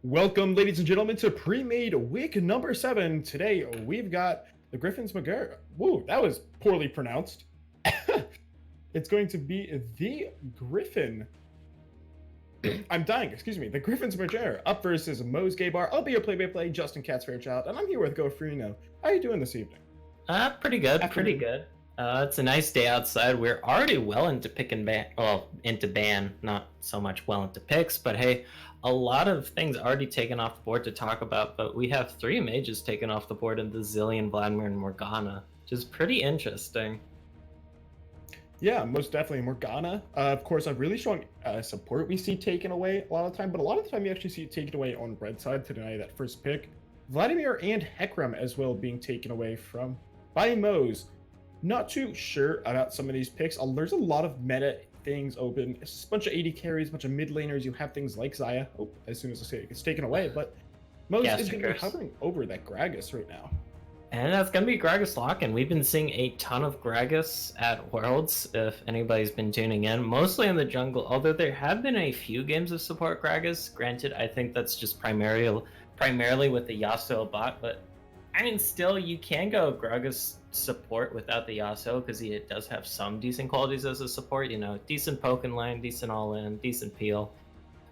Welcome, ladies and gentlemen, to Premade week number 7. Today, we've got the Gryphon's Menagerie. Whoa, that was poorly pronounced. It's going to be the Gryphon. I'm dying, excuse me. The Gryphon's Menagerie up versus Moe's Gay Bar. I'll be your play-by-play, Justin Cat's Fairchild, and I'm here with GoFrino. How are you doing this evening? Pretty good, Afternoon. pretty good. It's a nice day outside. We're already well into pick and ban, well, into ban, not so much well into picks, but hey, a lot of things already taken off the board to talk about, but we have 3 mages taken off the board in the Zillion, Vladimir, and Morgana, which is pretty interesting. Yeah, most definitely. Morgana, of course, a really strong support we see taken away a lot of the time, but a lot of the time you actually see it taken away on red side to deny that first pick. Vladimir and Hecarim as well being taken away from by Moe's. Not too sure about some of these picks. There's a lot of meta things open. It's a bunch of AD carries, a bunch of mid laners. You have things like Xayah. Oh, as soon as I say it gets taken away, but Moe's is going to be hovering over that Gragas right now. And that's going to be Gragas lock, and we've been seeing a ton of Gragas at Worlds, if anybody's been tuning in, mostly in the jungle, although there have been a few games of support Gragas. Granted, I think that's just primarily with the Yasuo bot, but I mean, still, you can go Gragas support without the Yasuo, because he does have some decent qualities as a support, you know, decent poke in lane, decent all-in, decent peel.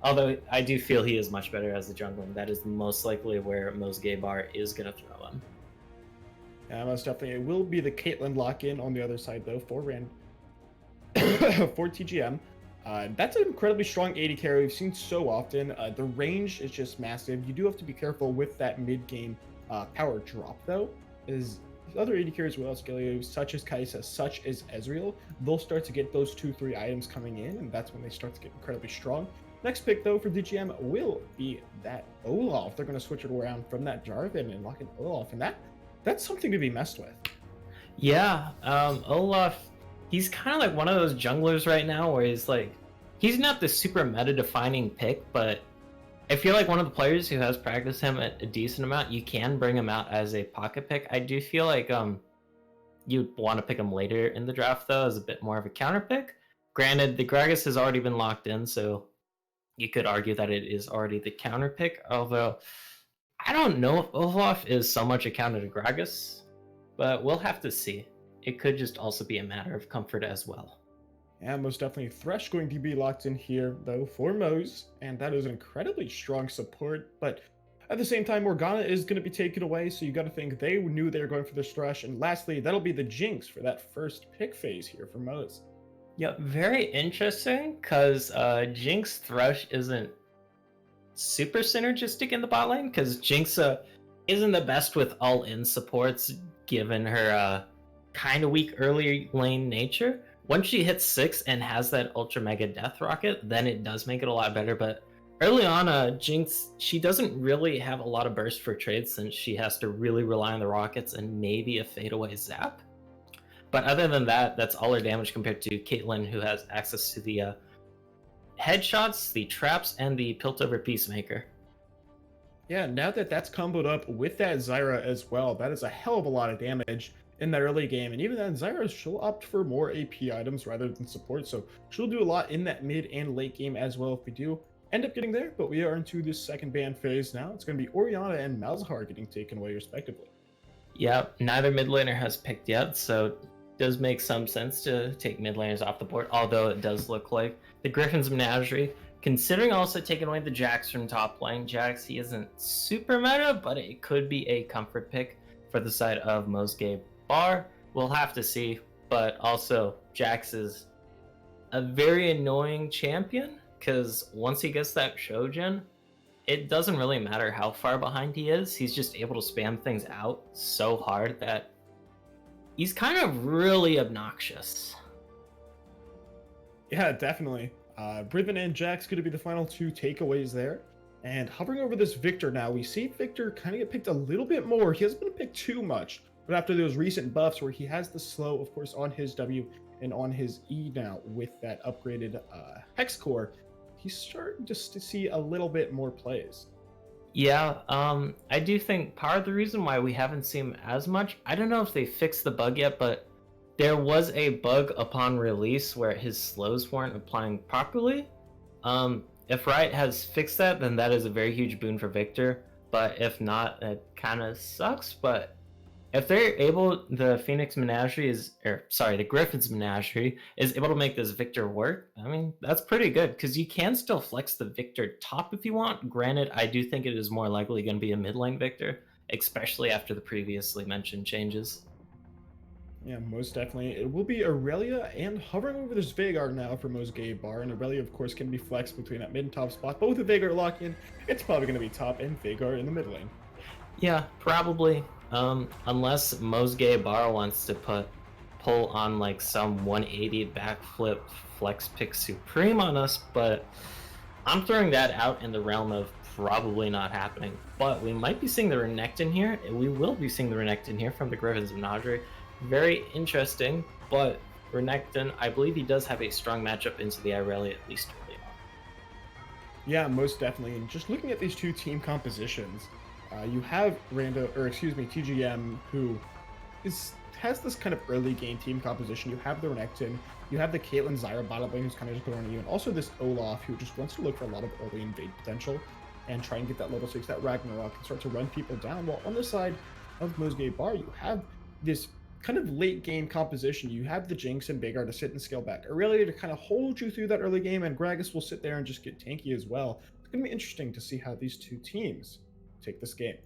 Although I do feel he is much better as a jungler, and that is most likely where Moe's Gay Bar is going to throw him. Yeah, most definitely. It will be the Caitlyn lock-in on the other side, though, for Rand. For TGM. That's an incredibly strong AD carry we've seen so often. The range is just massive. You do have to be careful with that mid-game power drop, though, is other AD carries will scale, such as Kai'Sa, such as Ezreal, they'll start to get those 2-3 items coming in, and that's when they start to get incredibly strong. Next pick, though, for DGM will be that Olaf. They're going to switch it around from that Jarvan and lock in Olaf, and that's something to be messed with. Yeah, Olaf, he's kind of like one of those junglers right now where he's not the super meta-defining pick, but I feel like one of the players who has practiced him a decent amount, you can bring him out as a pocket pick. I do feel like you'd want to pick him later in the draft, though, as a bit more of a counter pick. Granted, the Gragas has already been locked in, so you could argue that it is already the counter pick, although I don't know if Olaf is so much a counter to Gragas, but we'll have to see. It could just also be a matter of comfort as well. Yeah, most definitely. Thresh going to be locked in here, though, for Moe's, and that is an incredibly strong support, but at the same time, Morgana is going to be taken away, so you got to think they knew they were going for this Thresh, and lastly, that'll be the Jinx for that first pick phase here for Moe's. Yeah, very interesting, because Jinx Thresh isn't super synergistic in the bot lane, because Jinx isn't the best with all-in supports, given her kind of weak early lane nature. Once she hits 6 and has that Ultra Mega Death Rocket, then it does make it a lot better. But early on, Jinx, she doesn't really have a lot of burst for trades since she has to really rely on the rockets and maybe a fadeaway zap. But other than that, that's all her damage compared to Caitlyn, who has access to the headshots, the traps, and the Piltover Peacemaker. Yeah, now that that's comboed up with that Zyra as well, that is a hell of a lot of damage in that early game, and even then Zyra, she'll opt for more AP items rather than support, so she'll do a lot in that mid and late game as well if we do end up getting there. But we are into this second ban phase now. It's going to be Orianna and Malzahar getting taken away respectively. Yeah, neither mid laner has picked yet, so it does make some sense to take mid laners off the board, although it does look like the Gryphon's Menagerie, considering also taking away the Jax from top lane. Jax, he isn't super meta, but it could be a comfort pick for the side of Moe's Gay Bar. We'll have to see, but also Jax is a very annoying champion, because once he gets that Shojin, it doesn't really matter how far behind he is. He's just able to spam things out so hard that he's kind of really obnoxious. Yeah, definitely. Gryphon and Jax going to be the final 2 takeaways there. And hovering over this Victor now, we see Victor kind of get picked a little bit more. He hasn't been picked too much, but after those recent buffs where he has the slow, of course, on his W and on his E now with that upgraded Hex Core, he's starting just to see a little bit more plays. Yeah, I do think part of the reason why we haven't seen him as much, I don't know if they fixed the bug yet, but there was a bug upon release where his slows weren't applying properly. if Riot has fixed that, then that is a very huge boon for Victor. But if not, it kind of sucks. But if they're able, the Phoenix Menagerie is, or sorry, the Gryphon's Menagerie is able to make this Victor work. I mean, that's pretty good because you can still flex the Victor top if you want. Granted, I do think it is more likely going to be a mid lane Victor, especially after the previously mentioned changes. Yeah, most definitely. It will be Aurelia and hovering over this Veigar now for Mosgay Bar. And Aurelia, of course, can be flexed between that mid and top spot. But with the Veigar lock in, it's probably going to be top and Veigar in the mid lane. Yeah, probably. Unless Mosgay Bar wants to pull on like some 180 backflip flex pick supreme on us, but I'm throwing that out in the realm of probably not happening. But we might be seeing the Renekton here. We will be seeing the Renekton here from the Gryphon's Menagerie. Very interesting, but Renekton, I believe he does have a strong matchup into the Irelia, at least early on. Yeah, most definitely. And just looking at these two team compositions, you have TGM, who has this kind of early game team composition. You have the Renekton, you have the Caitlyn Zyra bottom lane who's kind of just going on you, and also this Olaf who just wants to look for a lot of early invade potential and try and get that level 6, that Ragnarok, and start to run people down. While on the side of Mosgay Bar, you have this kind of late game composition. You have the Jinx and Veigar to sit and scale back Aurelia to kind of hold you through that early game, and Gragas will sit there and just get tanky as well. It's going to be interesting to see how these two teams take this game.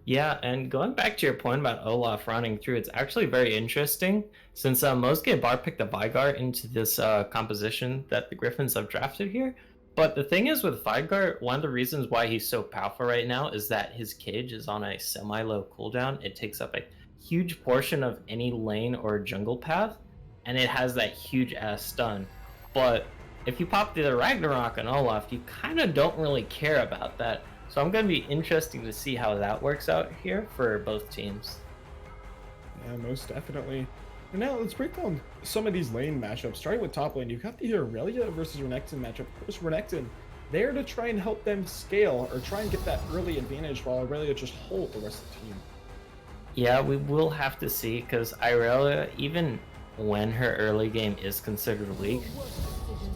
Yeah, and going back to your point about Olaf running through, it's actually very interesting since Mosgay Bar picked the Veigar into this composition that the Gryphons have drafted here. But the thing is with Veigar, one of the reasons why he's so powerful right now is that his cage is on a semi-low cooldown. It takes up a huge portion of any lane or jungle path, and it has that huge ass stun. But if you pop the Ragnarok on Olaf, you kind of don't really care about that. So I'm going to be interesting to see how that works out here for both teams. Yeah, most definitely. And now let's break down some of these lane matchups. Starting with top lane, you've got the Aurelia versus Renekton matchup. Of course, Renekton there to try and help them scale or try and get that early advantage, while Aurelia just hold the rest of the team. Yeah, we will have to see, because Irelia, even when her early game is considered weak,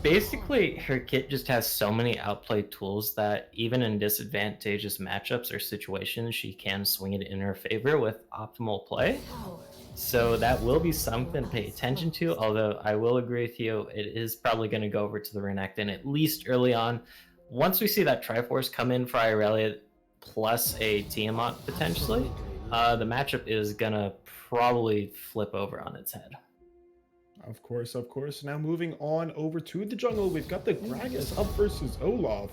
basically her kit just has so many outplay tools that even in disadvantageous matchups or situations, she can swing it in her favor with optimal play. So that will be something to pay attention to, although I will agree with you, it is probably going to go over to the Renekton, at least early on. Once we see that Triforce come in for Irelia, plus a Tiamat potentially, the matchup is gonna probably flip over on its head. Of course, of course. Now moving on over to the jungle, we've got the Gragas up versus Olaf.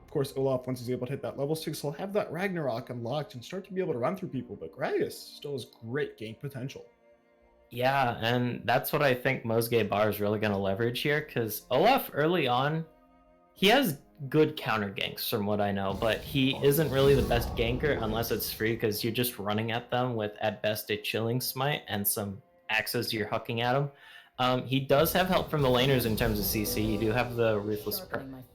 Of course, Olaf, once he's able to hit that level 6, he'll have that Ragnarok unlocked and start to be able to run through people, but Gragas still has great gank potential. Yeah, and that's what I think Mosgay Bar is really going to leverage here, because Olaf early on, he has good counter ganks from what I know, but he isn't really the best ganker unless it's free, because you're just running at them with at best a chilling smite and some axes you're hucking at him. He does have help from the laners in terms of CC. You do have the Ruthless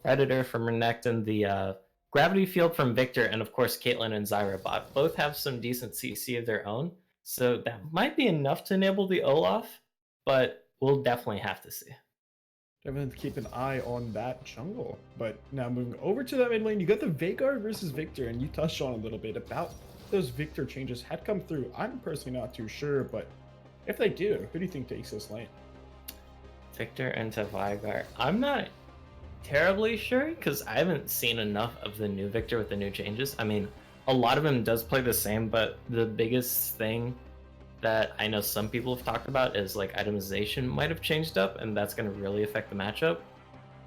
Predator from Renekton, the Gravity Field from Victor, and of course Caitlyn and Zyra bot both have some decent CC of their own. So that might be enough to enable the Olaf, but we'll definitely have to see. Definitely keep an eye on that jungle. But now moving over to that mid lane, you got the Veigar versus Victor, and you touched on a little bit about those Victor changes had come through. I'm personally not too sure, but if they do, who do you think takes this lane? Victor into Veigar. I'm not terribly sure because I haven't seen enough of the new Victor with the new changes. I mean, a lot of him does play the same, but the biggest thing that I know some people have talked about is like itemization might have changed up, and that's going to really affect the matchup.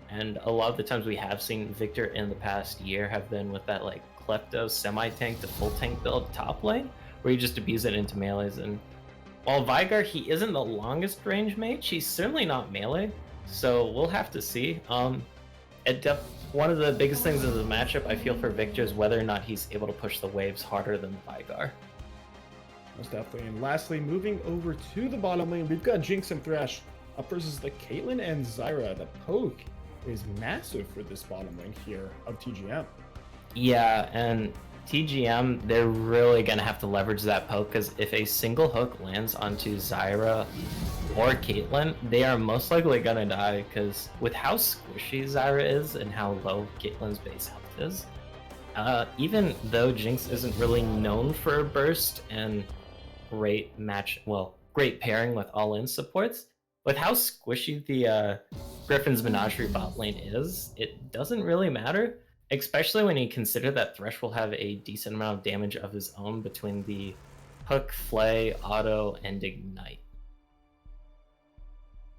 And a lot of the times we have seen Victor in the past year have been with that like Klepto semi-tank to full tank build top lane, where you just abuse it into melees. And while Veigar, he isn't the longest range mage, he's certainly not melee, so we'll have to see. One of the biggest things in the matchup I feel for Victor is whether or not he's able to push the waves harder than Veigar. Most definitely. And lastly, moving over to the bottom lane, we've got Jinx and Thresh up versus the Caitlyn and Zyra. The poke is massive for this bottom lane here of TGM. Yeah, and TGM, they're really gonna have to leverage that poke because if a single hook lands onto Zyra or Caitlyn, they are most likely gonna die because with how squishy Zyra is and how low Caitlyn's base health is, even though Jinx isn't really known for a burst and great pairing with all-in supports, with how squishy the Gryphon's Menagerie bot lane is, it doesn't really matter, especially when you consider that Thresh will have a decent amount of damage of his own between the hook, flay, auto, and ignite.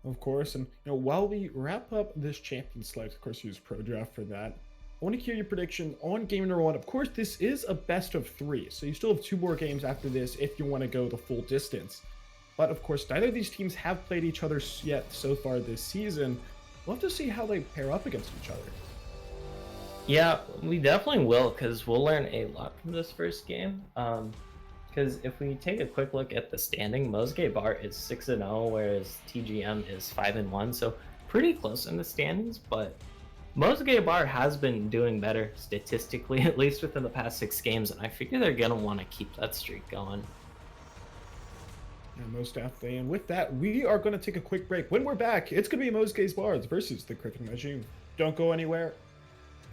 Of course, and while we wrap up this champion select, of course, use Pro Draft for that. I want to hear your prediction on game number one. Of course, this is a best of 3, so you still have 2 more games after this if you want to go the full distance. But of course, neither of these teams have played each other yet so far this season. We'll have to see how they pair up against each other. Yeah, we definitely will, because we'll learn a lot from this first game. Because if we take a quick look at the standing, Mosge Bar is 6-0, whereas TGM is 5-1, so pretty close in the standings, but Mosge Bar has been doing better statistically, at least within the past 6 games, and I figure they're going to want to keep that streak going. Yeah, most definitely. And with that, we are going to take a quick break. When we're back, it's going to be Mosge's Bards versus the Gryphon Regime. Don't go anywhere.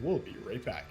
We'll be right back.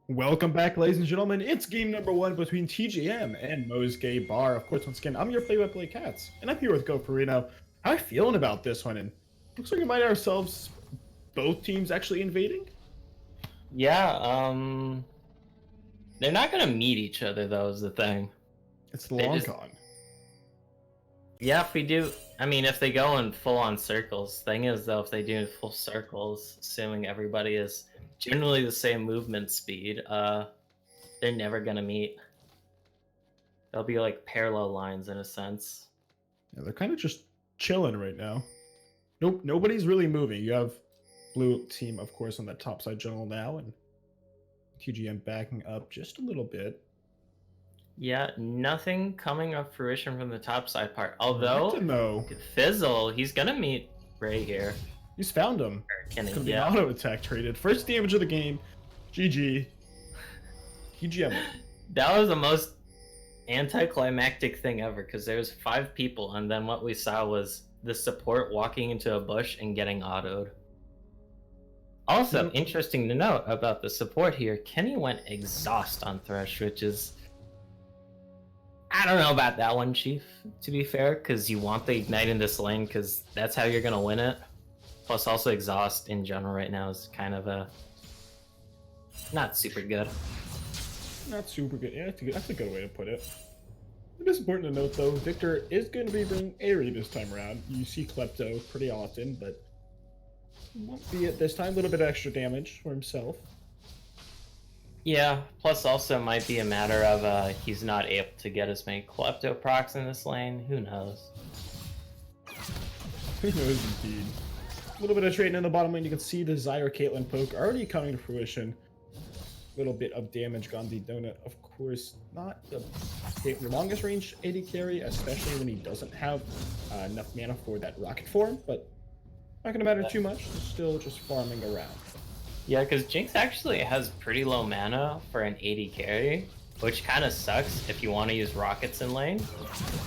Welcome back, ladies and gentlemen. It's game number 1 between TGM and Moe's Gay Bar. Of course, once again, I'm your play-by-play Cats, and I'm here with Go Perino. How are you feeling about this one? And looks like we might ourselves both teams actually invading. Yeah, they're not gonna meet each other though, is the thing. It's the They long just- con. Yeah, if we do, I mean, if they go in full-on circles, thing is though, if they do full circles, assuming everybody is generally the same movement speed, they're never gonna meet. They'll be like parallel lines in a sense. Yeah, they're kind of just chilling right now. Nope, nobody's really moving. You have blue team, of course, on that top side jungle now, and TGM backing up just a little bit. Yeah, nothing coming of fruition from the top side part. Although No, Fizzle, he's gonna meet right here. he's found him. Or can It's he? gonna be Yeah. an auto attack traded. First damage of the game. GG. TGM. That was the most anticlimactic thing ever because there was 5 people, and then what we saw was the support walking into a bush and getting autoed. Also, interesting to note about the support here, Kenny went exhaust on Thresh, which is... I don't know about that one, Chief, to be fair, because you want the Ignite in this lane, because that's how you're going to win it. Plus, also exhaust in general right now is kind of a... not super good. Not super good. Yeah, that's a good way to put it. It is important to note, though, Victor is going to be bringing Aerie this time around. You see Klepto pretty often, but won't be it this time. A little bit of extra damage for himself. Yeah, plus also might be a matter of he's not able to get as many Klepto procs in this lane. Who knows? Who knows, indeed. A little bit of trading in the bottom lane. You can see the Zyre Caitlyn poke already coming to fruition. A little bit of damage on the donut. Of course, not the longest range AD carry, especially when he doesn't have enough mana for that rocket form, but not going to matter too much. Still just farming around. Yeah, because Jinx actually has pretty low mana for an AD carry, which kind of sucks if you want to use rockets in lane,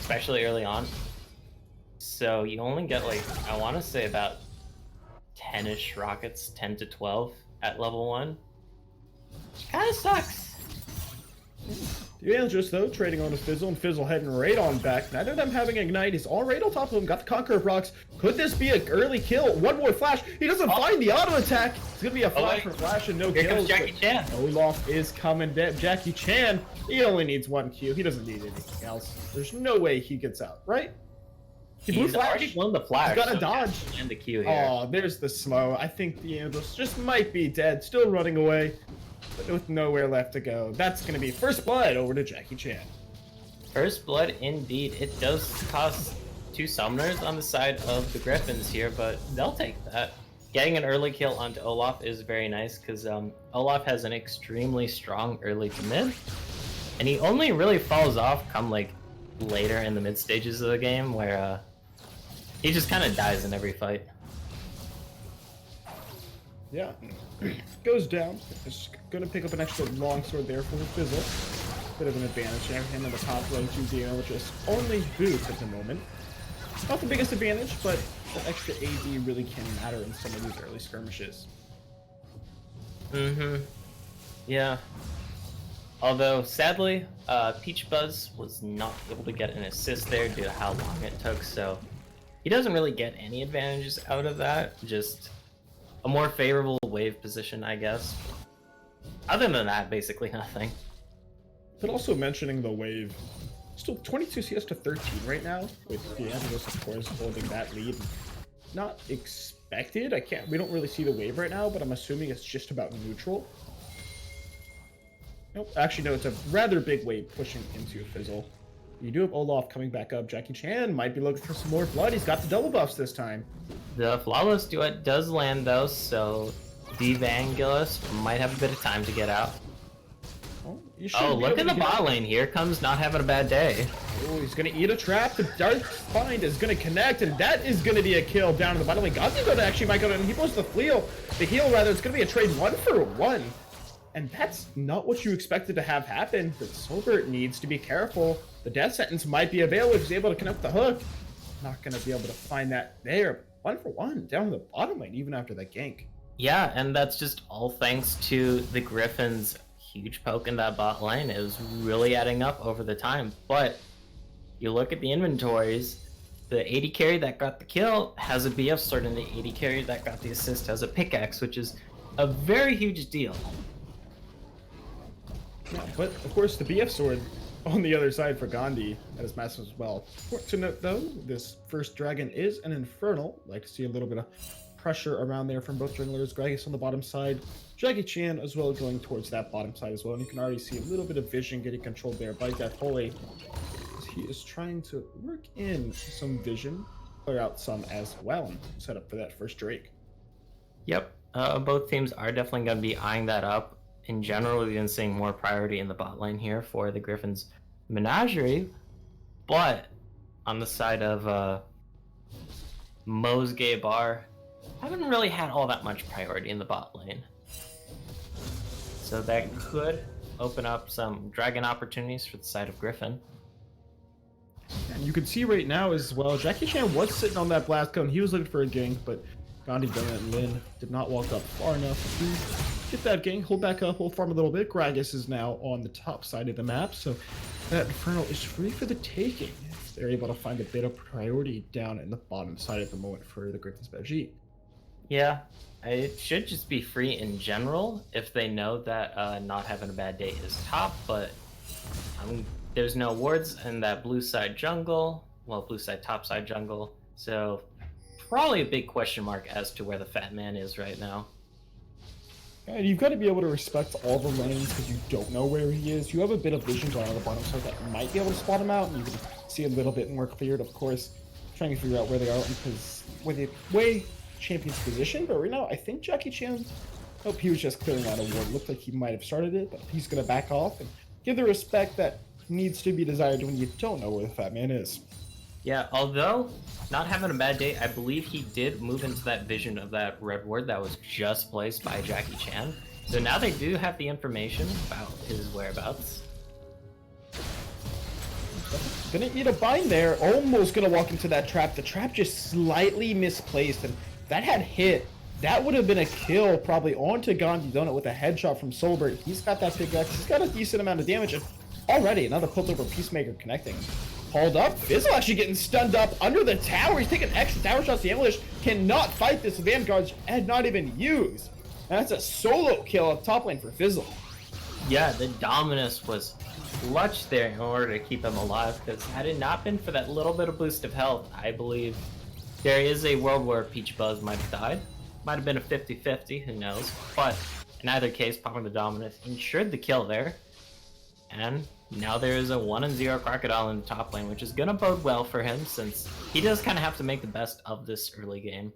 especially early on. So you only get like, I want to say about 10-ish rockets, 10 to 12 at level 1. Which kind of sucks. The just though, trading on to Fizzle, and Fizzle heading right on back. Neither of them having Ignite. He's all right on top of him. Got the Conqueror procs. Could this be an early kill? One more flash. He doesn't find the auto attack. It's going to be a flash for flash and no Here kills. comes Jackie Chan. Olaf is coming dead. Jackie Chan, he only needs 1 Q. He doesn't need anything else. There's no way he gets out, right? He's already won the flash. He's got a so dodge. And the Q here. Oh, there's the slow. I think the Andros just might be dead. Still running away, but with nowhere left to go. That's going to be first blood over to Jackie Chan. First blood indeed. It does cost 2 summoners on the side of the Gryphons here, but they'll take that. Getting an early kill onto Olaf is very nice because Olaf has an extremely strong early to mid, and he only really falls off come like later in the mid stages of the game where he just kind of dies in every fight. Yeah, goes down. Just gonna pick up an extra longsword there for Fizzle. Bit of an advantage there. Him in the top lane, 2 deal, just only boots at the moment. Not the biggest advantage, but the extra AD really can matter in some of these early skirmishes. Yeah. Although, sadly, Peach Buzz was not able to get an assist there due to how long it took, so he doesn't really get any advantages out of that, just a more favorable wave position, I guess. Other than that, basically nothing. But also mentioning the wave, still 22 CS to 13 right now, with D'Angelo's of course holding that lead. Not expected. We don't really see the wave right now, but I'm assuming it's just about neutral. Nope, actually no, it's a rather big wave pushing into Fizzle. You do have Olaf coming back up. Jackie Chan might be looking for some more blood. He's got the double buffs this time. The Flawless Duet does land though, so D'Angelos might have a bit of time to get out. Oh, look at the bot lane. Here comes not having a bad day. Oh, he's gonna eat a trap. The Dark Find is gonna connect, and that is gonna be a kill down in the bottom lane. Gazigo actually might go down. He blows the heal rather. It's gonna be a trade 1-for-1. And that's not what you expected to have happen. But Silbert needs to be careful. The death sentence might be available if he's able to connect the hook. Not gonna be able to find that there. 1-for-1 down in the bottom lane, even after that gank. Yeah, and that's just all thanks to the Gryphons huge poke in that bot lane. It was really adding up over the time. But you look at the inventories, the AD carry that got the kill has a BF sword, and the AD carry that got the assist has a pickaxe, which is a very huge deal. Yeah, but of course the BF sword on the other side for Gandhi that is massive as well. To note though, this first dragon is an infernal. Like to see a little bit of pressure around there from both junglers. Gragas on the bottom side, Jackie Chan as well going towards that bottom side as well. And you can already see a little bit of vision getting controlled there by Death Holy. He is trying to work in some vision, clear out some as well, and set up for that first Drake. Yep, both teams are definitely going to be eyeing that up. In general, we've been seeing more priority in the bot lane here for the Gryphon's Menagerie, but on the side of Mo's Gay Bar, haven't really had all that much priority in the bot lane. So that could open up some dragon opportunities for the side of Gryphon. And you can see right now as well, Jackie Chan was sitting on that blast cone. He was looking for a gank, but Gandhi and Lin did not walk up far enough to get that gank. Hold back up, we'll farm a little bit. Gragas is now on the top side of the map, so that Infernal is free for the taking. They're able to find a bit of priority down in the bottom side at the moment for the Gryphon's Baji. Yeah, it should just be free in general if they know that not having a bad day is top, but there's no wards in that blue side jungle, well, blue side top side jungle, so probably a big question mark as to where the fat man is right now. And you've got to be able to respect all the lanes because you don't know where he is. You have a bit of vision going on the bottom side that might be able to spot him out, and you can see a little bit more cleared, of course, trying to figure out where they are because where the way champion's position. But right now, I think Jackie Chan, oh, he was just clearing out a ward. Looked like he might have started it, but he's going to back off and give the respect that needs to be desired when you don't know where the fat man is. Yeah, although not having a bad day, I believe he did move into that vision of that red ward that was just placed by Jackie Chan. So now they do have the information about his whereabouts. Gonna eat a bind there, almost gonna walk into that trap. The trap just slightly misplaced, and that had hit. That would have been a kill probably onto Gandhi Donut with a headshot from Solbert. He's got that pickaxe, he's got a decent amount of damage, and already another pulled over Peacemaker connecting. Hauled up, Fizzle actually getting stunned up under the tower. He's taking extra tower shots. The Ambush cannot fight this Vanguard and not even use. And that's a solo kill up top lane for Fizzle. Yeah, the Dominus was clutch there in order to keep him alive, because had it not been for that little bit of boost of health, I believe there is a world where Peach Buzz might have died. Might have been a 50-50, who knows. But in either case, popping the Dominus ensured the kill there. And now there is a 1-0 Crocodile in the top lane, which is going to bode well for him since he does kind of have to make the best of this early game.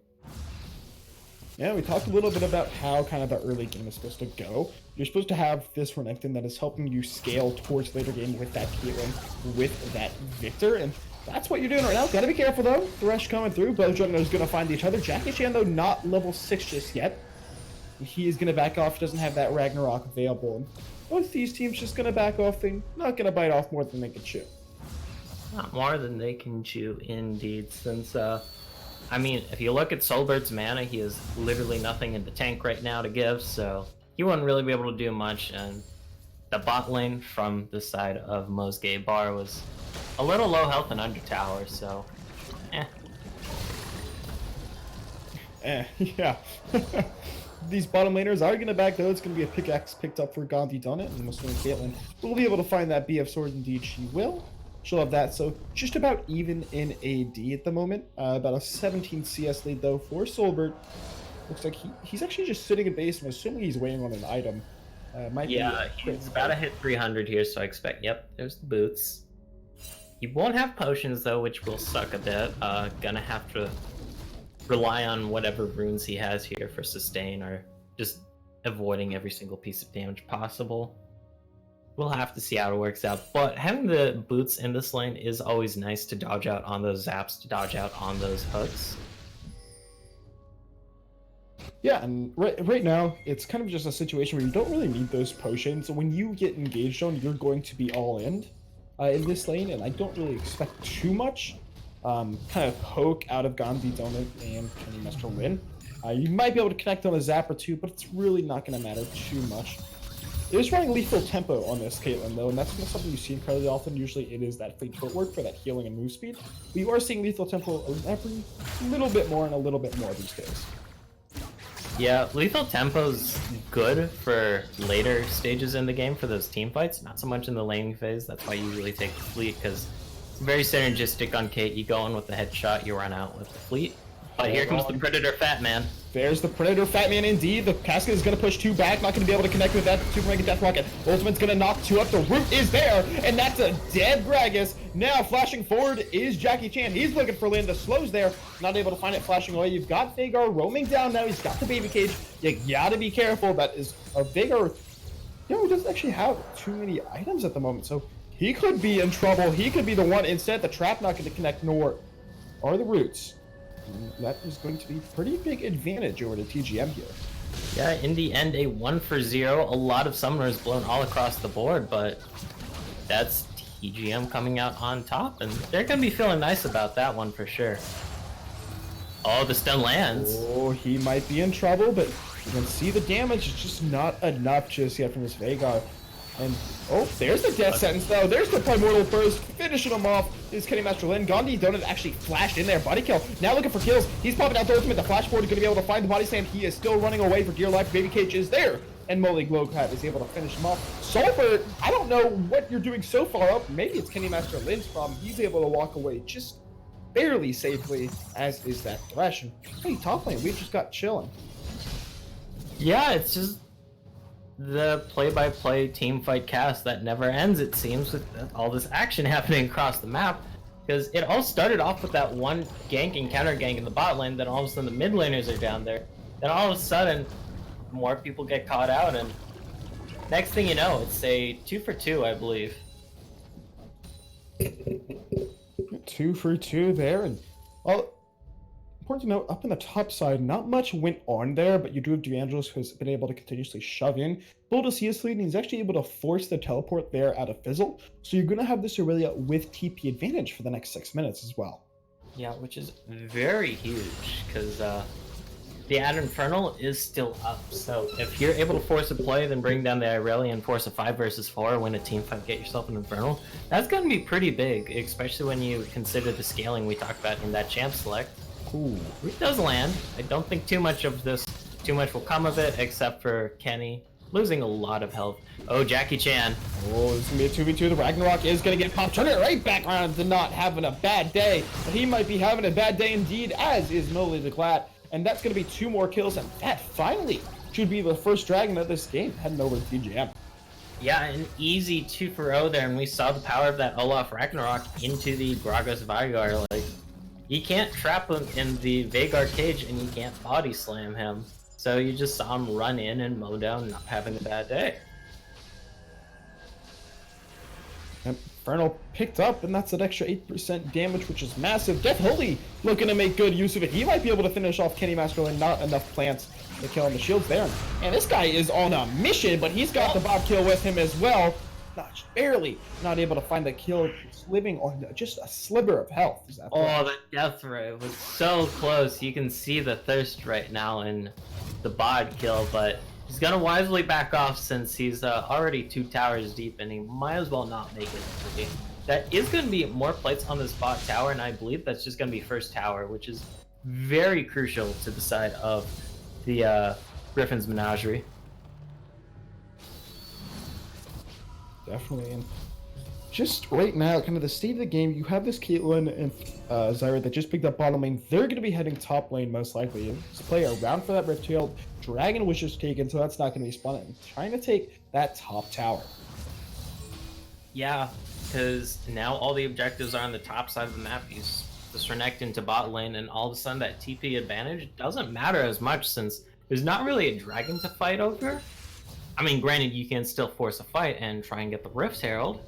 Yeah, we talked a little bit about how kind of the early game is supposed to go. You're supposed to have this Renekton that is helping you scale towards later game with that Caitlyn, with that Victor, and that's what you're doing right now. Gotta be careful though. Thresh coming through. Both junglers gonna find each other. Jackie Chan though not level 6 just yet. He is gonna back off. He doesn't have that Ragnarok available. And both these teams just gonna back off. Thing not gonna bite off more than they can chew. Not more than they can chew, indeed. Since I mean, if you look at Solbert's mana, he has literally nothing in the tank right now to give, so he wouldn't really be able to do much. And the bot lane from the side of Mo's Gay Bar was a little low health and under tower, so Yeah. These bottom laners are going to back though. It's going to be a pickaxe picked up for Gandhi Donut, and most of Caitlyn will be able to find that BF sword. Indeed, she will. She'll have that, so just about even in AD at the moment. About a 17 CS lead though for Solbert. Looks like he's actually just sitting at base. I'm assuming he's waiting on an item. He's about to hit 300 here, so I expect. Yep, there's the boots. He won't have potions though, which will suck a bit. Gonna have to rely on whatever runes he has here for sustain, or just avoiding every single piece of damage possible. We'll have to see how it works out, but having the boots in this lane is always nice to dodge out on those zaps, to dodge out on those hooks. Yeah, and right now, it's kind of just a situation where you don't really need those potions. When you get engaged on, you're going to be all in this lane, and I don't really expect too much kind of poke out of Gandhi Donut and Kenny Mr. Lin. You might be able to connect on a zap or two, but it's really not going to matter too much. It is running lethal tempo on this Caitlyn though, and that's not something you see incredibly often. Usually it is that fleet footwork for that healing and move speed. But you are seeing lethal tempo every little bit more and a little bit more these days. Yeah, lethal tempo's good for later stages in the game for those team fights, not so much in the laning phase. That's why you really take the fleet, because it's very synergistic on Kate. You go in with the headshot, you run out with the fleet. But here comes the Predator Fat Man. There's the Predator Fat Man indeed. The Cascade is going to push 2 back, not going to be able to connect with that Super Mega Death Rocket. Ultimate's going to knock 2 up. The root is there, and that's a dead Gragas. Now flashing forward is Jackie Chan. He's looking for Lynn. The slow's there, not able to find it flashing away. You've got Vhagar roaming down now. He's got the baby cage. You gotta be careful. That is Vhagar. You know, he doesn't actually have too many items at the moment, so he could be in trouble. He could be the one. Instead, the trap not going to connect, nor are the roots. That is going to be pretty big advantage over the TGM here. Yeah, in the end, a 1-for-0. A lot of summoners blown all across the board, but that's TGM coming out on top, and they're going to be feeling nice about that one for sure. Oh, the stun lands. Oh, he might be in trouble, but you can see the damage is just not enough just yet from this Vhagar. And, oh, there's the death sentence, though. There's the Primordial Burst, finishing him off. Is Kenny Master Lin. Gandhi Donut actually flashed in there. Body kill. Now looking for kills. He's popping out the ultimate. The flash forward is going to be able to find the body slam. He is still running away for dear life. Baby Cage is there. And Molly Glowcat is able to finish him off. Sulfur, I don't know what you're doing so far up. Maybe it's Kenny Master Lin's problem. He's able to walk away just barely safely, as is that Thresh. And, hey, top lane, we just got chilling. Yeah, it's just the play-by-play team fight cast that never ends, it seems, with all this action happening across the map. Because it all started off with that one gank and counter gank in the bot lane, then all of a sudden the mid laners are down there. Then all of a sudden, more people get caught out, and next thing you know, it's a 2-for-2, I believe. 2-for-2 there, and well, important to note, up in the top side, not much went on there, but you do have D'Angelos who's been able to continuously shove in. Bull see his lead, and he's actually able to force the teleport there out of Fizzle, so you're going to have this Aurelia with TP advantage for the next 6 minutes as well. Yeah, which is very huge, because the Ad Infernal is still up, so if you're able to force a play, then bring down the Irelia and force a 5 versus 4, win a team fight, get yourself an Infernal, that's going to be pretty big, especially when you consider the scaling we talked about in that champ select. Ooh, it does land. I don't think too much will come of it, except for Kenny losing a lot of health. Oh, Jackie Chan. Oh, it's going to be a 2v2. The Ragnarok is going to get popped. Turn it right back around to not having a bad day. But he might be having a bad day indeed, as is Molly the Glad. And that's going to be 2 more kills, and that finally should be the first dragon of this game, heading over to TGM. Yeah, an easy 2-for-0 there, and we saw the power of that Olaf Ragnarok into the Gragas Vhagar. Like, you can't trap him in the Vhagar cage, and you can't body slam him. So you just saw him run in and mow down, not having a bad day. Infernal picked up, and that's an extra 8% damage, which is massive. Death Holy looking to make good use of it. He might be able to finish off Kenny Master and not enough plants to kill him. The shield's there. And this guy is on a mission, but he's got the Bob kill with him as well. Barely not able to find the kill. He's living on just a sliver of health. Oh, the death ray was so close. You can see the thirst right now in the bod kill, but he's gonna wisely back off since he's already 2 towers deep, and he might as well not make it. That is gonna be more plates on this bot tower, and I believe that's just gonna be first tower, which is very crucial to the side of the Gryphon's Menagerie. Definitely, and just right now, kind of the state of the game, you have this Caitlyn and Zyra that just picked up bottom lane. They're going to be heading top lane most likely. Just play around for that Rift Tail. Dragon was just taken, so that's not going to be spawning. Trying to take that top tower. Yeah, because now all the objectives are on the top side of the map. Use the Srenect into bot lane, and all of a sudden that TP advantage doesn't matter as much since there's not really a dragon to fight over. I mean, granted, you can still force a fight and try and get the Rift Herald.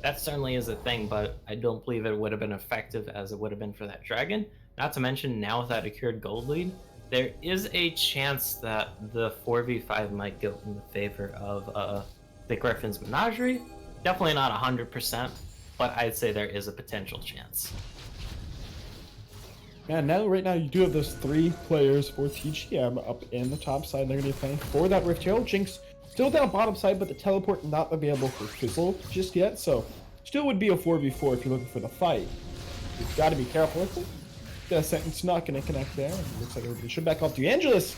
That certainly is a thing, but I don't believe it would have been effective as it would have been for that dragon. Not to mention, now with that acquired gold lead, there is a chance that the 4v5 might go in the favor of the Gryphon's Menagerie. Definitely not 100%, but I'd say there is a potential chance. Yeah, right now you do have those 3 players for TGM up in the top side. They're going to be playing for that Rift Herald. Jinx Still down bottom side, but the teleport not available for Fizzle just yet, so still would be a 4v4 if you're looking for the fight. You've got to be careful. That sentence not going to connect there. It looks like everybody should back off. DeAngelis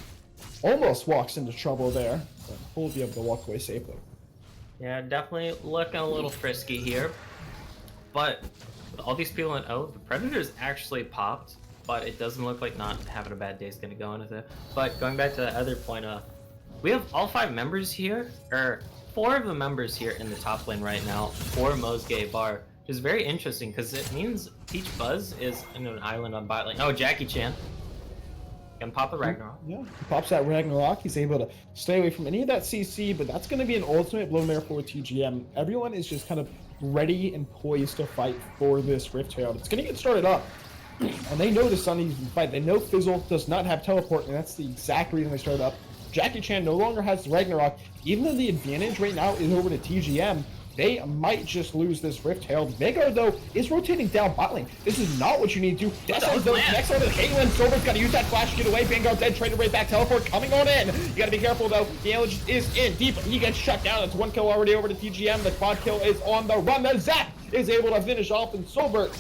almost walks into trouble there, but he'll be able to walk away safely. Yeah, definitely looking a little frisky here. But with all these people in O, the Predator's actually popped, but it doesn't look like not having a bad day is going to go into it. But going back to the other point, we have all 5 members here, or 4 of the members here in the top lane right now for Mosgay Bar. Which is very interesting because it means Peach Buzz is in an island on bot lane. Oh, Jackie Chan. Can pop a Ragnarok. Yeah, he pops that Ragnarok. He's able to stay away from any of that CC, but that's going to be an ultimate blow there for TGM. Everyone is just kind of ready and poised to fight for this Rift Herald. It's going to get started up, and they know the Sun needs to fight. They know Fizzle does not have teleport, and that's the exact reason they started up. Jackie Chan no longer has the Ragnarok. Even though the advantage right now is over to TGM, they might just lose this Rift Herald. Vanguard, though, is rotating down bot lane. This is not what you need to do. Next on the Caitlyn. Silver's got to use that flash to get away. Vanguard dead, traded right back. Teleport coming on in. You got to be careful, though. The Angelus is in deep. He gets shut down. It's 1 kill already over to TGM. The quad kill is on the run. The Zap is able to finish off, and Silver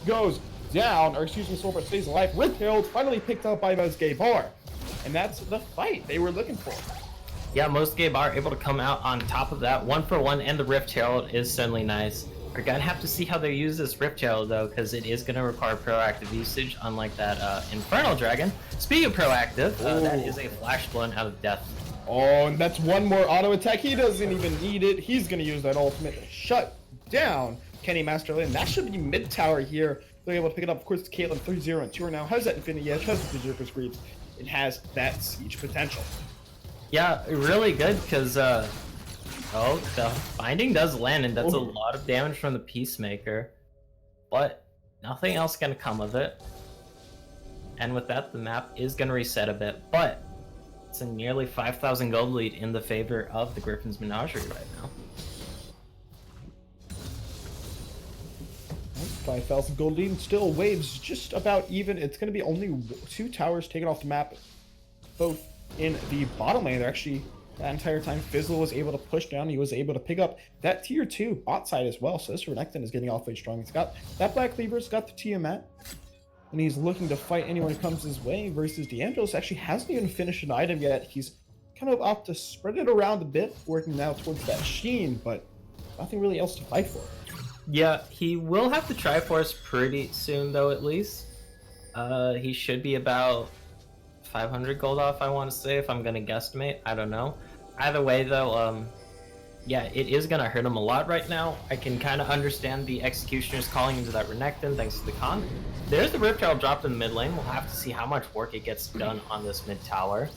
goes down. Or, excuse me, Silver stays alive. Rift Herald finally picked up by Mosgay Bar. And that's the fight they were looking for. Yeah, Mosgay Bar able to come out on top of that 1-for-1, and the Rift Herald is certainly nice. We're gonna have to see how they use this Rift Herald though, because it is gonna require proactive usage, unlike that Infernal Dragon. Speaking of proactive, that is a flash blown out of death. Oh, and that's one more auto attack. He doesn't even need it. He's gonna use that ultimate to shut down Kenny Masterlane. That should be mid tower here. They're able to pick it up. Of course, it's Caitlyn 3-0 and 2 now. Has that Infinity Edge? Has the Berserker Screeds? It has that siege potential. Yeah, really good because oh, the binding does land, and that's a lot of damage from the Peacemaker, but nothing else gonna come of it. And with that, the map is gonna reset a bit, but it's a nearly 5,000 gold lead in the favor of the Gryphon's Menagerie right now. 5,000 gold lead, and still waves just about even. It's going to be only 2 towers taken off the map, both in the bottom lane. They're actually, that entire time, Fizzle was able to push down. He was able to pick up that tier 2 bot side as well. So this Renekton is getting awfully strong. He's got that Black Cleaver's got the Tiamat, and he's looking to fight anyone who comes his way. Versus DeAngelis actually hasn't even finished an item yet. He's kind of opt to spread it around a bit, working now towards that Sheen, but nothing really else to fight for. Yeah, he will have to Triforce pretty soon, though, at least. He should be about 500 gold off, I want to say, if I'm going to guesstimate. I don't know. Either way, though, yeah, it is going to hurt him a lot right now. I can kind of understand the Executioners calling into that Renekton, thanks to the con. There's the Rift Herald dropped in the mid lane. We'll have to see how much work it gets done on this mid tower.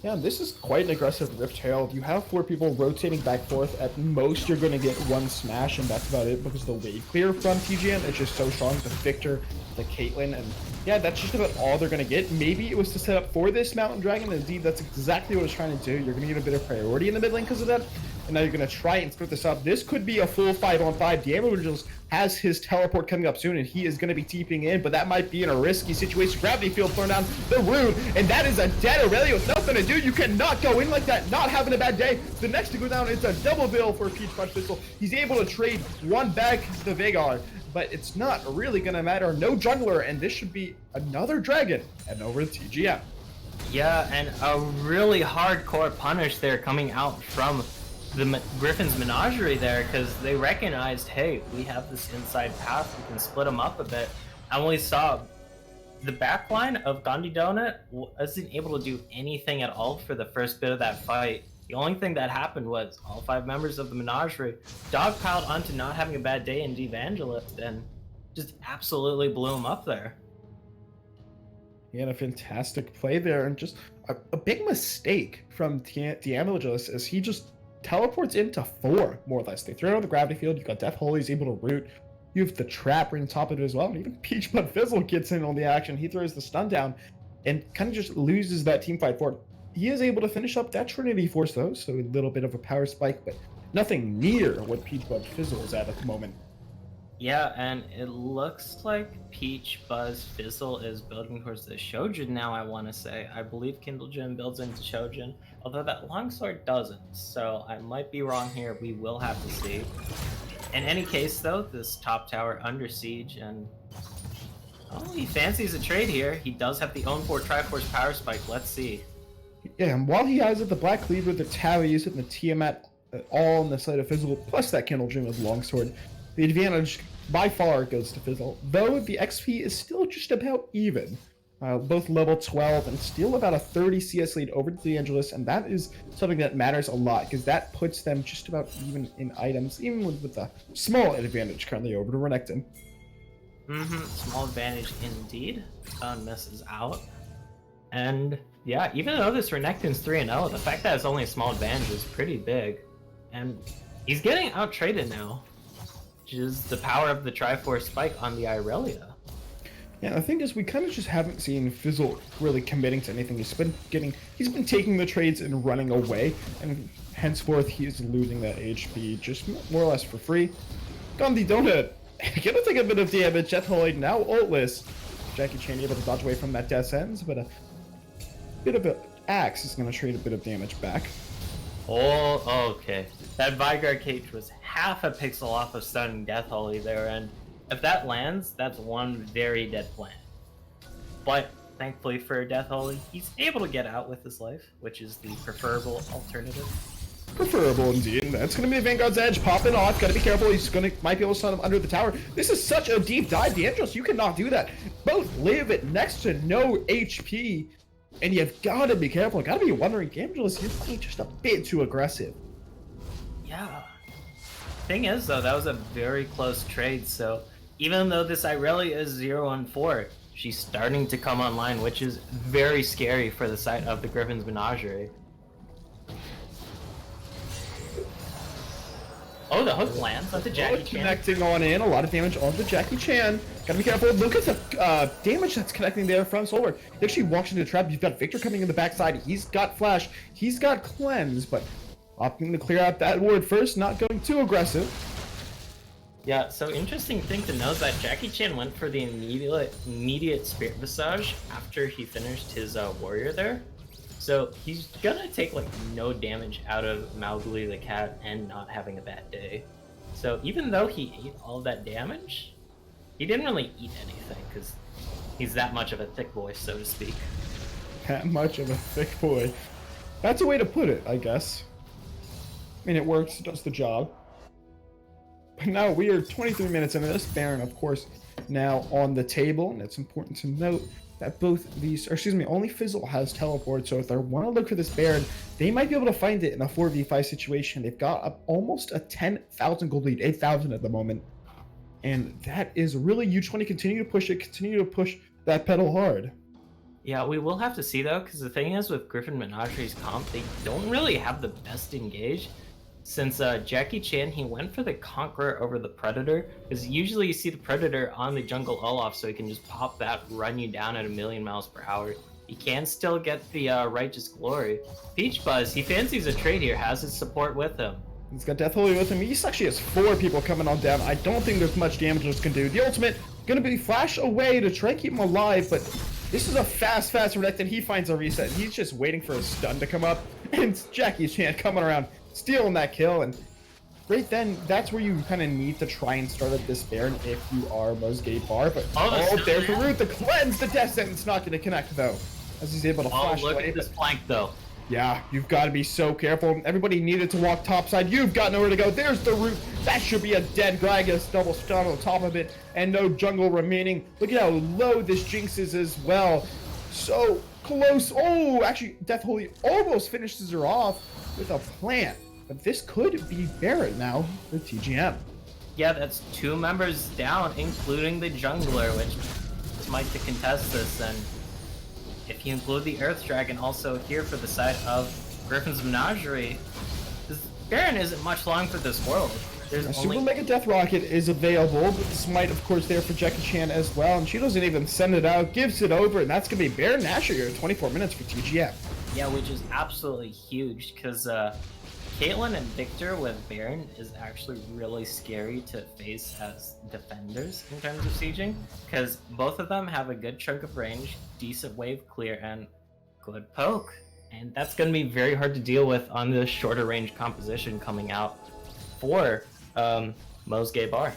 Yeah, this is quite an aggressive Rift Herald. You have 4 people rotating back and forth. At most, you're going to get 1 smash, and that's about it because the wave clear from TGM is just so strong. The Victor, the Caitlyn, and yeah, that's just about all they're going to get. Maybe it was to set up for this Mountain Dragon. Indeed, that's exactly what it's trying to do. You're going to get a bit of priority in the mid lane because of that, and now you're going to try and split this up. This could be a full 5-on-5. Diamond has his teleport coming up soon, and he is going to be TPing in, but that might be in a risky situation. Gravity Field thrown down the rune, and that is a dead Aurelio with nothing to do. You cannot go in like that, not having a bad day. The next to go down, it's a double bill for Peach Punch Pistol. He's able to trade 1 back to Veigar, but it's not really going to matter. No jungler, and this should be another dragon heading over to TGM. Yeah, and a really hardcore punish there coming out from the Gryphon's Menagerie there, because they recognized, hey, we have this inside path, we can split them up a bit. And we saw the backline of Gandhi Donut wasn't able to do anything at all for the first bit of that fight. The only thing that happened was all 5 members of the Menagerie dogpiled onto not having a bad day in Evangelist and just absolutely blew him up there. He had a fantastic play there, and just a big mistake from Diamogilus as he just teleports into 4, more or less. They throw it on the gravity field. You've got Death Holy, he's able to root. You have the trap right on top of it as well. And even Peach Bud Fizzle gets in on the action. He throws the stun down and kind of just loses that team fight for it. He is able to finish up that Trinity Force though, so a little bit of a power spike, but nothing near what Peach Bud Fizzle is at the moment. Yeah, and it looks like Peach, Buzz, Fizzle is building towards the Shojin now, I want to say. I believe Kindle Gem builds into Shojin, although that Longsword doesn't, so I might be wrong here. We will have to see. In any case, though, this top tower under siege, and oh, he fancies a trade here. He does have the own 4 Triforce Power Spike. Let's see. Yeah, and while he has it, the Black Cleaver, the Tallies, and the Tiamat, all on the side of Fizzle, plus that Kindle Gem with Longsword, the advantage by far goes to Fizzle, though the XP is still just about even. Both level 12 and still about a 30 CS lead over to the Angelus, and that is something that matters a lot because that puts them just about even in items, even with a small advantage currently over to Renekton. Small advantage indeed. Stun misses out. And yeah, even though this Renekton's 3-0, the fact that it's only a small advantage is pretty big. And he's getting out-traded now, which is the power of the Triforce Spike on the Irelia. Yeah, the thing is, we kind of just haven't seen Fizzle really committing to anything. He's been taking the trades and running away, and henceforth he is losing that HP just more or less for free. Gandhi Donut, gonna take a bit of damage. Death Holy now ultless. Jackie Chan able to dodge away from that Death Sentence, but a bit of an axe is gonna trade a bit of damage back. Oh, okay. That Vigor Cage was half a pixel off of stunning Death Holy there, and if that lands, that's one very dead plant. But thankfully for Death Holy, he's able to get out with his life, which is the preferable alternative. Preferable indeed. That's going to be the Vanguard's Edge popping off. Got to be careful. Might be able to stun him under the tower. This is such a deep dive. The Angelus, you cannot do that. Both live at next to no HP, and you've got to be careful. Got to be wondering, Angelus, you're playing just a bit too aggressive. Yeah. Thing is, though, that was a very close trade, so even though this Irelia is 0-4, she's starting to come online, which is very scary for the site of the Gryphon's Menagerie. Oh, the hook lands on the Jackie Chan. Connecting on in, a lot of damage on the Jackie Chan. Gotta be careful. Look at the damage that's connecting there from Solar. He actually walks into the trap. You've got Victor coming in the backside. He's got Flash. He's got Cleanse, but opting to clear out that ward first, not going too aggressive. Yeah, so interesting thing to know is that Jackie Chan went for the immediate Spirit Visage after he finished his warrior there. So he's gonna take like no damage out of Mowgli the cat and not having a bad day. So even though he ate all that damage, he didn't really eat anything because he's that much of a thick boy, so to speak. That much of a thick boy. That's a way to put it, I guess. I mean, it works, it does the job. But now we are 23 minutes into this. Baron, of course, now on the table, and it's important to note that both these, or excuse me, only Fizzle has teleport, so if they want to look for this Baron, they might be able to find it in a 4v5 situation. They've got almost a 10,000 gold lead, 8,000 at the moment, and that is really huge when you continue to push it, continue to push that pedal hard. Yeah, we will have to see though, because the thing is with Gryphon Menagerie's comp, they don't really have the best engage. Since Jackie Chan, he went for the Conqueror over the Predator, because usually you see the Predator on the jungle Olaf, so he can just pop that, run you down at 1,000,000 miles per hour. He can still get the Righteous Glory. Peach Buzz, he fancies a trade here, has his support with him. He's got Death Holy with him. He actually has 4 people coming on down. I don't think there's much damage this can do. The ultimate gonna be flash away to try and keep him alive, but this is a fast Renekton. He finds a reset. He's just waiting for his stun to come up, and Jackie Chan coming around, stealing that kill, and right then, that's where you kind of need to try and start at this Baron if you are Mosgate Bar, but there's the root, the Cleanse, the Death Sentence not going to connect though, as he's able to flash away. Look at this flank though. Yeah, you've got to be so careful. Everybody needed to walk topside. You've got nowhere to go. There's the root. That should be a dead Gragas. Double stun on top of it, and no jungle remaining. Look at how low this Jinx is as well. So close. Oh, actually, Death Holy almost finishes her off with a plant. But this could be Barrett now for TGM. Yeah, that's 2 members down, including the jungler, which is Mike to contest this. And if you include the Earth Dragon also here for the side of Gryphon's Menagerie, this Baron isn't much long for this world. There's Super Mega Death Rocket is available, but Smite, of course, there for Jackie Chan as well. And she doesn't even send it out, gives it over, and that's going to be Baron Nashor here, 24 minutes for TGM. Yeah, which is absolutely huge, because Caitlyn and Victor with Baron is actually really scary to face as defenders in terms of sieging, because both of them have a good chunk of range, decent wave clear, and good poke. And that's going to be very hard to deal with on the shorter range composition coming out for Mosgay Bar.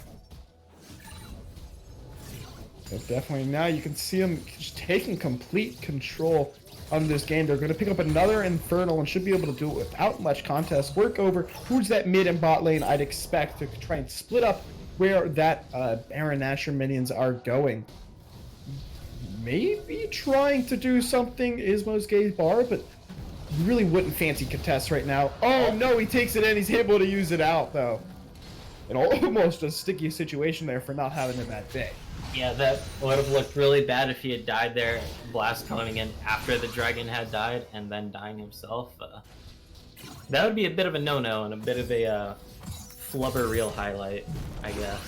So definitely now you can see them just taking complete control of this game. They're going to pick up another Infernal and should be able to do it without much contest. Work over who's that mid and bot lane. I'd expect to try and split up where that Baron Nashor minions are going. Maybe trying to do something is Mosgay Bar, but really wouldn't fancy contest right now. Oh no, he takes it in. He's able to use it out though. And almost a sticky situation there for not having a bad day. Yeah, that would have looked really bad if he had died there. Blast coming in after the dragon had died and then dying himself. That would be a bit of a no-no and a bit of a flubber reel highlight, I guess.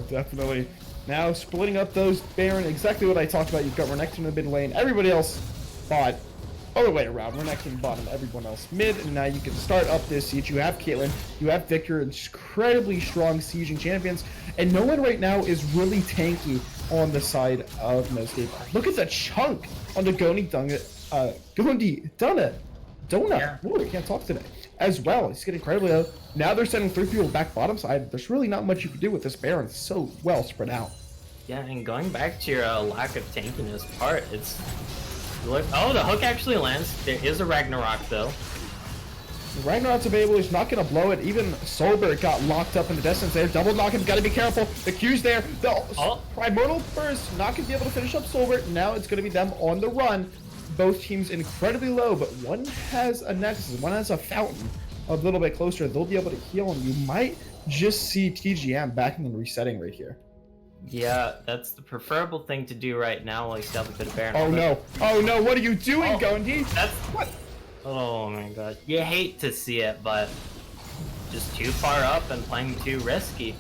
Definitely. Now splitting up those Baron, exactly what I talked about. You've got Renekton in the mid lane. Everybody else bot. Other way around. Renekton bottom, everyone else mid. And now you can start up this siege. You have Caitlyn, you have Victor, incredibly strong sieging champions. And no one right now is really tanky on the side of Mosgay Bar. Look at the chunk on the Gondi Donut. Yeah. Ooh, I can't talk today. As well, he's getting incredibly low. Now they're sending 3 people back bottom side. There's really not much you can do with this Baron. It's so well spread out. Yeah, and going back to your lack of tankiness part, it's... Look, oh, the hook actually lands. There is a Ragnarok, though. Ragnarok's available. He's not going to blow it. Even Solberg got locked up in the distance there. Double knock him. Got to be careful. The Q's there. The Primordial Burst not going to be able to finish up Solberg. Now it's going to be them on the run. Both teams incredibly low, but one has a Nexus. One has a Fountain a little bit closer. They'll be able to heal, and you might just see TGM backing and resetting right here. Yeah, that's the preferable thing to do right now while you still have a bit of Baron. Oh no! Oh no! What are you doing, Gondi? That's what? Oh my god. You hate to see it, but just too far up and playing too risky.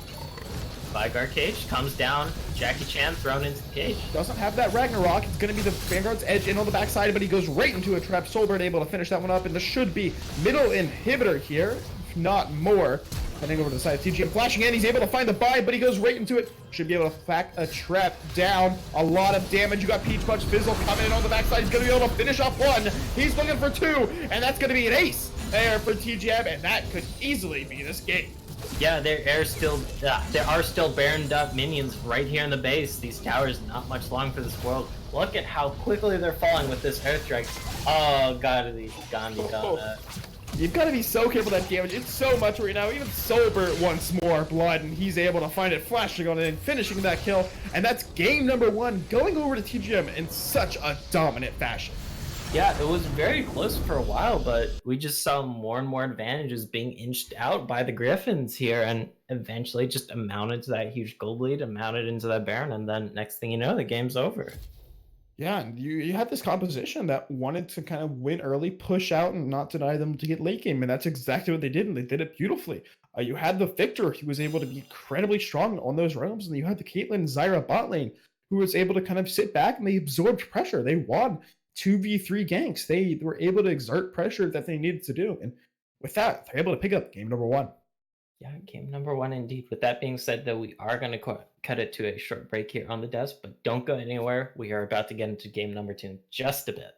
Vigar cage comes down. Jackie Chan thrown into the cage. Doesn't have that Ragnarok. It's going to be the Vanguard's edge in on the backside, but he goes right into a trap. Solberg able to finish that one up, and this should be middle inhibitor here, if not more. Heading over to the side of TGM, flashing in. He's able to find the buy, but he goes right into it. Should be able to back a trap down. A lot of damage. You got Peach Punch Fizzle coming in on the backside. He's going to be able to finish off one. He's looking for two, and that's going to be an ace there for TGM, and that could easily be this game. Yeah, there are still Baroned up minions right here in the base. These towers not much long for this world. Look at how quickly they're falling with this airstrike. Oh god, these Gandhi Donut. You've got to be so careful with that damage. It's so much right now. Even Solberg wants more blood, and he's able to find it, flashing on it and finishing that kill. And that's game number 1, going over to TGM in such a dominant fashion. Yeah, it was very close for a while, but we just saw more and more advantages being inched out by the Gryphons here, and eventually just amounted to that huge gold lead, amounted into that Baron, and then next thing you know, the game's over. Yeah, and you had this composition that wanted to kind of win early, push out, and not deny them to get late game, and that's exactly what they did, and they did it beautifully. You had the Victor, he was able to be incredibly strong on those realms, and you had the Caitlyn Zyra bot lane, who was able to kind of sit back, and they absorbed pressure. They won 2v3 ganks. They were able to exert pressure that they needed to do, and with that, they're able to pick up game number 1. Yeah, game number 1 indeed. With that being said, though, we are going to cut it to a short break here on the desk, but don't go anywhere. We are about to get into game number 2 in just a bit.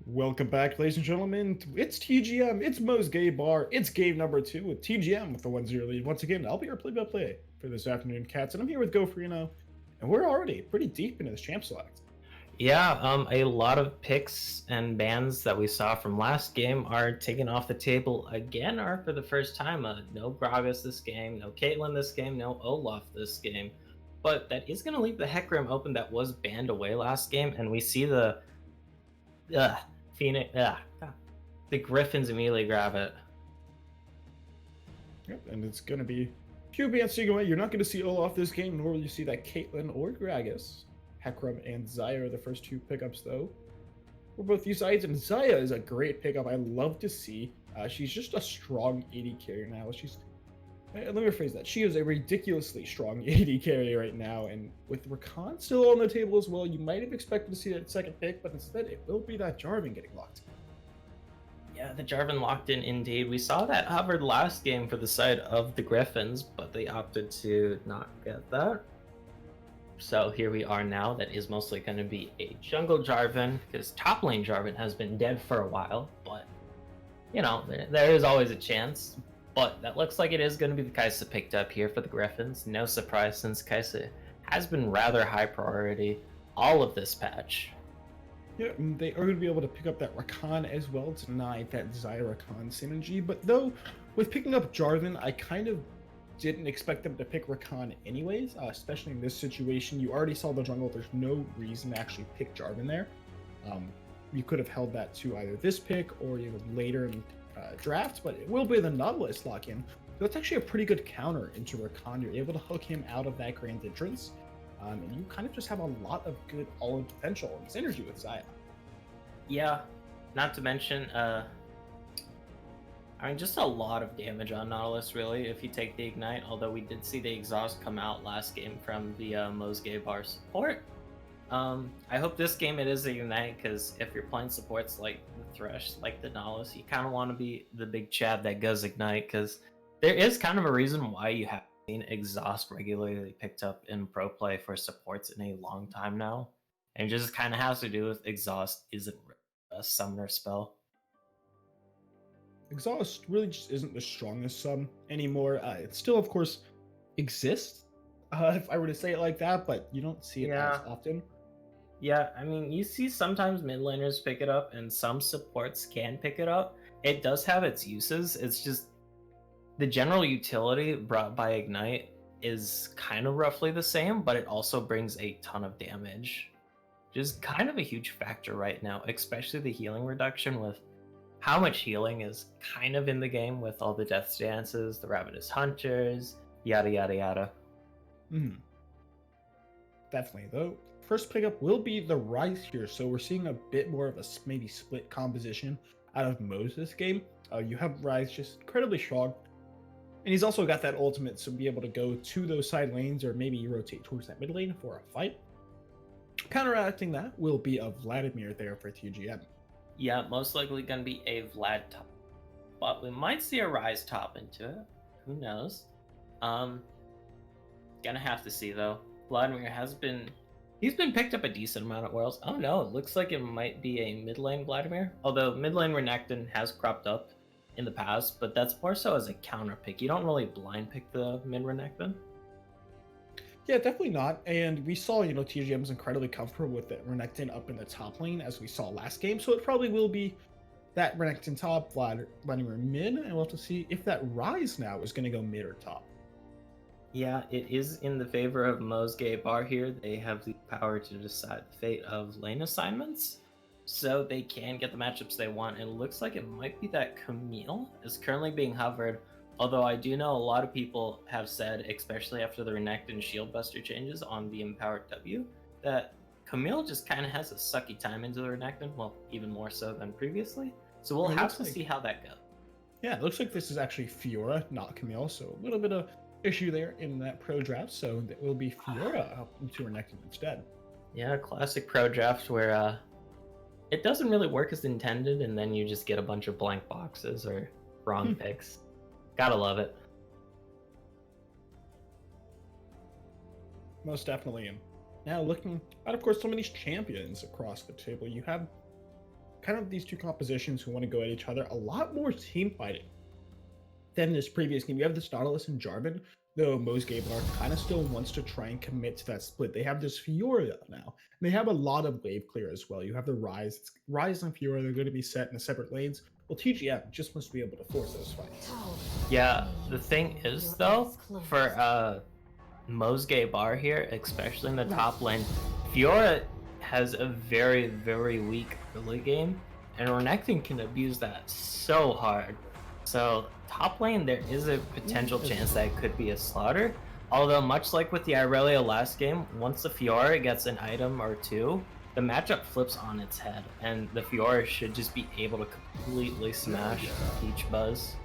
Welcome back, ladies and gentlemen. It's TGM, it's Mo's Gay Bar, it's game number 2 with TGM with the 1-0 lead. Once again, I'll be your play-by-play for this afternoon, cats, and I'm here with Gofrino, and we're already pretty deep into this champ select. Yeah, a lot of picks and bans that we saw from last game are taken off the table again, or for the first time. No Gragas this game, no Caitlyn this game, no Olaf this game. But that is going to leave the Hecarim open that was banned away last game, and we see the uh, Phoenix, the Gryphons immediately grab it. Yep, and it's going to be few bans taken away. You're not going to see Olaf this game, nor will you see that Caitlyn or Gragas. Hecarim and Xayah are the first 2 pickups, though. For both these sides, and Xayah is a great pickup. I love to see. She's just a strong AD carry now. Let me rephrase that. She is a ridiculously strong AD carry right now, and with Rakan still on the table as well, you might have expected to see that second pick, but instead it will be that Jarvan getting locked. Yeah, the Jarvan locked in indeed. We saw that hovered last game for the side of the Gryphons, but they opted to not get that. So here we are now. That is mostly going to be a jungle Jarvan, because top lane Jarvan has been dead for a while, but you know, there is always a chance. But that looks like it is going to be the Kai'Sa picked up here for the Gryphons. No surprise, since Kai'Sa has been rather high priority all of this patch. Yeah, they are going to be able to pick up that Rakan as well to deny that Xayah Rakan synergy, but though with picking up Jarvan, I kind of didn't expect them to pick Rakan anyways, especially in this situation. You already saw the jungle. There's no reason to actually pick Jarvan there. You could have held that to either this pick or even later in draft, but it will be the Nautilus lock-in. So that's actually a pretty good counter into Rakan. You're able to hook him out of that grand entrance, and you kind of just have a lot of good all-in potential and synergy with Xayah. Yeah, not to mention, I mean, just a lot of damage on Nautilus, really, if you take the Ignite, although we did see the exhaust come out last game from the Mo's Gay Bar support. I hope this game it is a Ignite, because if you're playing supports like the Thresh, like the Nautilus, you kind of want to be the big Chad that goes Ignite, because there is kind of a reason why you have seen exhaust regularly picked up in pro play for supports in a long time now. And it just kind of has to do with exhaust isn't a summoner spell. Exhaust really just isn't the strongest sub anymore. It still, of course, exists, if I were to say it like that, but you don't see it as often. Yeah, I mean, you see sometimes mid laners pick it up, and some supports can pick it up. It does have its uses. It's just the general utility brought by Ignite is kind of roughly the same, but it also brings a ton of damage. Just kind of a huge factor right now, especially the healing reduction with how much healing is kind of in the game with all the death stances, the Ravenous Hunters, yada yada yada. Definitely, though. First pickup will be the Ryze here, so we're seeing a bit more of a maybe split composition out of Moses game. You have Ryze just incredibly strong, and he's also got that ultimate, so be able to go to those side lanes or maybe rotate towards that mid lane for a fight. Counteracting that will be a Vladimir there for TGM. Yeah, most likely going to be a Vlad top, but we might see a Ryze top into it. Who knows? Gonna have to see though. Vladimir he's been picked up a decent amount at Worlds. Oh no, it looks like it might be a mid lane Vladimir. Although mid lane Renekton has cropped up in the past, but that's more so as a counter pick. You don't really blind pick the mid Renekton. Yeah, definitely not. And we saw, TGM's incredibly comfortable with the Renekton up in the top lane as we saw last game. So it probably will be that Renekton top, Vladimir mid, and we'll have to see if that Ryze now is going to go mid or top. Yeah, it is in the favor of Mo's Gay Bar here. They have the power to decide the fate of lane assignments, so they can get the matchups they want. And it looks like it might be that Camille is currently being hovered, although I do know a lot of people have said, especially after the Renekton Shield Buster changes on the Empowered W, that Camille just kind of has a sucky time into the Renekton, well, even more so than previously. So we'll have to see how that goes. Yeah, it looks like this is actually Fiora, not Camille, so a little bit of issue there in that pro draft, so it will be Fiora up into Renekton instead. Yeah, classic pro draft where it doesn't really work as intended, and then you just get a bunch of blank boxes or wrong picks. Gotta love it. Most definitely. And now looking at, of course, some of these champions across the table, you have kind of these two compositions who want to go at each other. A lot more team fighting than this previous game. You have this Nautilus and Jarvan, though Mosgaber kind of still wants to try and commit to that split. They have this Fiora now, and they have a lot of wave clear as well. You have the Rise. Rise and Fiora, they're going to be set in the separate lanes. Well, TGM just must be able to force those fights. Yeah, the thing is, though, for Mosgaber here, especially in the top lane, Fiora has a very, very weak early game, and Renekton can abuse that so hard. So top lane, there is a potential chance that it could be a slaughter. Although much like with the Irelia last game, once the Fiora gets an item or two, the matchup flips on its head, and the Fiora should just be able to completely smash each Buzz.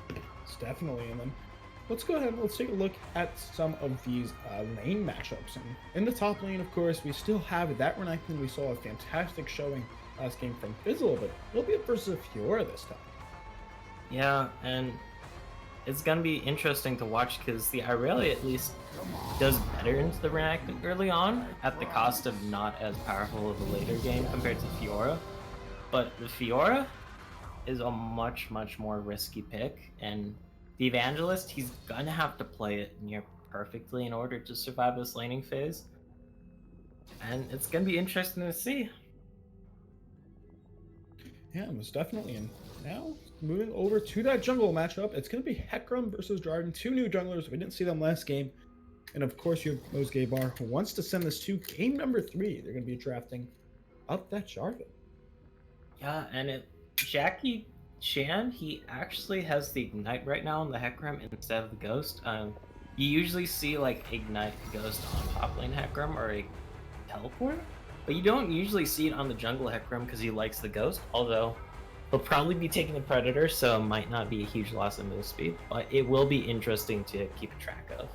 It's definitely, and then let's go ahead and let's take a look at some of these lane matchups. And in the top lane, of course, we still have that Renekton. We saw a fantastic showing last game from Fizzle, but it'll be versus Fiora this time. Yeah, and it's gonna be interesting to watch because the Irelia at least does better into the Renekton early on at the cost of not as powerful of a later game compared to Fiora. But the Fiora is a much more risky pick, and the Evangelist, he's gonna have to play it near perfectly in order to survive this laning phase. And it's gonna be interesting to see. Yeah, most definitely. And now moving over to that jungle matchup, it's going to be Hecarim versus Jarvan, two new junglers. We didn't see them last game. And of course, you have Mosgaber, who wants to send this to game number 3. They're going to be drafting up that Jarvan. Yeah, and Jackie Chan, he actually has the Ignite right now on the Hecarim instead of the Ghost. You usually see like Ignite Ghost on top lane Hecarim or a Teleport, but you don't usually see it on the jungle Hecarim because he likes the Ghost, although he'll probably be taking the Predator, so it might not be a huge loss of move speed, but it will be interesting to keep track of.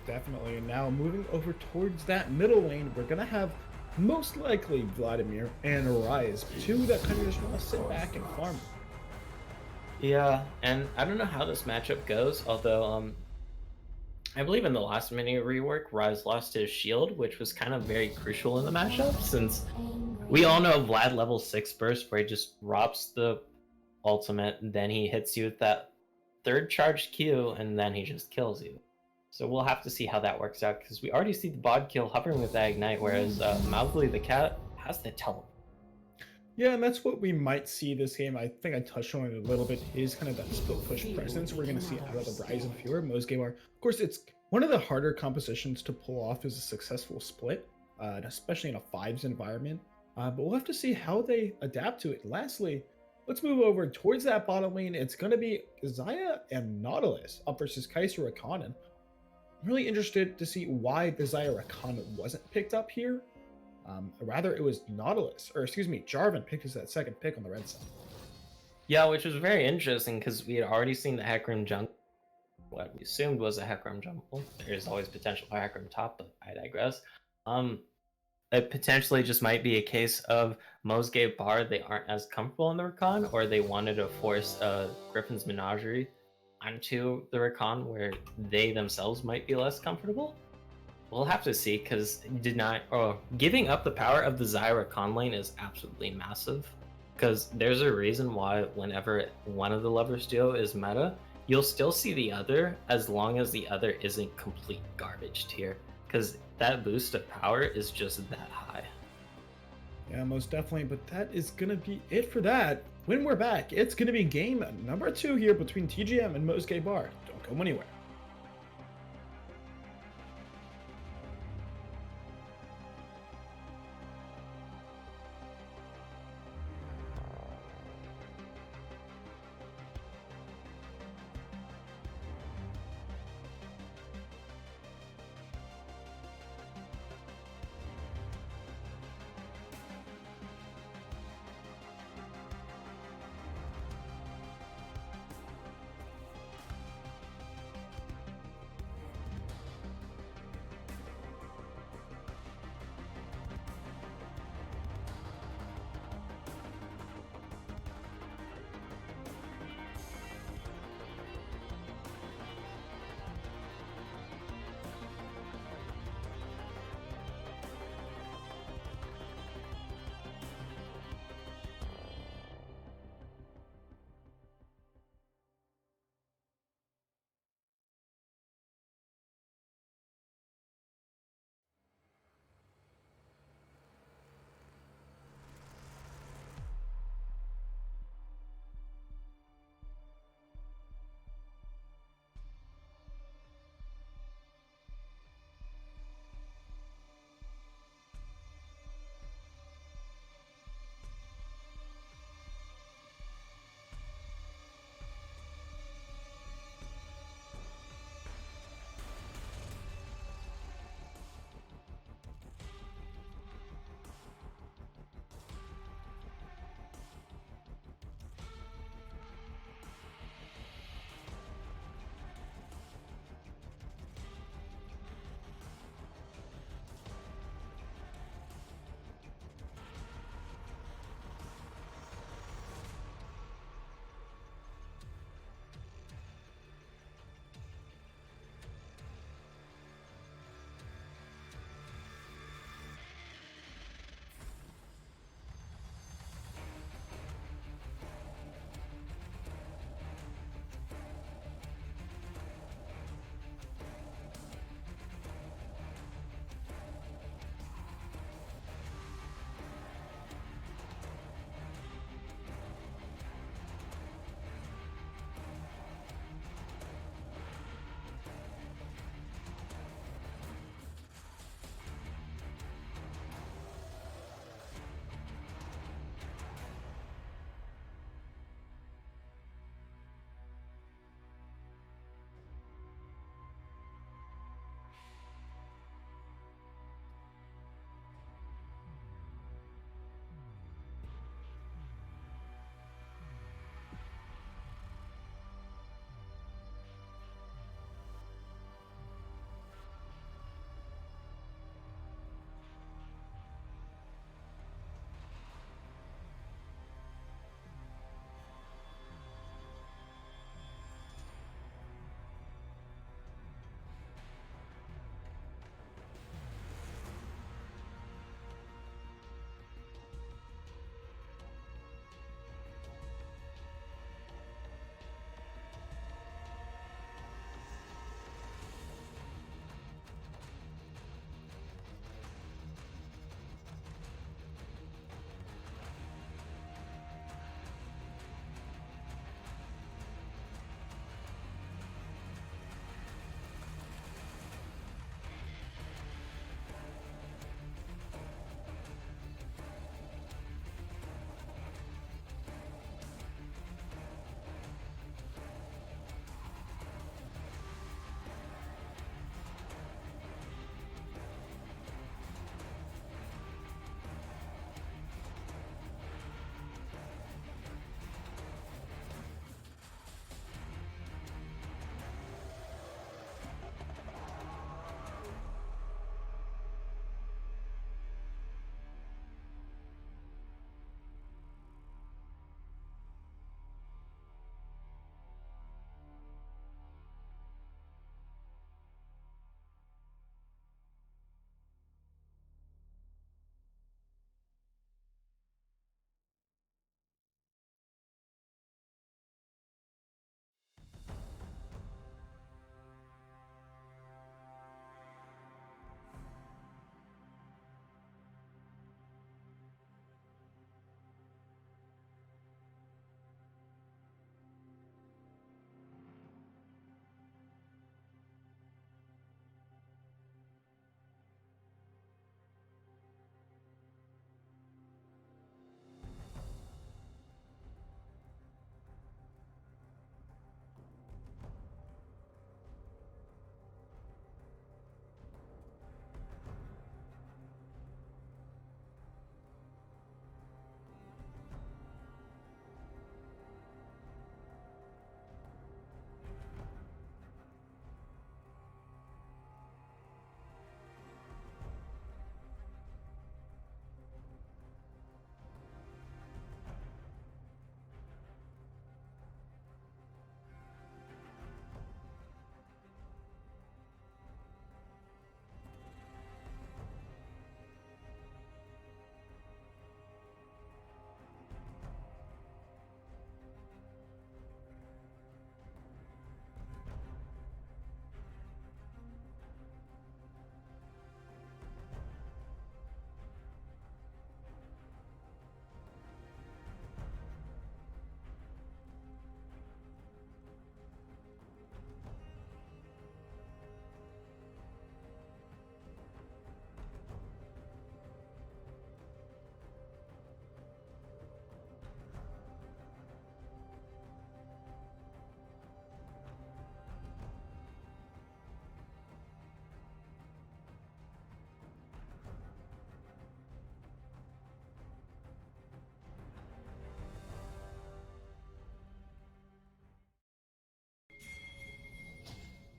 Definitely. And now moving over towards that middle lane, we're going to have most likely Vladimir and Rise, two that kind of just want to sit back and farm. Yeah, and I don't know how this matchup goes, although I believe in the last mini rework, Rise lost his shield, which was kind of very crucial in the matchup, since we all know Vlad level 6 burst, where he just drops the ultimate, and then he hits you with that third charged Q, and then he just kills you. So we'll have to see how that works out, because we already see the bod kill hovering with that Ignite, whereas Mowgli the cat has the teleport. Yeah, and that's what we might see this game. I think I touched on it a little bit. Is kind of that split push presence we're going to see out of the Rise and Fiora. Mosgaber, of course, it's one of the harder compositions to pull off as a successful split, and especially in a 5s environment. But we'll have to see how they adapt to it. Lastly, let's move over towards that bottom lane. It's going to be Xayah and Nautilus up versus Kai'Sa Rakan. I'm really interested to see why the Xayah Rakan wasn't picked up here. Rather, it was Nautilus, or excuse me, Jarvan picked as that second pick on the red side. Yeah, which was very interesting because we had already seen the Hecarim jungle. What we assumed was a Hecarim jungle. There is always potential for Hecarim top, but I digress. It potentially just might be a case of Mosgaber, they aren't as comfortable in the Rakan, or they wanted to force Gryphon's Menagerie onto the Rakan where they themselves might be less comfortable. We'll have to see, because giving up the power of the Xayah Rakan lane is absolutely massive. Because there's a reason why whenever one of the lovers duo is meta, you'll still see the other as long as the other isn't complete garbage tier. Because that boost of power is just that high. Yeah, most definitely. But that is going to be it for that. When we're back, it's going to be game number 2 here between TGM and Mosgaber. Don't go anywhere.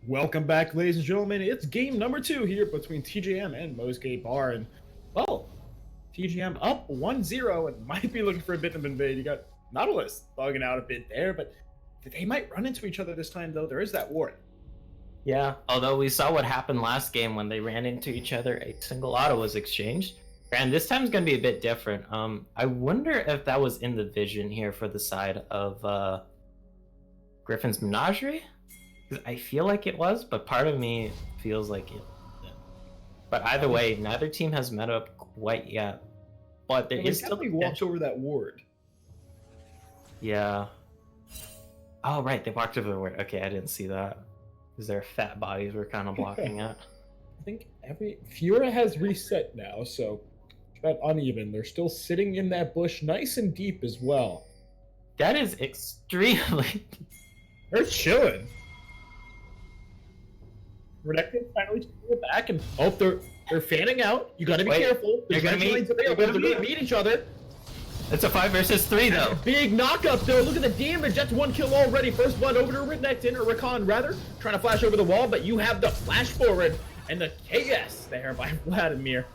Welcome back, ladies and gentlemen. It's game number 2 here between TJM and Mosgate Bar. And, well, TJM up 1-0 and might be looking for a bit of invade. You got Nautilus bugging out a bit there, but they might run into each other this time, though. There is that ward. Yeah, although we saw what happened last game when they ran into each other, a single auto was exchanged. And this time is going to be a bit different. I wonder if that was in the vision here for the side of Gryphon's Menagerie? Because I feel like it was, but part of me feels like it wasn't. But either way, neither team has met up quite yet. But there is still... He walked over that ward. Yeah. Oh, right, they walked over the ward. Okay, I didn't see that. Because their fat bodies were kind of blocking it. I think Fiora has reset now, so it's about uneven. They're still sitting in that bush nice and deep as well. That is extremely... They're chilling. Renekton finally took it back, and they're fanning out. You gotta be careful. They're gonna meet each other. It's a 5 versus 3 though. Big knockup though. Look at the damage. That's 1 kill already. First blood over to Renekton, or Rakan rather, trying to flash over the wall, but you have the flash forward and the KS there by Vladimir.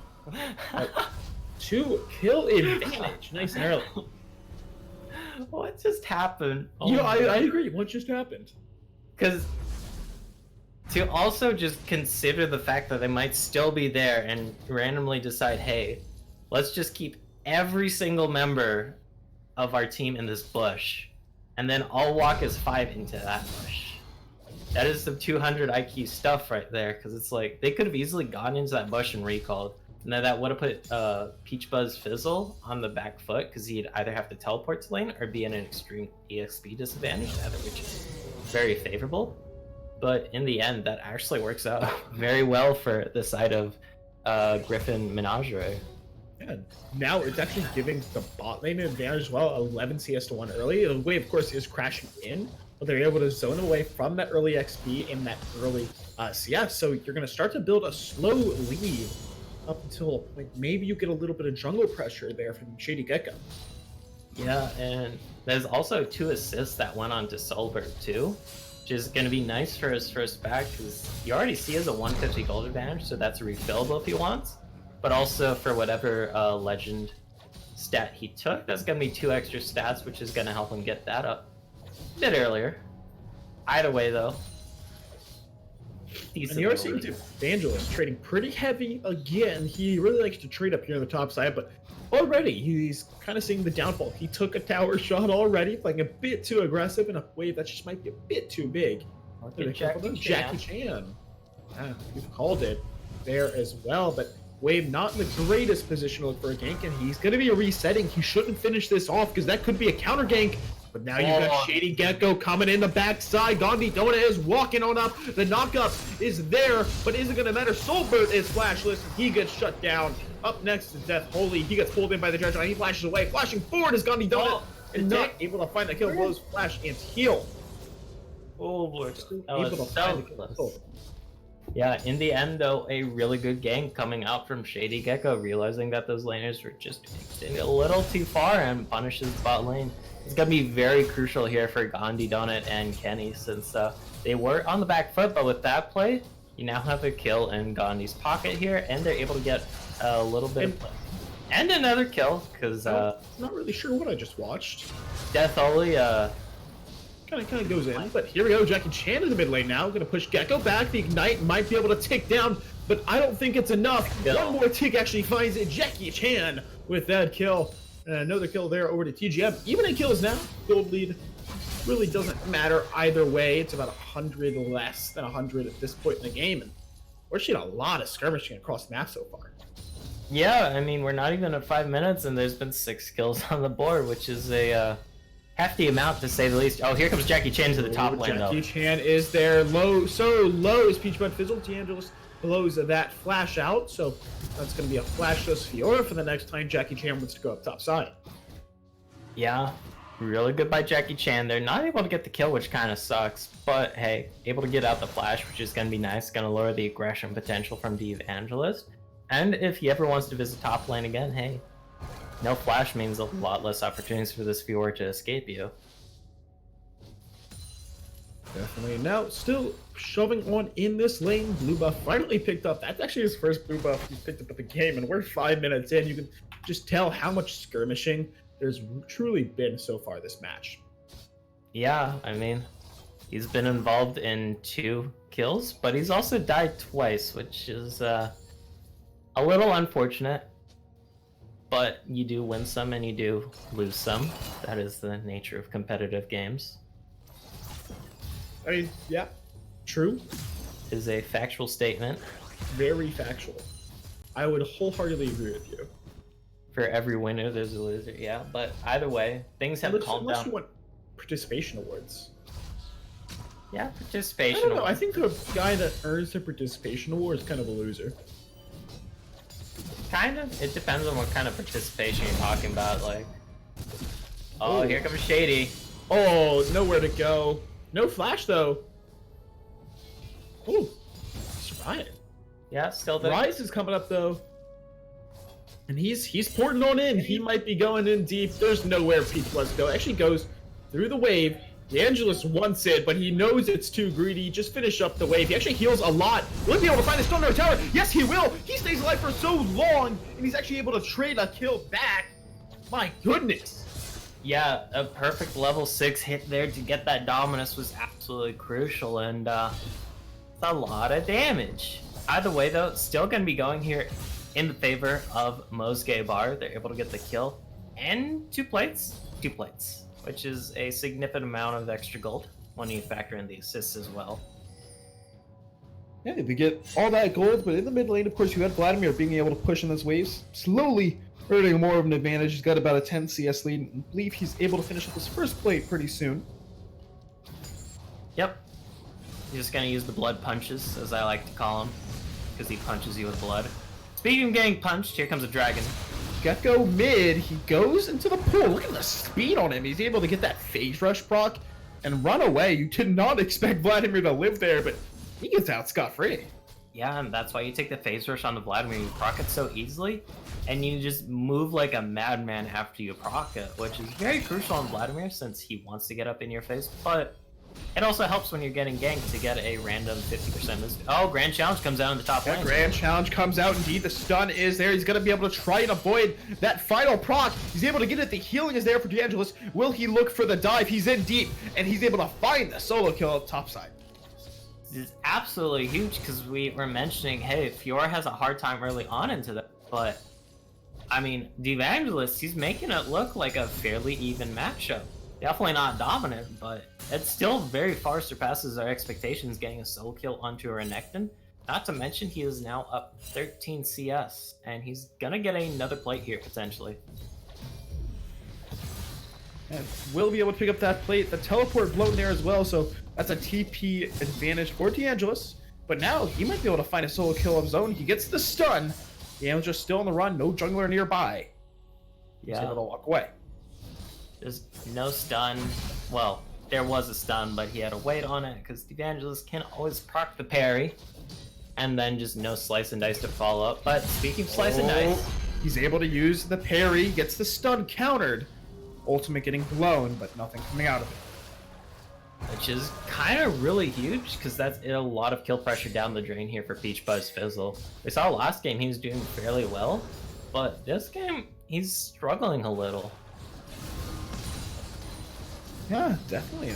2 kill advantage. Nice and early. What just happened? Oh, yeah, I agree. What just happened? Because to also just consider the fact that they might still be there and randomly decide, hey, let's just keep every single member of our team in this bush, and then I'll walk as 5 into that bush. That is some 200 IQ stuff right there, because it's like they could have easily gone into that bush and recalled. And then that would have put Peach Buzz Fizzle on the back foot, because he'd either have to teleport to lane or be in an extreme EXP disadvantage, either which is very favorable. But in the end, that actually works out very well for the side of Gryphon Menagerie. Yeah, now it's actually giving the bot lane an advantage as well. 11 CS to 1 early. The wave, of course, is crashing in, but they're able to zone away from that early XP and that early CS. So you're going to start to build a slow lead up until like maybe you get a little bit of jungle pressure there from Shady Gecko. Yeah, and there's also 2 assists that went on to Solberg too, which is going to be nice for his first back, because you already see he has a 150 gold advantage, so that's refillable if he wants. But also for whatever legend stat he took, that's going to be 2 extra stats, which is going to help him get that up a bit earlier. Either way, though. And you're seeing Evangelist trading pretty heavy again. He really likes to trade up here on the top side, but already he's kind of seeing the downfall. He took a tower shot already, playing a bit too aggressive in a wave that just might be a bit too big. Jackie Chan. Yeah, you've called it there as well, but Wave not in the greatest position to look for a gank, and he's going to be resetting. He shouldn't finish this off because that could be a counter gank. But now you've got Shady Gecko coming in the backside. Gandhi Donut is walking on up. The knockup is there, but isn't going to matter. Soulbird is flashless, and he gets shut down. Up next is Death Holy. He gets pulled in by the judge. He flashes away. Flashing forward is Gandhi Donut, and not able to find the kill. Blows flash and heal. Oh, boy. Able to find the kill. Yeah, in the end, though, a really good gank coming out from Shady Gecko, realizing that those laners were just extending a little too far and punishes the bot lane. It's going to be very crucial here for Gandhi Donut and Kenny, since they were on the back foot, but with that play, you now have a kill in Gandhi's pocket here, and they're able to get a little bit of play. And another kill, because... not really sure what I just watched. Death Holy, Kind of goes in, but here we go. Jackie Chan in the mid lane now. Going to push Gecko back. The Ignite might be able to tick down, but I don't think it's enough. One more tick actually finds it. Jackie Chan with that kill. And another kill there over to TGM. Even a kill is now. Gold lead really doesn't matter either way. It's about 100 less than 100 at this point in the game. And we're seeing a lot of skirmishing across the map so far. Yeah, I mean, we're not even at 5 minutes, and there's been 6 kills on the board, which is a... hefty amount, to say the least. Oh, here comes Jackie Chan to the top lane, though. Jackie Chan is there. Low, so low is Peach Bud Fizzle. D'Angelis blows that flash out, so that's going to be a flashless Fiora for the next time Jackie Chan wants to go up top side. Yeah, really good by Jackie Chan. They're not able to get the kill, which kind of sucks, but hey, able to get out the flash, which is going to be nice. Going to lower the aggression potential from the Evangelist. And if he ever wants to visit top lane again, hey, no flash means a lot less opportunities for this Fiora to escape you. Definitely. Now, still shoving on in this lane. Blue buff finally picked up. That's actually his first blue buff he's picked up at the game, and we're 5 minutes in. You can just tell how much skirmishing there's truly been so far this match. Yeah, I mean, he's been involved in 2 kills, but he's also died twice, which is a little unfortunate. But you do win some and you do lose some. That is the nature of competitive games. I mean, yeah, true. Is a factual statement. Very factual. I would wholeheartedly agree with you. For every winner, there's a loser. Yeah, but either way, things have calmed Unless down. you want participation awards. Yeah, I participation. don't know. I think the guy that earns the participation award is kind of a loser. Kind of. It depends on what kind of participation you're talking about. Like, oh, here comes Shady. Oh, nowhere to go. No flash though. Oh, survived. Yeah, still the Rise is coming up though, and he's porting on in. He might be going in deep. There's nowhere Peach wants to go. Actually goes through the wave. DeAngelis wants it, but he knows it's too greedy. Just finish up the wave. He actually heals a lot. Will he be able to find the Stone Tower? Yes, he will. He stays alive for so long, and he's actually able to trade a kill back. My goodness. Yeah, a perfect level 6 hit there to get that Dominus was absolutely crucial, and it's a lot of damage. Either way, though, still going to be going here in the favor of Mosge Bar. They're able to get the kill and 2 plates, which is a significant amount of extra gold when you factor in the assists as well. Yeah, they get all that gold, but in the mid lane, of course, you had Vladimir being able to push in those waves, slowly earning more of an advantage. He's got about a 10 CS lead, and I believe he's able to finish up his first plate pretty soon. Yep. He's just going to use the blood punches, as I like to call him, because he punches you with blood. Speaking of getting punched, here comes a dragon. Gecko mid, he goes into the pool. Look at the speed on him. He's able to get that phase rush proc and run away. You did not expect Vladimir to live there, but he gets out scot-free. Yeah, and that's why you take the phase rush on the Vladimir. You proc it so easily, and you just move like a madman after you proc it, which is very crucial on Vladimir since he wants to get up in your face, but it also helps when you're getting ganked to get a random 50% boost. Oh, Grand Challenge comes out in the top lane. Grand Challenge comes out indeed. The stun is there. He's going to be able to try and avoid that final proc. He's able to get it. The healing is there for DeAngelis. Will he look for the dive? He's in deep, and he's able to find the solo kill at top side. This is absolutely huge because we were mentioning, hey, Fiora has a hard time early on into that, but I mean, DeAngelis, he's making it look like a fairly even matchup. Definitely not dominant, but it still very far surpasses our expectations getting a solo kill onto a Renekton. Not to mention he is now up 13 CS, and he's gonna get another plate here potentially. And will be able to pick up that plate. The teleport blown there as well, so that's a TP advantage for DeAngelis. But now he might be able to find a solo kill of his own. He gets the stun. DeAngelis still on the run, no jungler nearby. He's able to walk away. There's no stun. Well, there was a stun, but he had to wait on it because DeAngelis can always proc the parry. And then just no slice and dice to follow up. But speaking of slice and dice, he's able to use the parry, gets the stun countered. Ultimate getting blown, but nothing coming out of it. which is kind of really huge because that's a lot of kill pressure down the drain here for Peach Buzz Fizzle. We saw last game he was doing fairly well, but this game he's struggling a little. Yeah, definitely.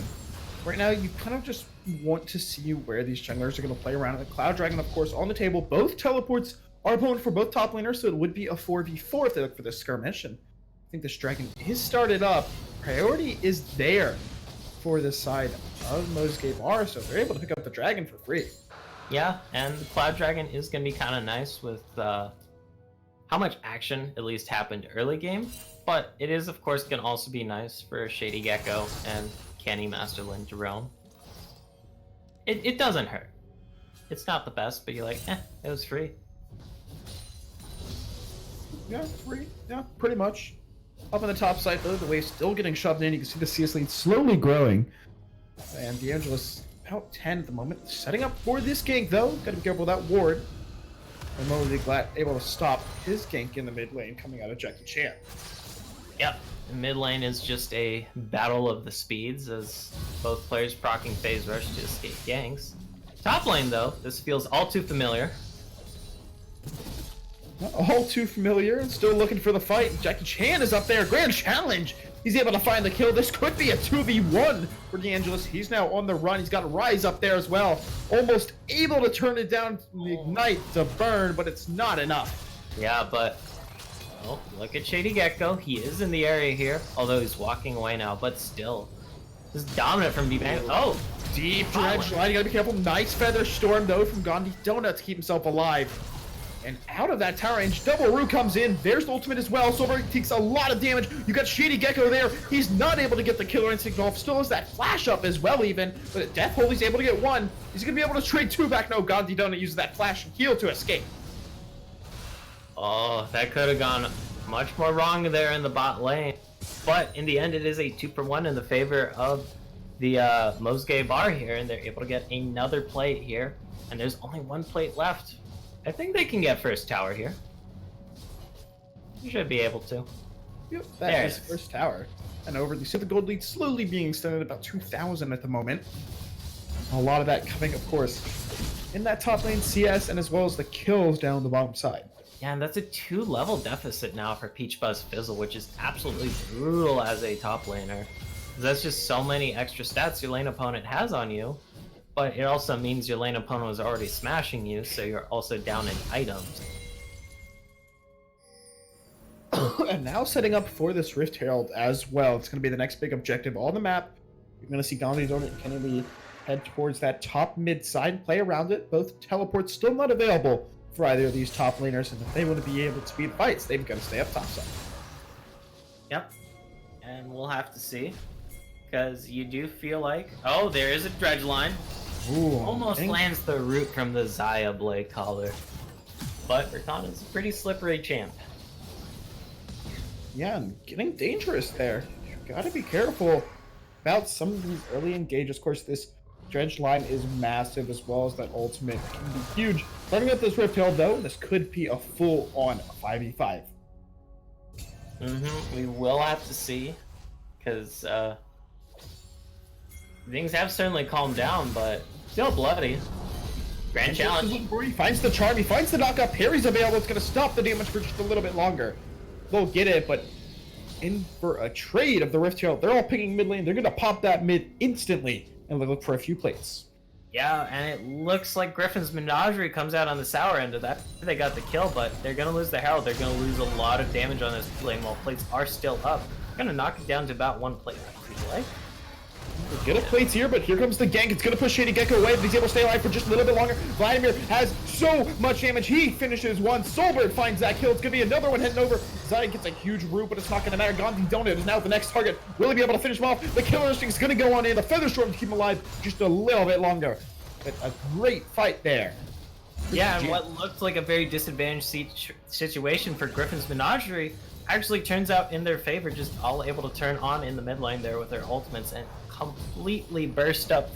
Right now, you kind of just want to see where these junglers are going to play around. The Cloud Dragon, of course, on the table. Both teleports are opponent for both top laners, so it would be a 4v4 if they look for this skirmish. And I think this dragon is started up. Priority is there for this side of Mosge Bar, so they're able to pick up the dragon for free. Yeah, and the Cloud Dragon is going to be kind of nice with how much action at least happened early game. But it is, of course, going to also be nice for Shady Gecko and Kenny Masterlin Jerome. It doesn't hurt. It's not the best, but you're like, it was free. Yeah, free. Yeah, pretty much. Up on the top side, though, the wave's still getting shoved in. You can see the CS lead slowly growing. And DeAngelis about 10 at the moment. Setting up for this gank, though. Gotta be careful with that ward. And Mosley Glad able to stop his gank in the mid lane coming out of Jackie Chan. Yep. The mid lane is just a battle of the speeds as Both players proccing phase rush to escape ganks. Top lane though, this feels all too familiar. All too familiar and still looking for the fight. Jackie Chan is up there. Grand challenge. He's able to find the kill. This could be a 2v1 for DeAngelis. He's now on the run. He's got Rise up there as well. Almost able to turn it down, ignite to burn, but it's not enough. Yeah, but oh, look at Shady Gecko. He is in the area here, although he's walking away now, but still. This is dominant from D-Bang. Oh, Deep dredge line. You gotta be careful. Nice feather storm though from Gandhi Donut to keep himself alive. And out of that tower range, Double Roo comes in. There's the ultimate as well. Silver takes a lot of damage. You got Shady Gecko there. He's not able to get the killer instinct off. Still has that flash up as well even. But at Death Hold, he's able to get one. He's gonna be able to trade two back. No, Gandhi Donut uses that flash and heal to escape. Oh, that could have gone much more wrong there in the bot lane. But in the end, it is a 2-for-1 in the favor of the Menagerie bar here, and they're able to get another plate here. And there's only one plate left. I think they can get first tower here. You should be able to. Yep, that is first tower. And over the gold lead slowly being extended about 2,000 at the moment. A lot of that coming, of course, in that top lane CS and as well as the kills down the bottom side. Yeah, and that's a 2-level deficit now for Peach Buzz Fizzle, which is absolutely brutal as a top laner. That's just so many extra stats your lane opponent has on you. But it also means your lane opponent was already smashing you, so you're also down in items. And now setting up for this Rift Herald as well. It's going to be the next big objective on the map. You're going to see Gandhi Donut and Kennedy head towards that top mid side, play around it. Both teleports still not available for either of these top laners, and if they want to be able to speed fights, they've got to stay up top side. Yep. And we'll have to see. Because you do feel like... Oh, there is a dredge line. Ooh, almost lands the root from the Xayah Blade Collar. But Gryphon is a pretty slippery champ. Yeah, and getting dangerous there. You gotta be careful about some of these early engages. Of course, this dredge line is massive, as well as that ultimate can be huge. Starting up this Rift Hill, though, this could be a full-on 5v5. We will have to see. Because, things have certainly calmed down, but still bloody. Grand challenge. He finds the charm, he finds the knockup, parry's available, it's going to stop the damage for just a little bit longer. They'll get it, but in for a trade of the Rift Herald. They're all picking mid lane, they're going to pop that mid instantly and look for a few plates. Yeah, and it looks like Gryphon's Menagerie comes out on the sour end of that. They got the kill, but they're going to lose the Herald. They're going to lose a lot of damage on this lane while plates are still up. Going to knock it down to about one plate, I feel like. Get a plates here, but here comes the gank. It's going to push Shady Gecko away, but he's able to stay alive for just a little bit longer. Vladimir has so much damage. He finishes one. Soulbird finds that kill. It's going to be another one heading over. Xayah gets a huge root, but it's not going to matter. Gandhi Donut is now the next target. Will he be able to finish him off? The killer instinct is going to go on in. The feather storm to keep him alive just a little bit longer. But a great fight there. Yeah, and what looked like a very disadvantaged situation for Gryphon's Menagerie actually turns out in their favor, just all able to turn on in the mid lane there with their ultimates and completely burst up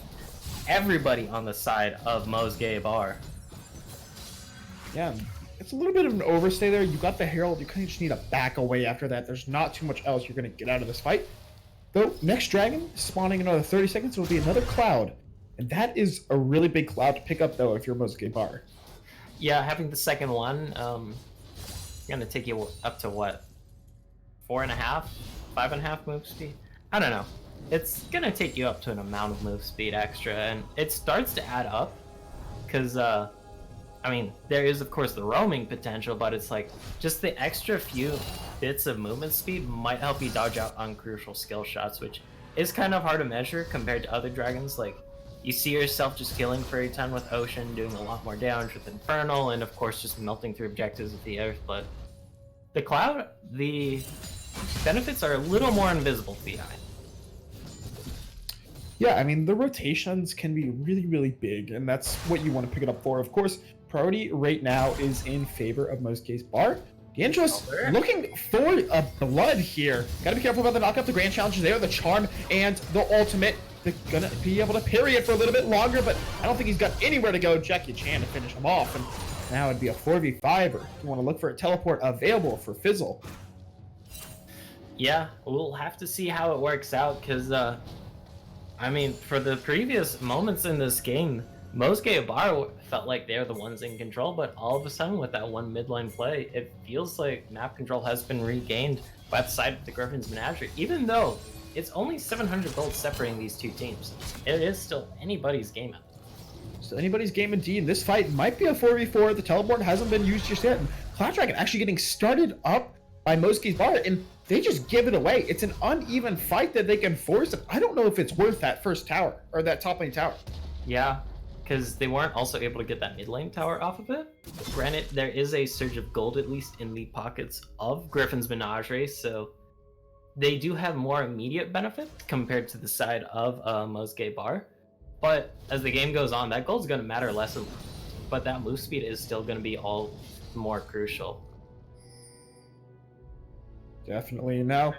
everybody on the side of Menagerie bar. Yeah, it's a little bit of an overstay there. You got the Herald, you kind of just need to back away after that. There's not too much else you're going to get out of this fight. Though, next dragon, spawning another 30 seconds, will be another cloud. And that is a really big cloud to pick up, though, if you're Menagerie bar. Yeah, having the second one, going to take you up to what? 4.5? 5.5 move speed? I don't know. It's gonna take you up to an amount of move speed extra, and it starts to add up. Because, I mean, there is, of course, the roaming potential, but it's like, just the extra few bits of movement speed might help you dodge out uncrucial skill shots, which is kind of hard to measure compared to other dragons. Like, you see yourself just killing for a ton with Ocean, doing a lot more damage with Infernal, and of course just melting through objectives with the Earth, but the Cloud, the benefits are a little more invisible to the eye. Yeah, I mean, the rotations can be really, really big, and that's what you want to pick it up for. Of course, priority right now is in favor of Menagerie's bar. DeAngelis looking for a blood here. Gotta be careful about the knockup. The grand challenge is there, the charm, and the ultimate. They're gonna be able to parry it for a little bit longer, but I don't think he's got anywhere to go. Jackie Chan to finish him off, and now it'd be a 4v5, or you want to look for a teleport available for Fizzle. Yeah, we'll have to see how it works out, because I mean, for the previous moments in this game, Mosge Bar felt like they're the ones in control, but all of a sudden with that one mid lane play, it feels like map control has been regained by the side of the Gryphon's Menagerie, even though it's only 700 gold separating these two teams. It is still anybody's game out. So anybody's game indeed. This fight might be a 4v4. The teleport hasn't been used just yet. And Cloud Dragon actually getting started up by Moske's Bar, and they just give it away. It's an uneven fight that they can force. And I don't know if it's worth that first tower, or that top lane tower. Yeah, because they weren't also able to get that mid lane tower off of it. Granted, there is a surge of gold, at least in the pockets of Gryphon's Menagerie, so they do have more immediate benefit compared to the side of Mosge Bar. But as the game goes on, that gold's going to matter less and less. But that move speed is still going to be all more crucial. Definitely. Now,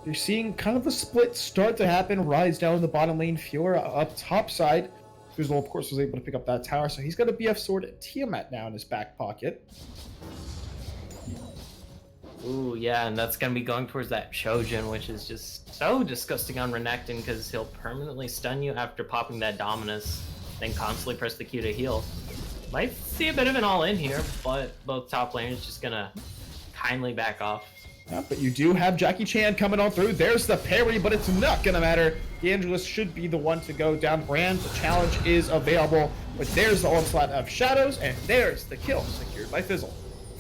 you're seeing kind of a split start to happen. Rise down in the bottom lane, Fiora up top side. Fizzle, of course, was able to pick up that tower, so he's got a BF sword and Tiamat now in his back pocket. Ooh, yeah, and that's going to be going towards that Shojin, which is just so disgusting on Renekton, because he'll permanently stun you after popping that Dominus, then constantly press the Q to heal. Might see a bit of an all-in here, but both top laners just going to kindly back off. Yeah, but you do have Jackie Chan coming on through. There's the parry, but it's not going to matter. The Angelus should be the one to go down. Brand, the challenge is available, but there's the onslaught of shadows, and there's the kill secured by Fizzle.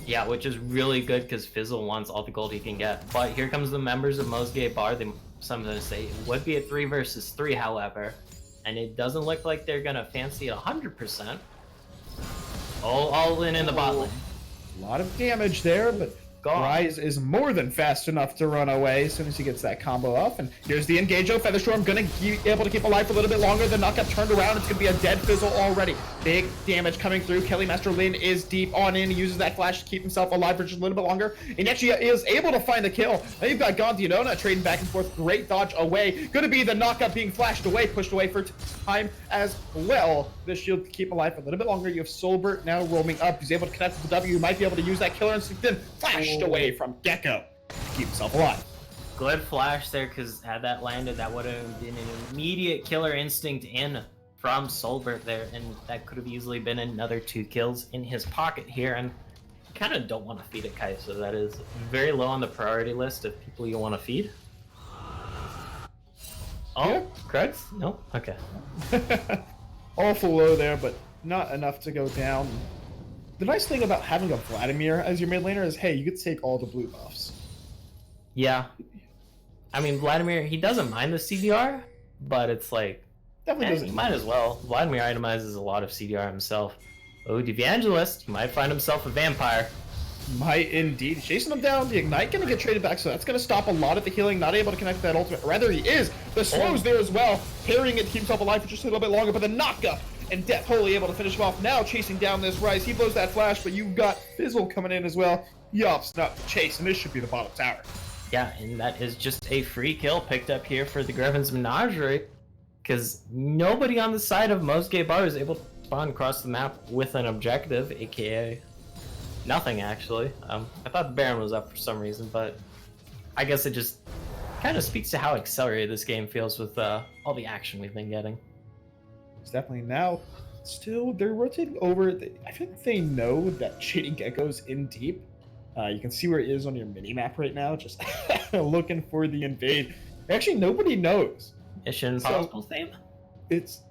Yeah, which is really good because Fizzle wants all the gold he can get. But here comes the members of Mosge Bar. Some of them say it would be a 3 versus 3, however. And it doesn't look like they're going to fancy it 100%. All in the bot lane. A lot of damage there, but Rise is more than fast enough to run away as soon as he gets that combo off. And here's the engage. Featherstorm gonna be able to keep alive for a little bit longer. The knockup turned around. It's gonna be a dead Fizzle already. Big damage coming through. Kelly Master Lin is deep on in. He uses that flash to keep himself alive for just a little bit longer. And actually is able to find the kill. Now you've got Gontianona trading back and forth. Great dodge away. Gonna be the knockup being flashed away, pushed away for time as well. The shield to keep alive for a little bit longer. You have Solbert now roaming up. He's able to connect with the W. He might be able to use that killer instinct. Then flashed away from Gecko to keep himself alive. Good flash there, because had that landed, that would have been an immediate killer instinct in from Solbert there, and that could have easily been another 2 kills in his pocket here. And kind of don't want to feed a Kai, so that is very low on the priority list of people you want to feed. Oh, yeah. Krugs? No? Okay. Awful low there, but not enough to go down. The nice thing about having a Vladimir as your mid laner is, hey, you get to take all the blue buffs. Yeah. I mean, Vladimir, he doesn't mind the CDR, but it's like, definitely doesn't. He might as well. Vladimir itemizes a lot of CDR himself. Oh, the Evangelist, he might find himself a vampire. Might indeed. Chasing him down, the Ignite gonna get traded back, so that's gonna stop a lot of the healing, not able to connect that ultimate. Rather, he is. The slow's there as well, parrying it to keep himself alive for just a little bit longer, but the knockup and Death Holy able to finish him off. Now chasing down this Rise. He blows that flash, but you've got Fizzle coming in as well. Yups, not the chase, and this should be the bottom tower. Yeah, and that is just a free kill picked up here for the Gryphon's Menagerie, because nobody on the side of Mosge Bar is able to spawn across the map with an objective, aka nothing, actually. I thought the Baron was up for some reason, but I guess it just kind of speaks to how accelerated this game feels with all the action we've been getting. It's definitely now. Still, they're rotating over. I think they know that Shady Gecko's in deep. You can see where it is on your mini-map right now, just looking for the invade. Actually, nobody knows. Mission Impossible theme? It's...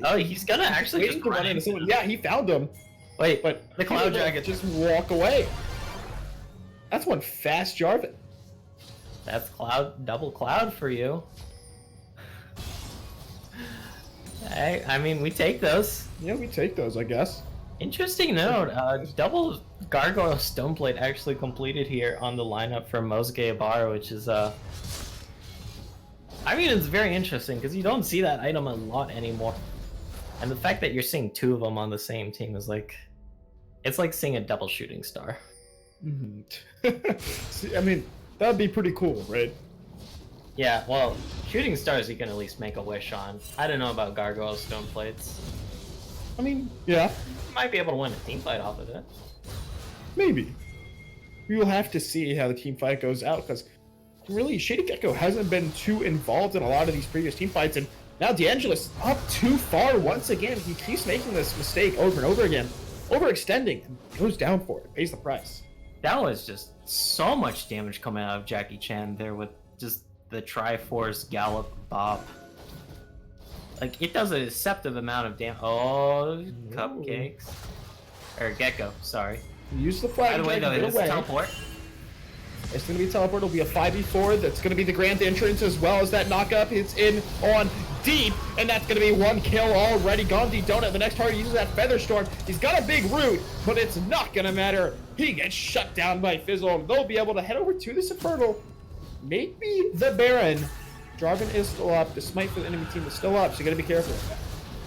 Oh, he's gonna actually just run into someone. Yeah, he found him. Wait, but the Cloud Dragon just walk away. That's one fast Jarvan. That's double Cloud for you. I mean, we take those. Yeah, we take those, I guess. Interesting note, double Gargoyle Stoneblade actually completed here on the lineup for Mosge Bar, which is, I mean, it's very interesting, because you don't see that item a lot anymore. And the fact that you're seeing 2 of them on the same team is like, it's like seeing a double shooting star. Mm-hmm. See, I mean, that would be pretty cool, right? Yeah, well, shooting stars you can at least make a wish on. I don't know about Gargoyle Stoneblades. I mean, yeah. You might be able to win a team fight off of it. Maybe. We will have to see how the team fight goes out, because really, Shady Gecko hasn't been too involved in a lot of these previous team fights, and Now D'Angelo's up too far once again. He keeps making this mistake over and over again, overextending, and goes down for it, pays the price. That was just so much damage coming out of Jackie Chan there with just the Triforce Gallop Bop. Like, it does a deceptive amount of damage. Oh, cupcakes. Or Gecko, sorry. Use the flag. By the way, though, it is teleport. It's going to be teleport. It'll be a 5v4. That's going to be the grand entrance as well as that knockup. It's in on deep, and that's going to be one kill already. Gandhi Donut, the next target uses that Feather Storm. He's got a big root, but it's not going to matter. He gets shut down by Fizzle. They'll be able to head over to this Infernal. Maybe the Baron. Jarvan is still up. The smite for the enemy team is still up, so you got to be careful with that.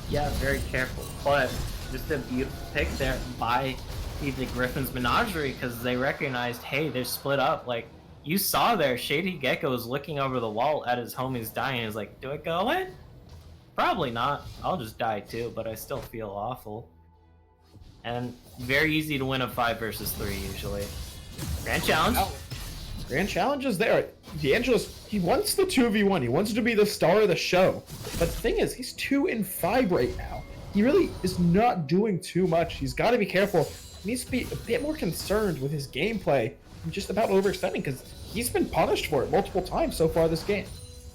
Yeah, very careful. But just a beautiful pick there by the Gryphon's Menagerie, because they recognized, hey, they're split up. Like, you saw there, Shady Gecko was looking over the wall at his homies dying. He's like, do I go in? Probably not. I'll just die too, but I still feel awful. And very easy to win a 5 versus 3 usually. Grand challenge. Grand challenge is there. D'Angelo's, he wants the 2v1. He wants to be the star of the show. But the thing is, he's 2-5 right now. He really is not doing too much. He's got to be careful. He needs to be a bit more concerned with his gameplay and just about overextending, because he's been punished for it multiple times so far this game.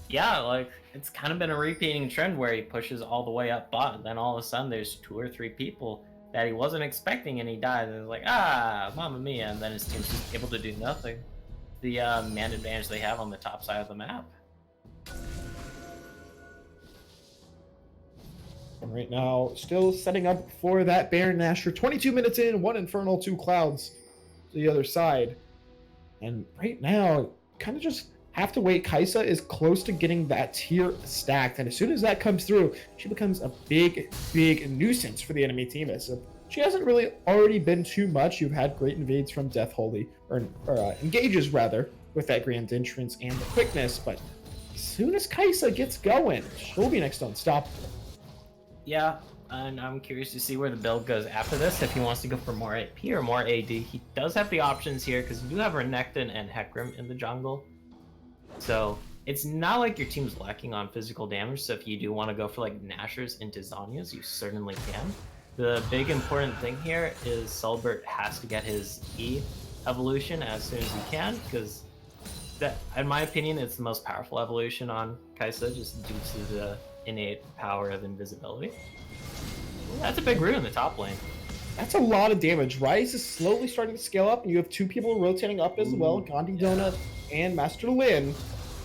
Yeah, like, it's kind of been a repeating trend where he pushes all the way up bot, and then all of a sudden there's 2 or 3 people that he wasn't expecting, and he died, and it's like, ah, mamma mia, and then his team's just able to do nothing. The man advantage they have on the top side of the map. And right now, still setting up for that Baron Nashor. 22 minutes in, 1 Infernal, 2 Clouds to the other side. And right now, kind of just have to wait. Kaisa is close to getting that tier stacked, and as soon as that comes through, she becomes a big nuisance for the enemy team. So she hasn't really already been too much. You've had great invades from Death Holy, or engages rather, with that grand entrance and the quickness, but as soon as Kaisa gets going, she'll be next to Unstoppable. Yeah, and I'm curious to see where the build goes after this, if he wants to go for more AP or more AD. He does have the options here, because you do have Renekton and Hecarim in the jungle. So it's not like your team's lacking on physical damage, so if you do want to go for like Nashors into Zhonya's, you certainly can. The big important thing here is Sulbert has to get his E evolution as soon as he can, because that, in my opinion, it's the most powerful evolution on Kaisa, just due to the innate power of invisibility. That's a big root in the top lane. That's a lot of damage. Ryze is slowly starting to scale up, and you have 2 people rotating up as well, Gandhi Donut and Master Lin.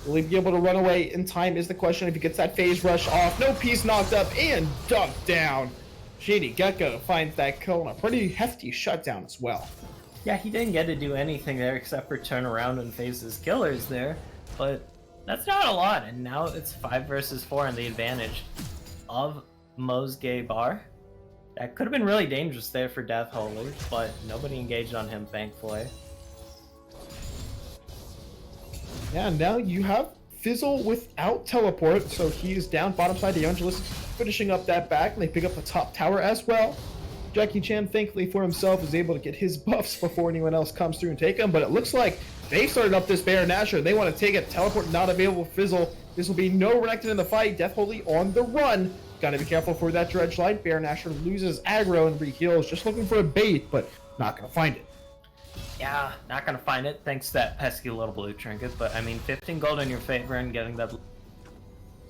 Will he be able to run away in time is the question. If he gets that phase rush off, no piece knocked up and dunked down. Shady Gecko finds that kill and a pretty hefty shutdown as well. Yeah, he didn't get to do anything there except for turn around and face his killers there, but that's not a lot, and now it's 5 versus 4 and the advantage of Mosgay Bar. That could have been really dangerous there for Death Holy, but nobody engaged on him, thankfully. Yeah, now you have Fizzle without teleport, so he's down bottom side. The Angelus finishing up that back, and they pick up the top tower as well. Jackie Chan, thankfully for himself, is able to get his buffs before anyone else comes through and take them, but it looks like they started up this Baron Nashor. They want to take it. Teleport not available for Fizzle. This will be no Renekton in the fight. Death Holy on the run. Gotta be careful for that Dredge Line. Baron Nashor loses aggro and re-heals, just looking for a bait, but not gonna find it. Yeah, not gonna find it, thanks to that pesky little blue trinket, but I mean, 15 gold in your favor and getting that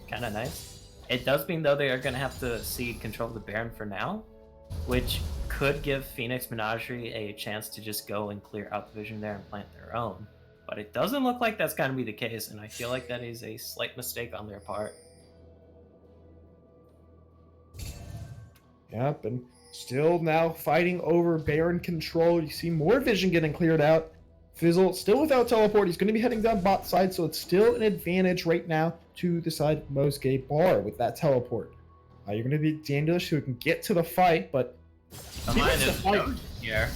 kinda nice. It does mean, though, they are gonna have to cede control of the Baron for now, which could give Phoenix Menagerie a chance to just go and clear out the vision there and plant their own. But it doesn't look like that's gonna be the case, and I feel like that is a slight mistake on their part. Yep, and still now fighting over Baron control. You see more vision getting cleared out. Fizzle still without teleport. He's going to be heading down bot side, so it's still an advantage right now to the side of Mosgay Bar with that teleport. You're going to be D'Angelos who can get to the fight, but he missed the fight here.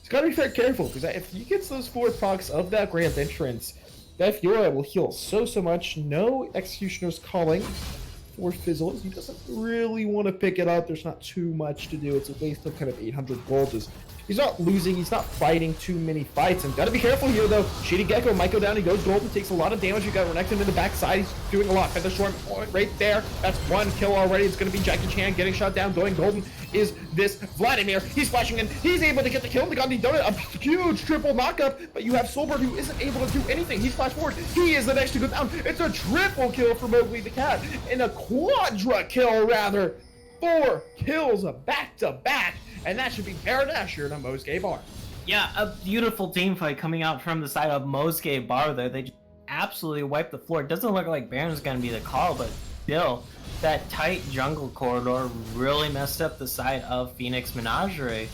He's got to be very careful, because if he gets those 4 procs of that grand entrance, that Fiora will heal so much. No Executioner's Calling for Fizzle. He doesn't really want to pick it up. There's not too much to do. It's a waste of kind of 800 gold as He's not losing. He's not fighting too many fights. And gotta be careful here, though. Shady Gecko might go down. He goes golden, takes a lot of damage. You got Renekton in the backside. He's doing a lot. Feather Storm right there. That's one kill already. It's gonna be Jackie Chan getting shot down. Going golden is this Vladimir. He's flashing in. He's able to get the kill. The Gandhi donut, a huge triple knockup. But you have Soulbird who isn't able to do anything. He's flashed forward. He is the next to go down. It's a triple kill for Mowgli the Cat. And a quadra kill, rather. 4 kills back to back. And that should be Baron Asher to Mosuke Bar. Yeah, a beautiful team fight coming out from the side of Mosuke Bar there. They just absolutely wiped the floor. It doesn't look like Baron's going to be the call, but still, that tight jungle corridor really messed up the side of Phoenix Menagerie.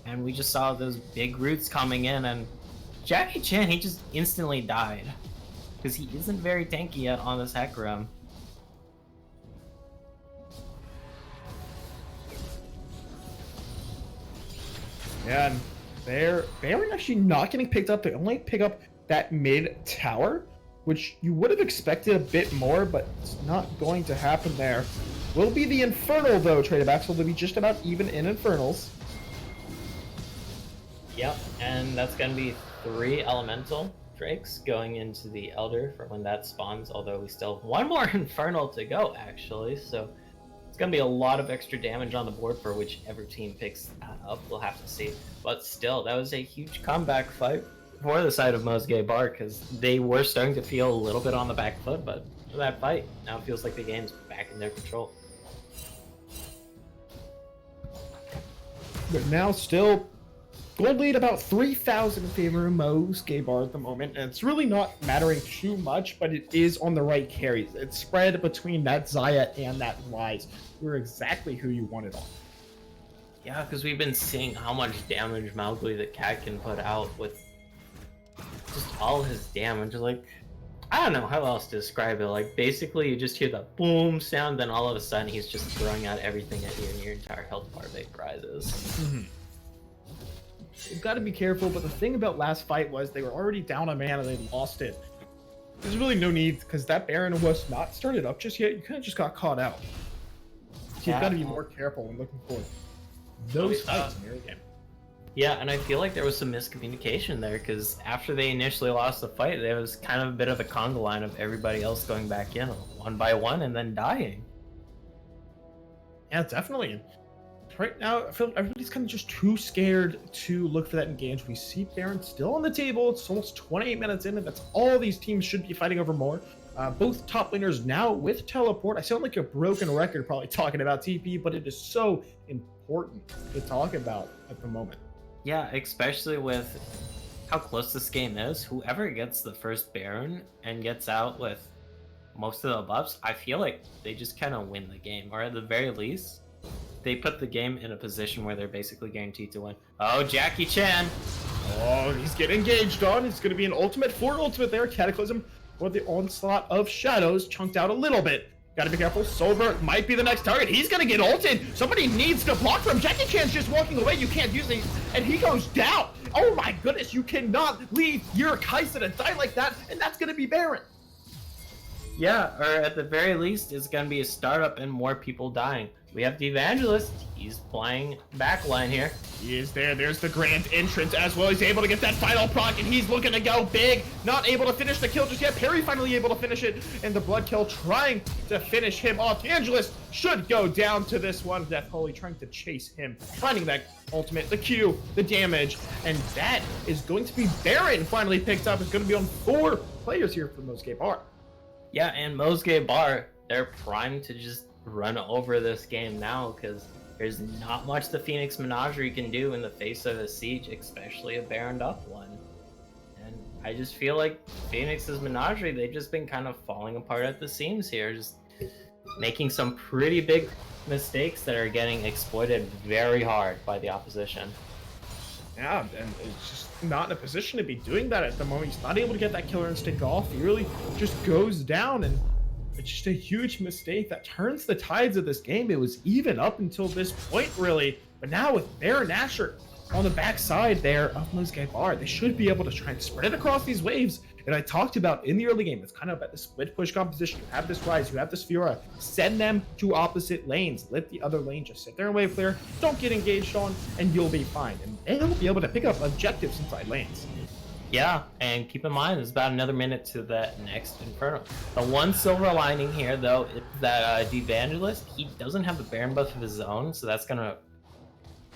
And we just saw those big roots coming in, and Jackie Chan, he just instantly died. Because he isn't very tanky yet on this Heck Room. Yeah, and Baron actually not getting picked up. They only pick up that mid tower, which you would have expected a bit more, but it's not going to happen there. Will be the Infernal, though, traded back, so they'll be just about even in Infernals. Yep, and that's going to be 3 Elemental Drakes going into the Elder for when that spawns, although we still have 1 more Infernal to go, actually, so it's going to be a lot of extra damage on the board for whichever team picks that up. We'll have to see. But still, that was a huge comeback fight for the side of Mosuke Bar, because they were starting to feel a little bit on the back foot, but for that fight, now it feels like the game's back in their control. But now still gold lead about 3,000 in favor of Mosuke Bar at the moment, and it's really not mattering too much, but it is on the right carries. It's spread between that Xayah and that Wise. We're exactly who you wanted on. Yeah, because we've been seeing how much damage Mowgli the Cat can put out with just all his damage. Like, I don't know how else to describe it. Like, basically you just hear the boom sound, then all of a sudden he's just throwing out everything at you and your entire health bar vaporizes. Mm-hmm. You've got to be careful, but the thing about last fight was they were already down a man and they lost it. There's really no need, because that Baron was not started up just yet. You kind of just got caught out. So you've got to be more careful when looking for those fights in your game. Yeah, and I feel like there was some miscommunication there, because after they initially lost the fight, there was kind of a bit of a conga line of everybody else going back in one by one and then dying. Yeah, definitely. Right now, I feel like everybody's kind of just too scared to look for that engage. We see Baron still on the table. It's almost 28 minutes in, and that's all these teams should be fighting over more. Both top laners now with teleport. I sound like a broken record probably talking about TP, but it is so important to talk about at the moment. Yeah, especially with how close this game is. Whoever gets the first Baron and gets out with most of the buffs, I feel like they just kind of win the game, or at the very least, they put the game in a position where they're basically guaranteed to win. Oh, Jackie Chan! Oh, he's getting engaged on. It's going to be an ultimate for ultimate there. Cataclysm for the onslaught of shadows. Chunked out a little bit. Got to be careful. Solver might be the next target. He's going to get ulted. Somebody needs to block from him. Jackie Chan's just walking away. You can't use these. And he goes down. Oh my goodness. You cannot leave your Kaisa to die like that. And that's going to be Baron. Yeah, or at the very least, it's going to be a startup and more people dying. We have the Evangelist. He's playing backline here. He is there. There's the grand entrance as well. He's able to get that final proc, and he's looking to go big. Not able to finish the kill just yet. Perry finally able to finish it, and the blood kill trying to finish him off. The Angelus should go down to this one. Death Holy trying to chase him, finding that ultimate, the Q, the damage, and that is going to be Baron finally picked up. It's going to be on 4 players here for Mosuke Bar. Yeah, and Mosuke Bar, they're primed to just run over this game now, because there's not much the Phoenix Menagerie can do in the face of a siege, especially a Baroned up one. And I just feel like Phoenix's Menagerie, they've just been kind of falling apart at the seams here, just making some pretty big mistakes that are getting exploited very hard by the opposition. Yeah, and it's just not in a position to be doing that at the moment. He's not able to get that killer instinct off. He really just goes down, and it's just a huge mistake that turns the tides of this game. It was even up until this point, really. But now with Baron Asher on the backside there of Mosuke Bar, they should be able to try and spread it across these waves And I talked about in the early game, it's kind of at the split push composition. You have this Rise, you have this Fiora. Send them to opposite lanes. Let the other lane just sit there and wave clear. Don't get engaged on, and you'll be fine. And they'll be able to pick up objectives inside lanes. Yeah, and keep in mind, there's about another minute to that next Inferno. The one silver lining here, though, is that the Evangelist, he doesn't have the Baron buff of his own, so that's going to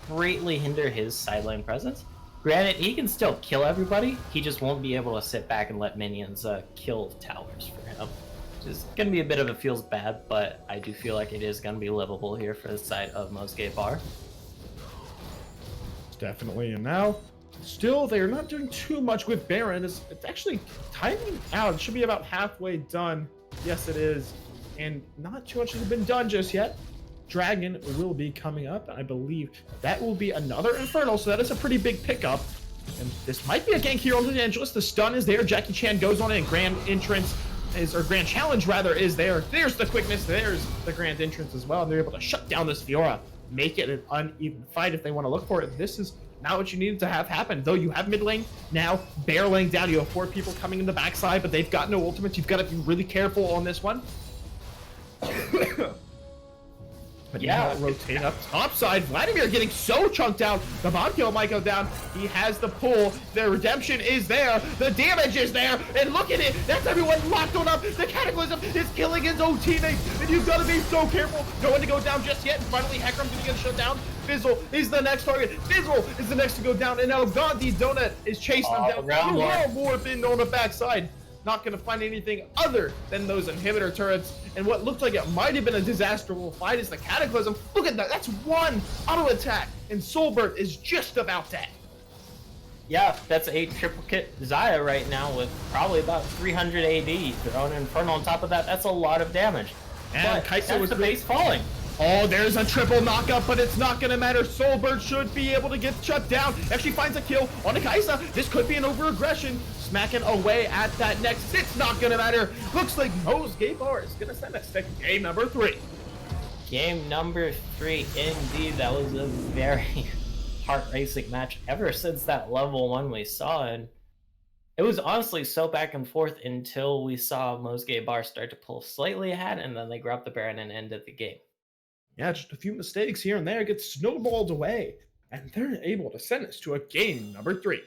greatly hinder his sideline presence. Granted, he can still kill everybody, he just won't be able to sit back and let minions kill towers for him. Which is going to be a bit of a feels bad, but I do feel like it is going to be livable here for the side of Menagerie Bar. Definitely, and now... Still, they're not doing too much with Baron. It's actually timing out. It should be about halfway done. Yes, it is. And not too much has been done just yet. Dragon will be coming up. I believe that will be another Infernal, so that is a pretty big pickup. And this might be a gank here on the Angelus. The stun is there. Jackie Chan goes on it, and Grand Entrance is, or Grand Challenge rather, is there. There's the quickness. There's the Grand Entrance as well. And they're able to shut down this Fiora. Make it an uneven fight if they want to look for it. This is not what you needed to have happen. Though you have mid lane now barreling down. You have 4 people coming in the backside, but they've got no ultimates. You've got to be really careful on this one. But yeah, rotate up top side. Vladimir getting so chunked out. The bomb kill might go down. He has the pull. The redemption is there. The damage is there. And look at it. That's everyone locked on up. The Cataclysm is killing his own teammates. And you've got to be so careful. No one to go down just yet. And finally, Hecarim's going to get shut down. Fizzle is the next target. Fizzle is the next to go down. And now Gandhi Donut is chasing them down. Warp in on the backside. Not going to find anything other than those inhibitor turrets, and what looked like it might have been a disastrous fight is the Cataclysm. Look at that, that's one auto attack, and Soulbird is just about dead. Yeah, that's a triplicate Xayah right now with probably about 300 AD. Thrown Infernal on top of that, that's a lot of damage. And Kaisa was the base falling. Oh, there's a triple knockup, but it's not going to matter. Soulbird should be able to get shut down. Actually finds a kill on a Kaisa. This could be an over-aggression. Smacking away at that next. It's not going to matter. Looks like Menagerie Bar is going to send us to game number 3. Game number 3, indeed. That was a very heart-racing match ever since that level 1 we saw. And it was honestly so back and forth until we saw Menagerie Bar start to pull slightly ahead, and then they grabbed the Baron and ended the game. Yeah, just a few mistakes here and there get snowballed away, and they're able to send us to a game number 3.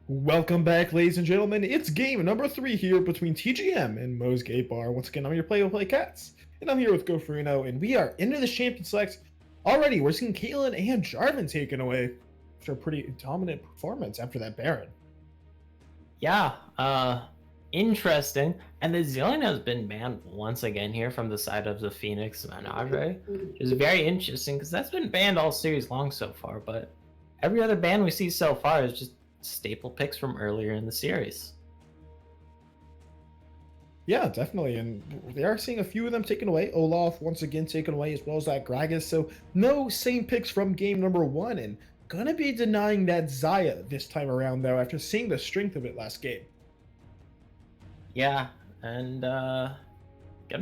Welcome back, ladies and gentlemen. It's game number 3 here between TGM and Moe's Gay Bar. Once again, I'm your play-by-play Cats, and I'm here with Gryphon, and we are into the champion selects already. We're seeing Caitlyn and Jarvan taken away after a pretty dominant performance after that Baron. Yeah, interesting. And the Zillion has been banned once again here from the side of the Phoenix Menagerie, which is very interesting because that's been banned all series long so far, but every other ban we see so far is just staple picks from earlier in the series. Yeah, definitely, and they are seeing a few of them taken away. Olaf once again taken away, as well as that Gragas, so no same picks from game number 1, and gonna be denying that Xayah this time around, though, after seeing the strength of it last game. Yeah, and gonna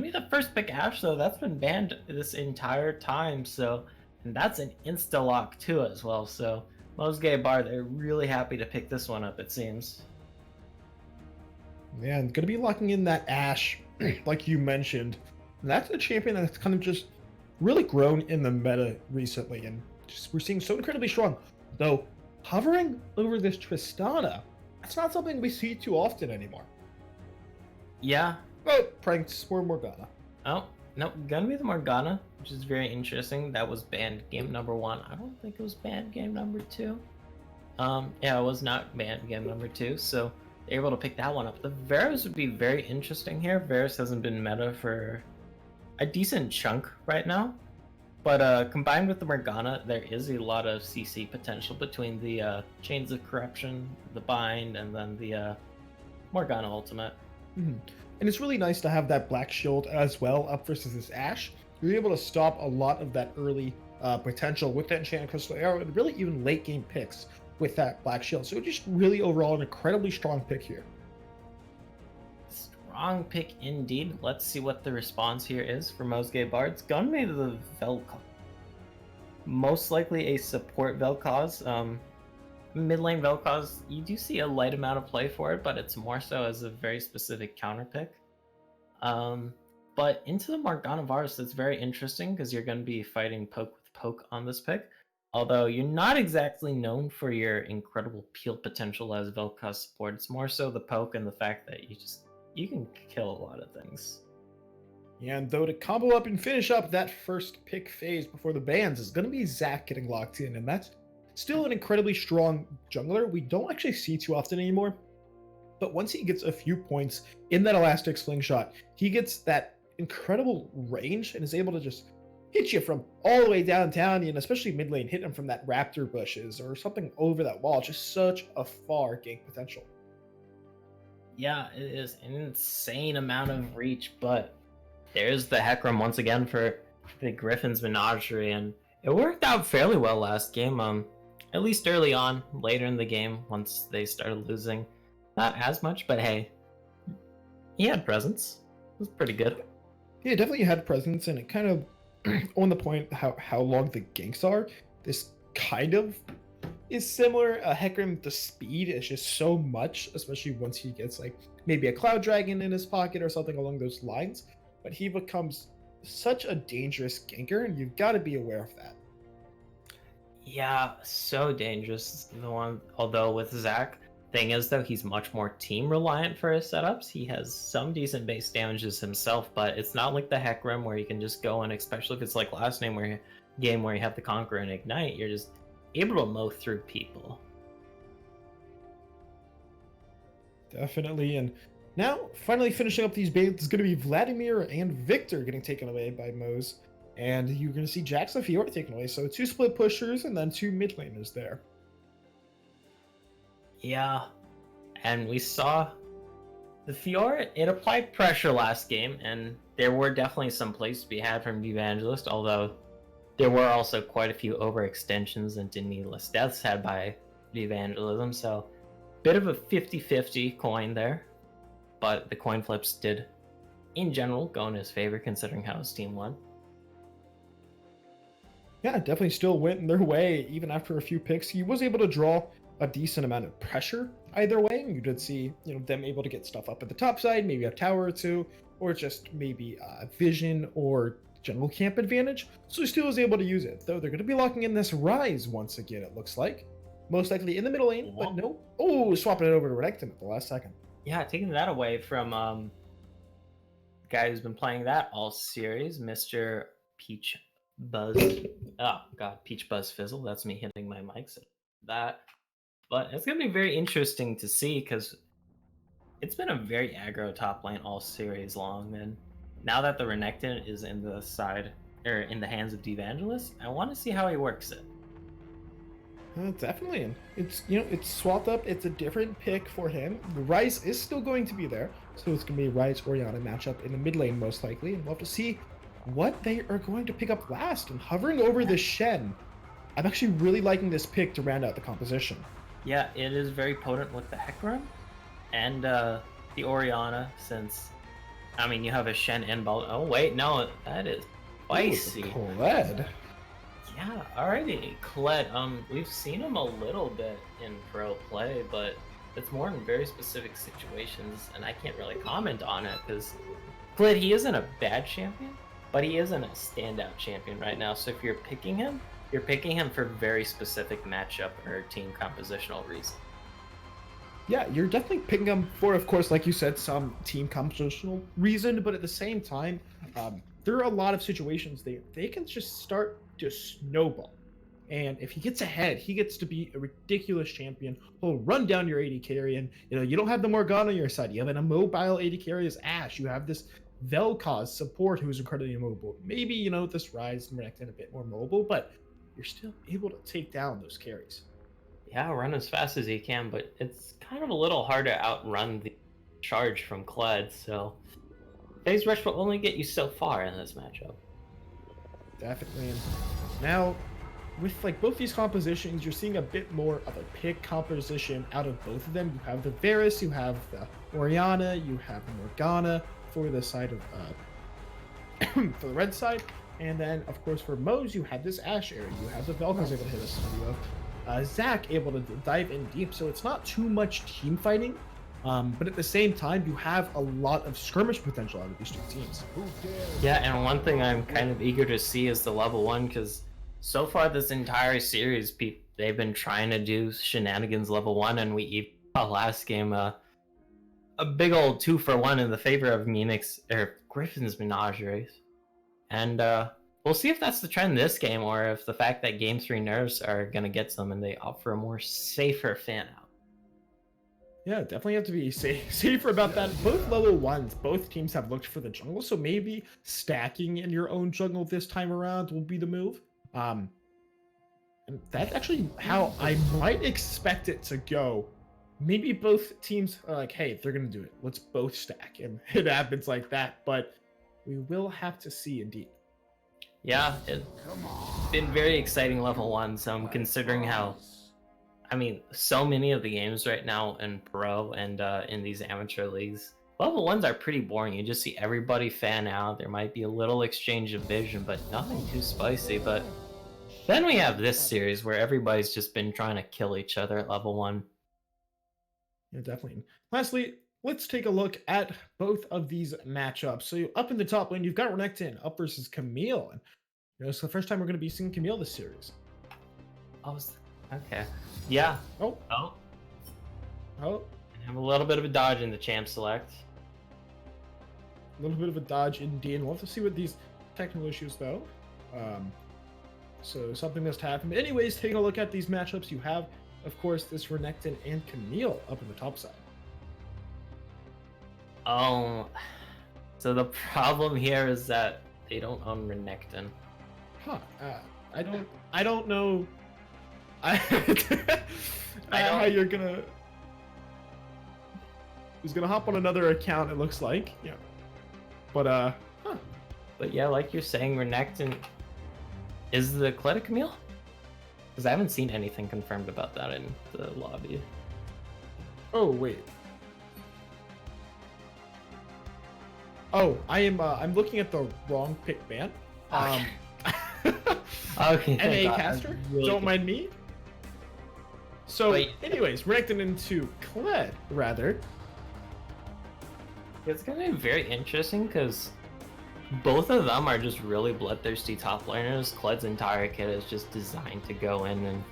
be the first pick Ashe, though. That's been banned this entire time, so, and that's an insta-lock too as well, so Moe's Gay Bar, they're really happy to pick this one up, it seems. Yeah, and gonna be locking in that Ashe, like you mentioned. And that's a champion that's kind of just really grown in the meta recently, and just we're seeing so incredibly strong. Though hovering over this Tristana, that's not something we see too often anymore. Yeah. Oh, pranks for Morgana. Oh, nope, gonna be the Morgana, which is very interesting. That was banned game number 1. I don't think it was banned game number 2. Yeah, it was not banned game number 2, so they're able to pick that one up. The Varus would be very interesting here. Varus hasn't been meta for a decent chunk right now, but combined with the Morgana, there is a lot of CC potential between the Chains of Corruption, the Bind, and then the Morgana ultimate. Mm-hmm. And it's really nice to have that Black Shield as well up versus this Ashe. You're able to stop a lot of that early potential with that Enchanted Crystal Arrow, and really even late game picks with that Black Shield. So just really overall an incredibly strong pick here. Strong pick indeed. Let's see what the response here is for Moe's Gay Bar. It's gonna be the Vel'Koz. Most likely a support Vel'Koz. Mid lane Vel'Koz, you do see a light amount of play for it, but it's more so as a very specific counter pick. But into the Morgana Varus, that's very interesting because you're going to be fighting poke with poke on this pick. Although you're not exactly known for your incredible peel potential as Vel'Koz support. It's more so the poke and the fact that you can kill a lot of things. And though to combo up and finish up that first pick phase before the bans is going to be Zac getting locked in, and that's still an incredibly strong jungler we don't actually see too often anymore. But once he gets a few points in that elastic slingshot, he gets that incredible range and is able to just hit you from all the way downtown, and especially mid lane, hit him from that raptor bushes or something over that wall. Just such a far gank potential. Yeah, it is an insane amount of reach, but there's the Hecarim once again for the Gryphon's Menagerie, and it worked out fairly well last game. At least early on. Later in the game, once they started losing, not as much, but hey, he had presence. It was pretty good. Yeah, definitely had presence, and it kind of on the point how long the ganks are. This kind of is similar. Hecarim, the speed is just so much, especially once he gets like maybe a Cloud Dragon in his pocket or something along those lines. But he becomes such a dangerous ganker, and you've got to be aware of that. Yeah, so dangerous. The one, although with Zac, thing is though, he's much more team reliant for his setups. He has some decent base damages himself, but it's not like the Hecarim where you can just go and, especially if it's like last game where you have the Conquer and Ignite, you're just able to mow through people. Definitely, and now finally finishing up these baits is going to be Vladimir and Victor getting taken away by Moe's. And you're going to see Jax and Fiora taken away. So 2 split pushers and then 2 mid laners there. Yeah, and we saw the Fiora, it applied pressure last game, and there were definitely some plays to be had from the Evangelist, although there were also quite a few overextensions and needless deaths had by the Evangelism, so bit of a 50-50 coin there, but the coin flips did, in general, go in his favor considering how his team won. Yeah, definitely still went in their way even after a few picks. He was able to draw a decent amount of pressure either way. And you did see, them able to get stuff up at the top side, maybe a tower or two, or just maybe vision or general camp advantage. So he still was able to use it, though they're going to be locking in this Rise once again, it looks like. most likely in the middle lane, but no. Oh, swapping it over to Renekton at the last second. Yeah, taking that away from the guy who's been playing that all series, Mr. Peach Buzz. Oh god, Peach Buzz Fizzle. That's me hitting my mic. So that, but it's gonna be very interesting to see because it's been a very aggro top lane all series long, and now that the Renekton is in the side or in the hands of Devangelist, I want to see how he works it. Definitely. And it's, you know, it's swapped up. It's a different pick for him. The Ryze is still going to be there. So it's going to be a Ryze Orianna matchup in the mid lane, most likely. And we'll have to see what they are going to pick up last. And hovering over the Shen, I'm actually really liking this pick to round out the composition. Yeah, it is very potent with the Hecarim and the Orianna, since, I mean, you have a Shen and Bal. Oh, wait, no, that is spicy. Kled. Yeah, alrighty, Kled. We've seen him a little bit in pro play, but it's more in very specific situations, and I can't really comment on it because Kled, he isn't a bad champion, but he isn't a standout champion right now. So if you're picking him for very specific matchup or team compositional reason. Yeah, you're definitely picking him for, of course, like you said, some team compositional reason, but at the same time, there are a lot of situations they can just start to snowball. And if he gets ahead, he gets to be a ridiculous champion. He'll run down your AD carry, and you know you don't have the Morgana on your side. You have an immobile AD carry as Ashe. You have this Vel'Koz support who's incredibly immobile. Maybe, you know, this Ryze and Renekton a bit more mobile, but you're still able to take down those carries. Yeah, run as fast as he can, but it's kind of a little hard to outrun the charge from Kled, so Phase Rush will only get you so far in this matchup. Definitely. And now, with like both these compositions, you're seeing a bit more of a pick composition out of both of them. You have the Varus, you have the Orianna, you have the Morgana for the side of for the red side, and then of course for Moze you have this Ashe area. You have the Vel'Koz able to hit us. You have Zac able to dive in deep, so it's not too much team fighting. But at the same time, you have a lot of skirmish potential out of these two teams. Yeah, and one thing I'm kind of eager to see is the level 1, because so far this entire series, they've been trying to do shenanigans level 1, and we saw last game a big old 2-for-1 in the favor of Gryphon's Menagerie. And we'll see if that's the trend this game, or if the fact that Game 3 nerfs are going to get some and they offer a more safer fan out. Yeah, definitely have to be safer about that. Both level 1s, both teams have looked for the jungle, so maybe stacking in your own jungle this time around will be the move. And that's actually how I might expect it to go. Maybe both teams are like, hey, they're going to do it. Let's both stack. And it happens like that, but we will have to see indeed. Yeah, it's been very exciting level 1, so considering how, I mean, so many of the games right now in pro and in these amateur leagues, level 1s are pretty boring. You just see everybody fan out. There might be a little exchange of vision, but nothing too spicy. But then we have this series where everybody's just been trying to kill each other at level 1. Yeah, definitely. Lastly, let's take a look at both of these matchups. So up in the top lane, you've got Renekton up versus Camille. And you know, it's the first time we're going to be seeing Camille this series. Oh, okay. Yeah. Oh. Have a little bit of a dodge in the champ select. A little bit of a dodge indeed. We'll have to see what these technical issues though. So something must happen. But anyways, taking a look at these matchups, you have, of course, this Renekton and Camille up in the top side. Oh, so the problem here is that they don't own Renekton. Huh. I don't know. I don't how you're gonna. He's gonna hop on another account. It looks like, yeah. But huh. But yeah, like you're saying, Renekton is the Kled Camille? Because I haven't seen anything confirmed about that in the lobby. Oh wait. Oh, I'm looking at the wrong pick band. Okay. NA caster. Really Don't mind me. So, anyways, Renekton into Kled, rather. It's gonna be very interesting because both of them are just really bloodthirsty top laners. Kled's entire kit is just designed to go in and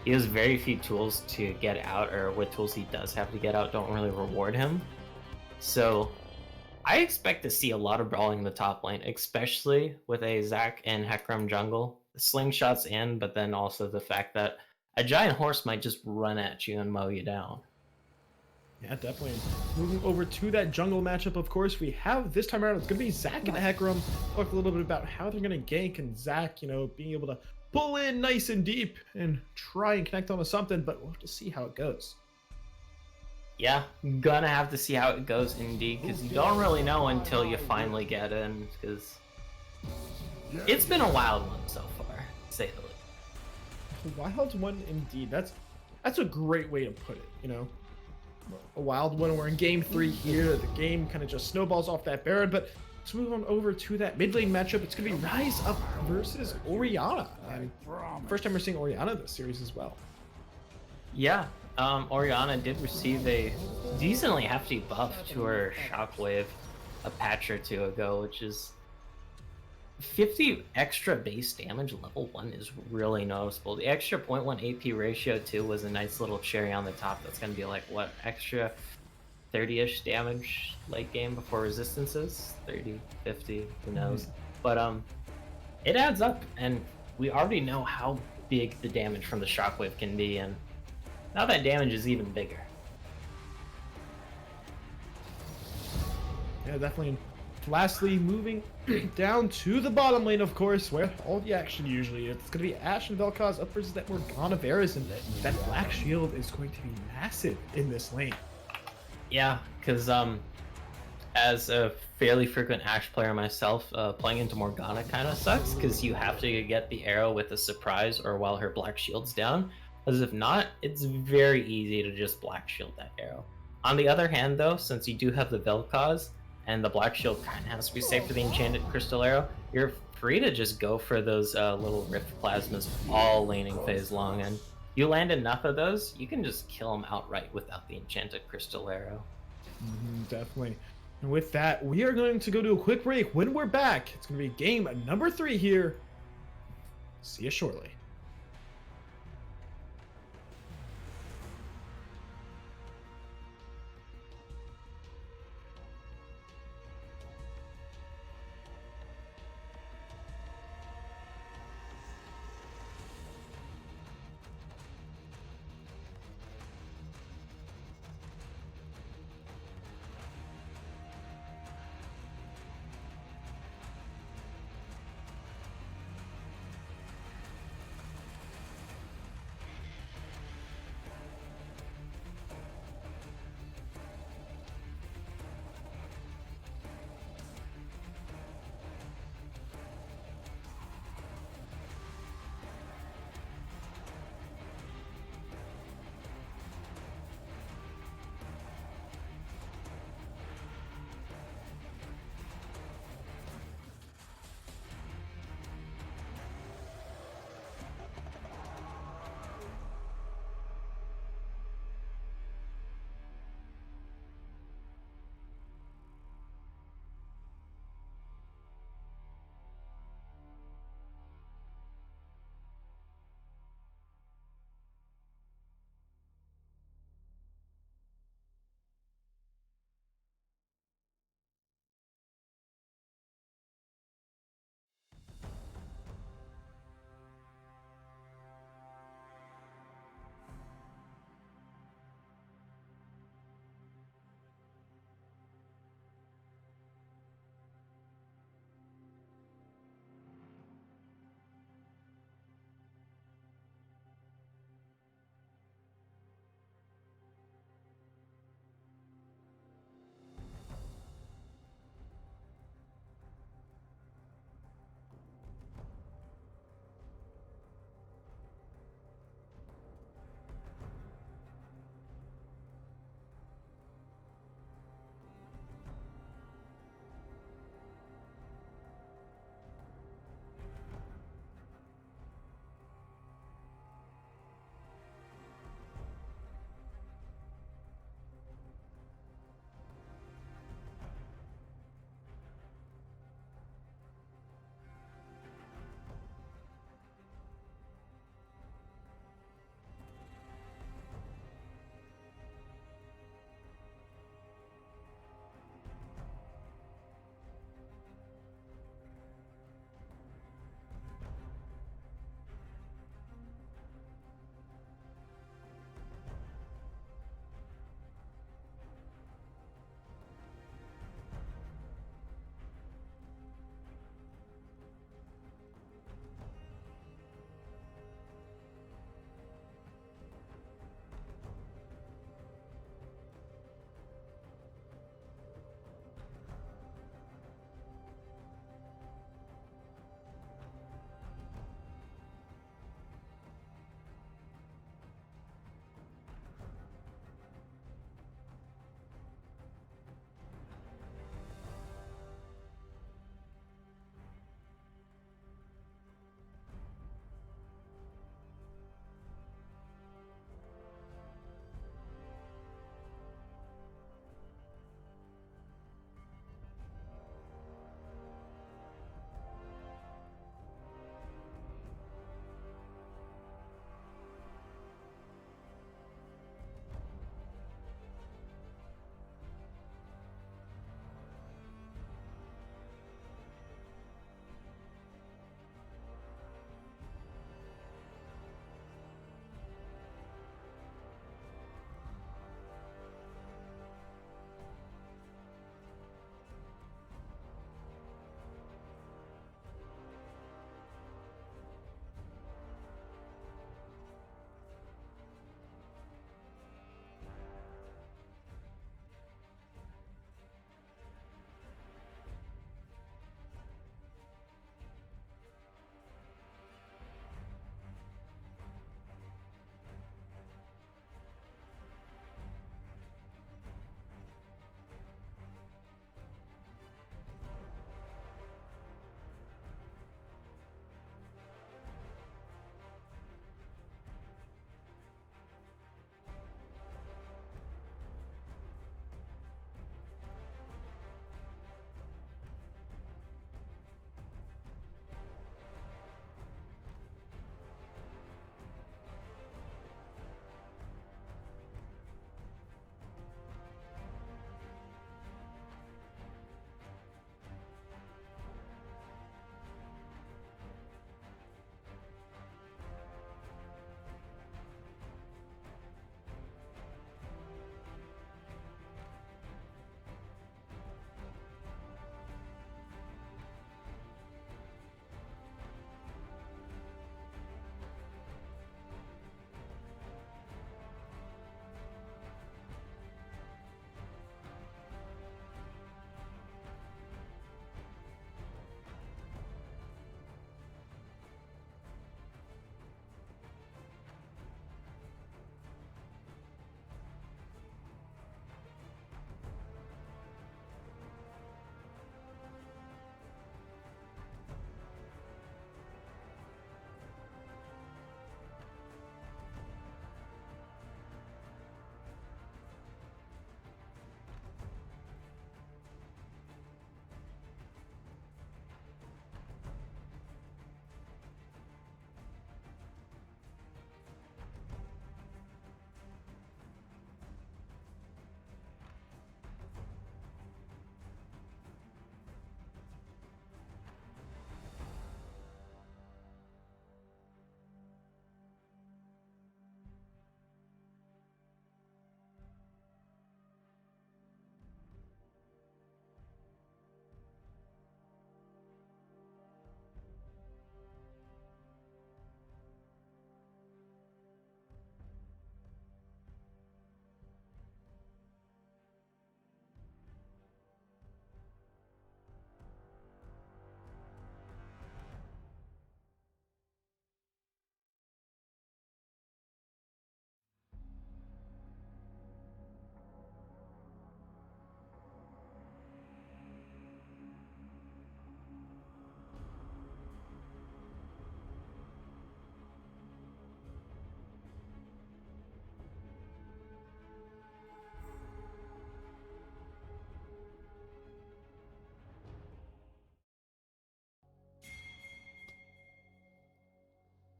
he has very few tools to get out, or what tools he does have to get out don't really reward him. So I expect to see a lot of brawling in the top lane, especially with a Zac and Hecarim jungle. The slingshots in, but then also the fact that a giant horse might just run at you and mow you down. Yeah, definitely. Moving over to that jungle matchup, of course, we have this time around, it's going to be Zac and Hecarim. Talk a little bit about how they're going to gank, and Zac, being able to pull in nice and deep and try and connect onto something, but we'll have to see how it goes. Yeah, gonna have to see how it goes indeed, because you don't really know until you finally get in, because it's been a wild one so far, to say the least. Wild one indeed. That's a great way to put it, a wild one. We're in game 3 here. The game kind of just snowballs off that Baron, but let's move on over to that mid lane matchup. It's going to be Rise Up versus Orianna. And first time we're seeing Orianna this series as well. Yeah, Orianna did receive a decently hefty buff to her Shockwave a patch or two ago, which is 50 extra base damage. Level 1 is really noticeable. The extra 0.1 AP ratio too was a nice little cherry on the top. That's going to be like, what, extra 30-ish damage late game before resistances? 30, 50, who knows? But it adds up, and we already know how big the damage from the Shockwave can be, and now that damage is even bigger. Yeah, definitely. Lastly, moving down to the bottom lane, of course, where all the action usually is. It's going to be Ashe and Vel'Koz up versus that Morgana Varus, and that Black Shield is going to be massive in this lane. Yeah, because as a fairly frequent Ashe player myself, playing into Morgana kind of sucks, because you have to get the arrow with a surprise or while her Black Shield's down. As if not, it's very easy to just Black Shield that arrow. On the other hand, though, since you do have the Vel'Koz, and the Black Shield kind of has to be safe for the Enchanted Crystal Arrow, you're free to just go for those little Rift Plasmas all laning phase long, and you land enough of those, you can just kill them outright without the Enchanted Crystal Arrow. Definitely. And with that, we are going to go to a quick break. When we're back, it's going to be game number 3 here. See you shortly.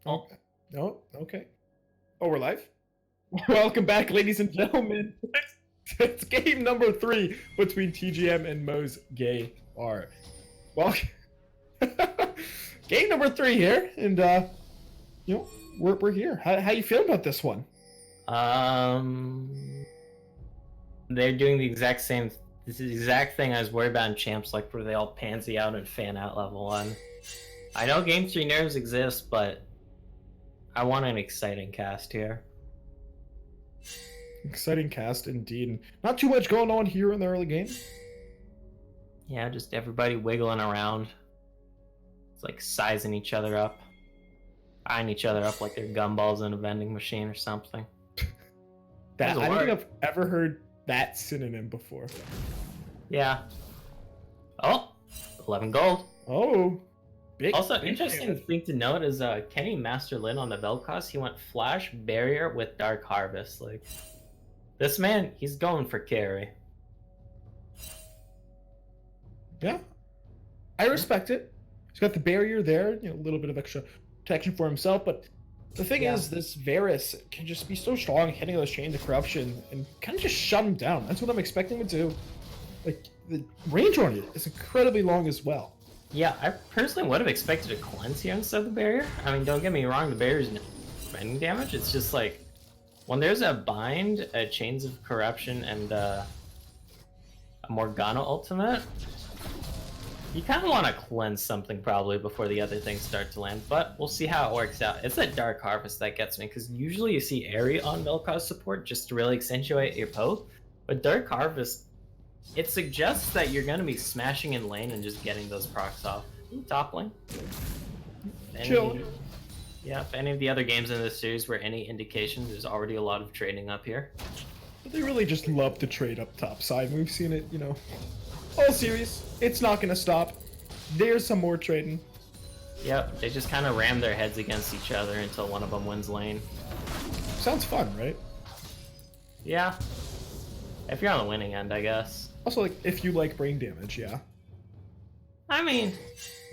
Oh, No, okay. Oh, we're live? Welcome back, ladies and gentlemen. It's game number 3 between TGM and Mo's Gay Bar. Well, game number 3 here, and we're here. How you feeling about this one? they're doing the exact same. This is the exact thing I was worried about in champs, like where they all pansy out and fan out level 1. I know game 3 nerves exist, but I want an exciting cast here. Exciting cast indeed, and not too much going on here in the early game. Yeah, just everybody wiggling around. It's like sizing each other up, eyeing each other up like they're gumballs in a vending machine or something. I don't think I've ever heard that synonym before. Yeah. Oh, 11 gold. Oh, big. Also, big interesting fan. thing to note is Kenny Master Lin on the Vel'Koz, he went Flash, Barrier with Dark Harvest. Like, this man, he's going for carry. Yeah, I respect it. He's got the barrier there, a little bit of extra protection for himself. But the thing is, this Varus can just be so strong, hitting those chains of corruption and kind of just shut him down. That's what I'm expecting him to do. Like, the range on it is incredibly long as well. Yeah, I personally would have expected a cleanse here instead of the barrier. I mean, don't get me wrong, the barrier's not spending damage. It's just like, when there's a bind, a chains of corruption, and a Morgana ultimate, you kind of want to cleanse something probably before the other things start to land, but we'll see how it works out. It's that Dark Harvest that gets me, because usually you see Airy on Vel'Koz support just to really accentuate your poke, but Dark Harvest, it suggests that you're going to be smashing in lane and just getting those procs off. Top lane. Chill. Yeah, if any of the other games in this series were any indication, there's already a lot of trading up here. But they really just love to trade up top side. We've seen it, all series. It's not going to stop. There's some more trading. Yep, they just kind of ram their heads against each other until one of them wins lane. Sounds fun, right? Yeah. If you're on the winning end, I guess. Also, like, if you like brain damage, yeah. I mean,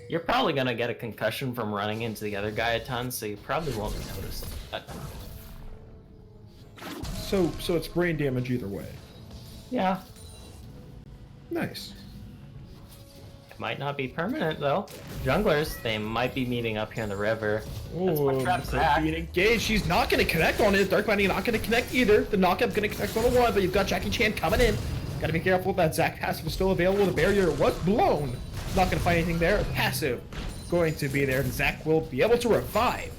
you're probably gonna get a concussion from running into the other guy a ton, so you probably won't notice that. So it's brain damage either way. Yeah. Nice. It might not be permanent, though. Junglers, they might be meeting up here in the river. That's my trap's back. Being engaged. She's not going to connect on it. Dark Lightning not going to connect either. The knockup going to connect on the one, but you've got Jackie Chan coming in. Got to be careful that Zac passive is still available. The barrier was blown. Not going to find anything there. Passive going to be there, and Zac will be able to revive.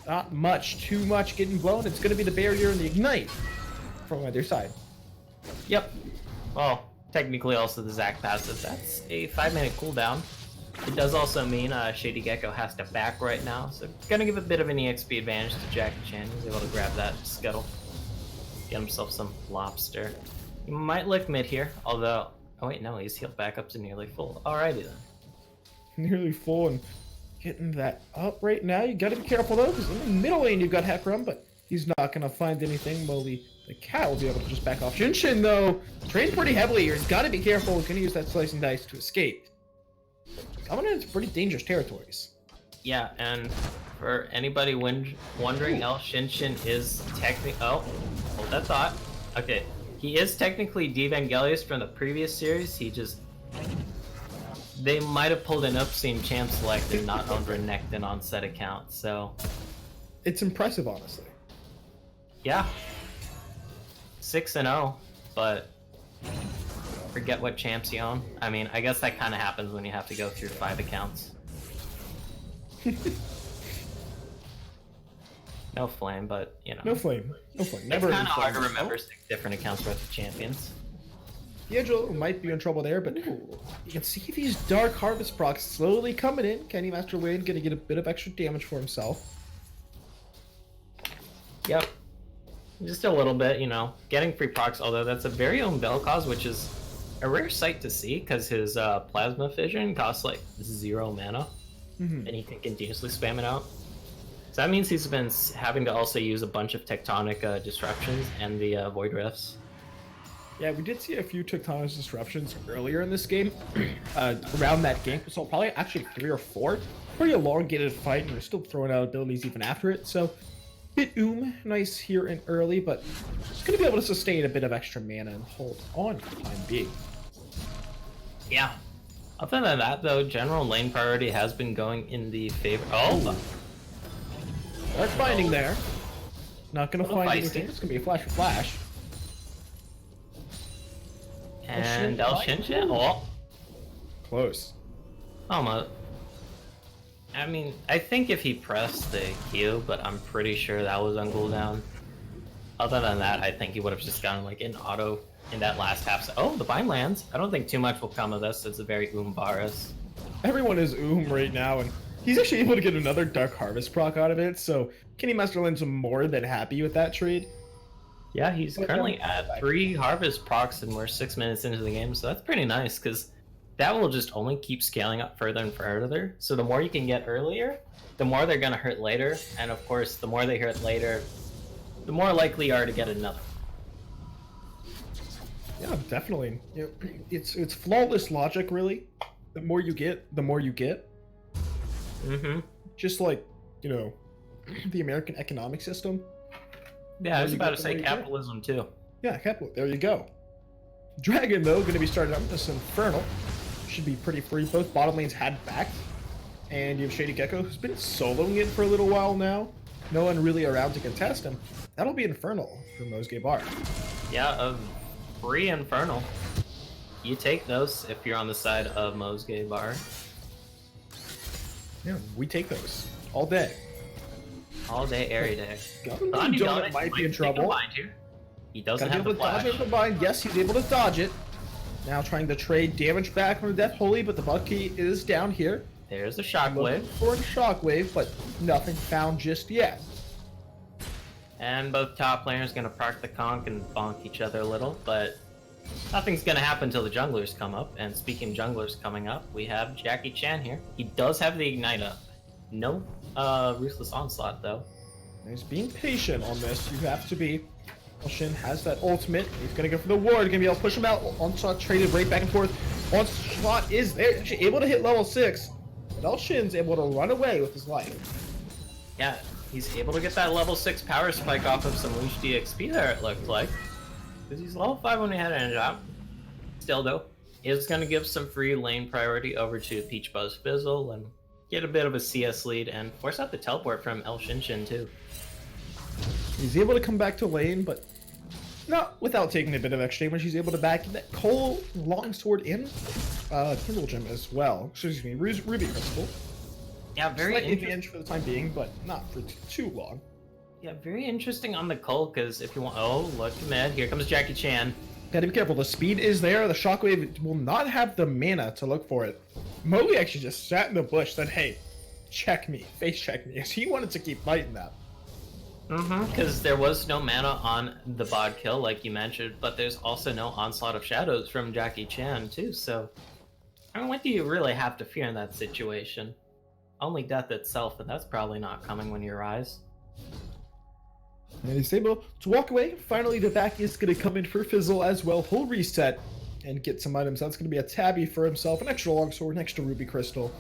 Not much. Too much getting blown. It's going to be the barrier and the ignite from either side. Yep. Well, technically also the Zac passive. That's a 5-minute cooldown. It does also mean Shady Gecko has to back right now, so gonna give a bit of an EXP advantage to Jackie Chan. He's able to grab that scuttle. Get himself some lobster. He might lick mid here, although... Oh wait, no, he's healed back up to nearly full. Alrighty then. Nearly full and getting that up right now. You gotta be careful though, because in the middle lane you've got Hecarim, but he's not gonna find anything. Well, the cat will be able to just back off. Shinshin though, trained pretty heavily here. He's gotta be careful. He's gonna use that slicing dice to escape. Coming into pretty dangerous territories. Yeah, and for anybody wondering, El Shinshin is technically... Oh, hold that thought. Okay, he is technically Devangelius from the previous series. He just... They might have pulled an Upstream champ select and not owned Renekton on set account, so... It's impressive, honestly. Yeah. 6-0, but... Forget what champs you own. I mean, I guess that kind of happens when you have to go through 5 accounts. No flame, but No flame. No flame. It's Never. kind of hard to remember 6 different accounts worth of champions. D'Angelo might be in trouble there, but you can see these Dark Harvest procs slowly coming in. Kenny Master Wayne gonna get a bit of extra damage for himself. Yep. Just a little bit, getting free procs, although that's a very own Vel'Koz, which is a rare sight to see, because his Plasma Fission costs like 0 mana, and he can continuously spam it out. So that means he's been having to also use a bunch of Tectonic Disruptions and the Void Rifts. Yeah, we did see a few Tectonic Disruptions earlier in this game, around that game, so probably actually 3 or 4. pretty elongated fight, and we're still throwing out abilities even after it. So, bit nice here and early, but it's going to be able to sustain a bit of extra mana and hold on for the time being. Yeah. Other than that, though, general lane priority has been going in the favor. Oh! Dark Binding there. Not going to find feisty. anything. It's going to be a flash for flash. And Elshinja. Oh! Close. Almost. I mean, I think if he pressed the Q, but I'm pretty sure that was on cooldown. Other than that, I think he would have just gotten like an auto in that last half. Oh, the bind lands. I don't think too much will come of this. It's a very Baris. Everyone is right now, and he's actually able to get another Dark Harvest proc out of it, so Kenny Masterland's more than happy with that trade. Yeah, he's currently at 3 Harvest procs, and we're 6 minutes into the game, so that's pretty nice, because that will just only keep scaling up further and further. So the more you can get earlier, the more they're going to hurt later, and of course, the more they hurt later, the more likely you are to get another. Yeah, definitely. You know, it's flawless logic, really. The more you get, the more you get. Mm-hmm. Just like, you know, the American economic system. Yeah, I was about to say capitalism too. Yeah, capital. There you go. Dragon, though, going to be starting up with this Infernal. Should be pretty free. Both bottom lanes had backed. And you have Shady Gecko, who's been soloing it for a little while now. No one really around to contest him. That'll be Infernal for Menagerie Bar. Yeah, free Infernal. You take those if you're on the side of Menagerie Bar. Yeah, we take those all day. All day, every day. Donut might be in trouble. He doesn't have the flash. Yes, he's able to dodge it. Now trying to trade damage back from the Death Holy, but the Bucky is down here. There's a shockwave. For the shockwave, but nothing found just yet. And both top laners gonna proc the conk and bonk each other a little, but nothing's gonna happen until the junglers come up. And speaking of junglers coming up, we have Jackie Chan here. He does have the ignite up. No Ruthless Onslaught though. He's being patient on this. You have to be. Shin has that ultimate. He's gonna go for the ward. Gonna be able to push him out. Onslaught traded right back and forth. Onslaught is there. Actually able to hit level 6. But Elshin's able to run away with his life. Yeah, he's able to get that level 6 power spike off of some Leash DXP there, it looked like. Because he's level 5 when he had an drop. Still though, is gonna give some free lane priority over to Peach Buzz Fizzle and get a bit of a CS lead and force out the teleport from Elshin too. He's able to come back to lane, but not without taking a bit of extra damage. He's able to back that Cole Longsword in Kindle Gem as well. Excuse me, Ruby Crystal. Yeah, very slight advantage for the time being, but not for too long. Yeah, very interesting on the Cole, because if you want... Oh, look at that. Here comes Jackie Chan. Gotta be careful. The speed is there. The Shockwave will not have the mana to look for it. Moby actually just sat in the bush, said, hey, check me. Face check me. He wanted to keep fighting that. Because there was no mana on the bod kill, like you mentioned, but there's also no Onslaught of Shadows from Jackie Chan, too, so... I mean, what do you really have to fear in that situation? Only death itself, and that's probably not coming when you rise. And he's able to walk away. Finally, the back is going to come in for Fizzle as well. He'll reset and get some items. That's going to be a tabby for himself, an extra longsword, an extra ruby crystal.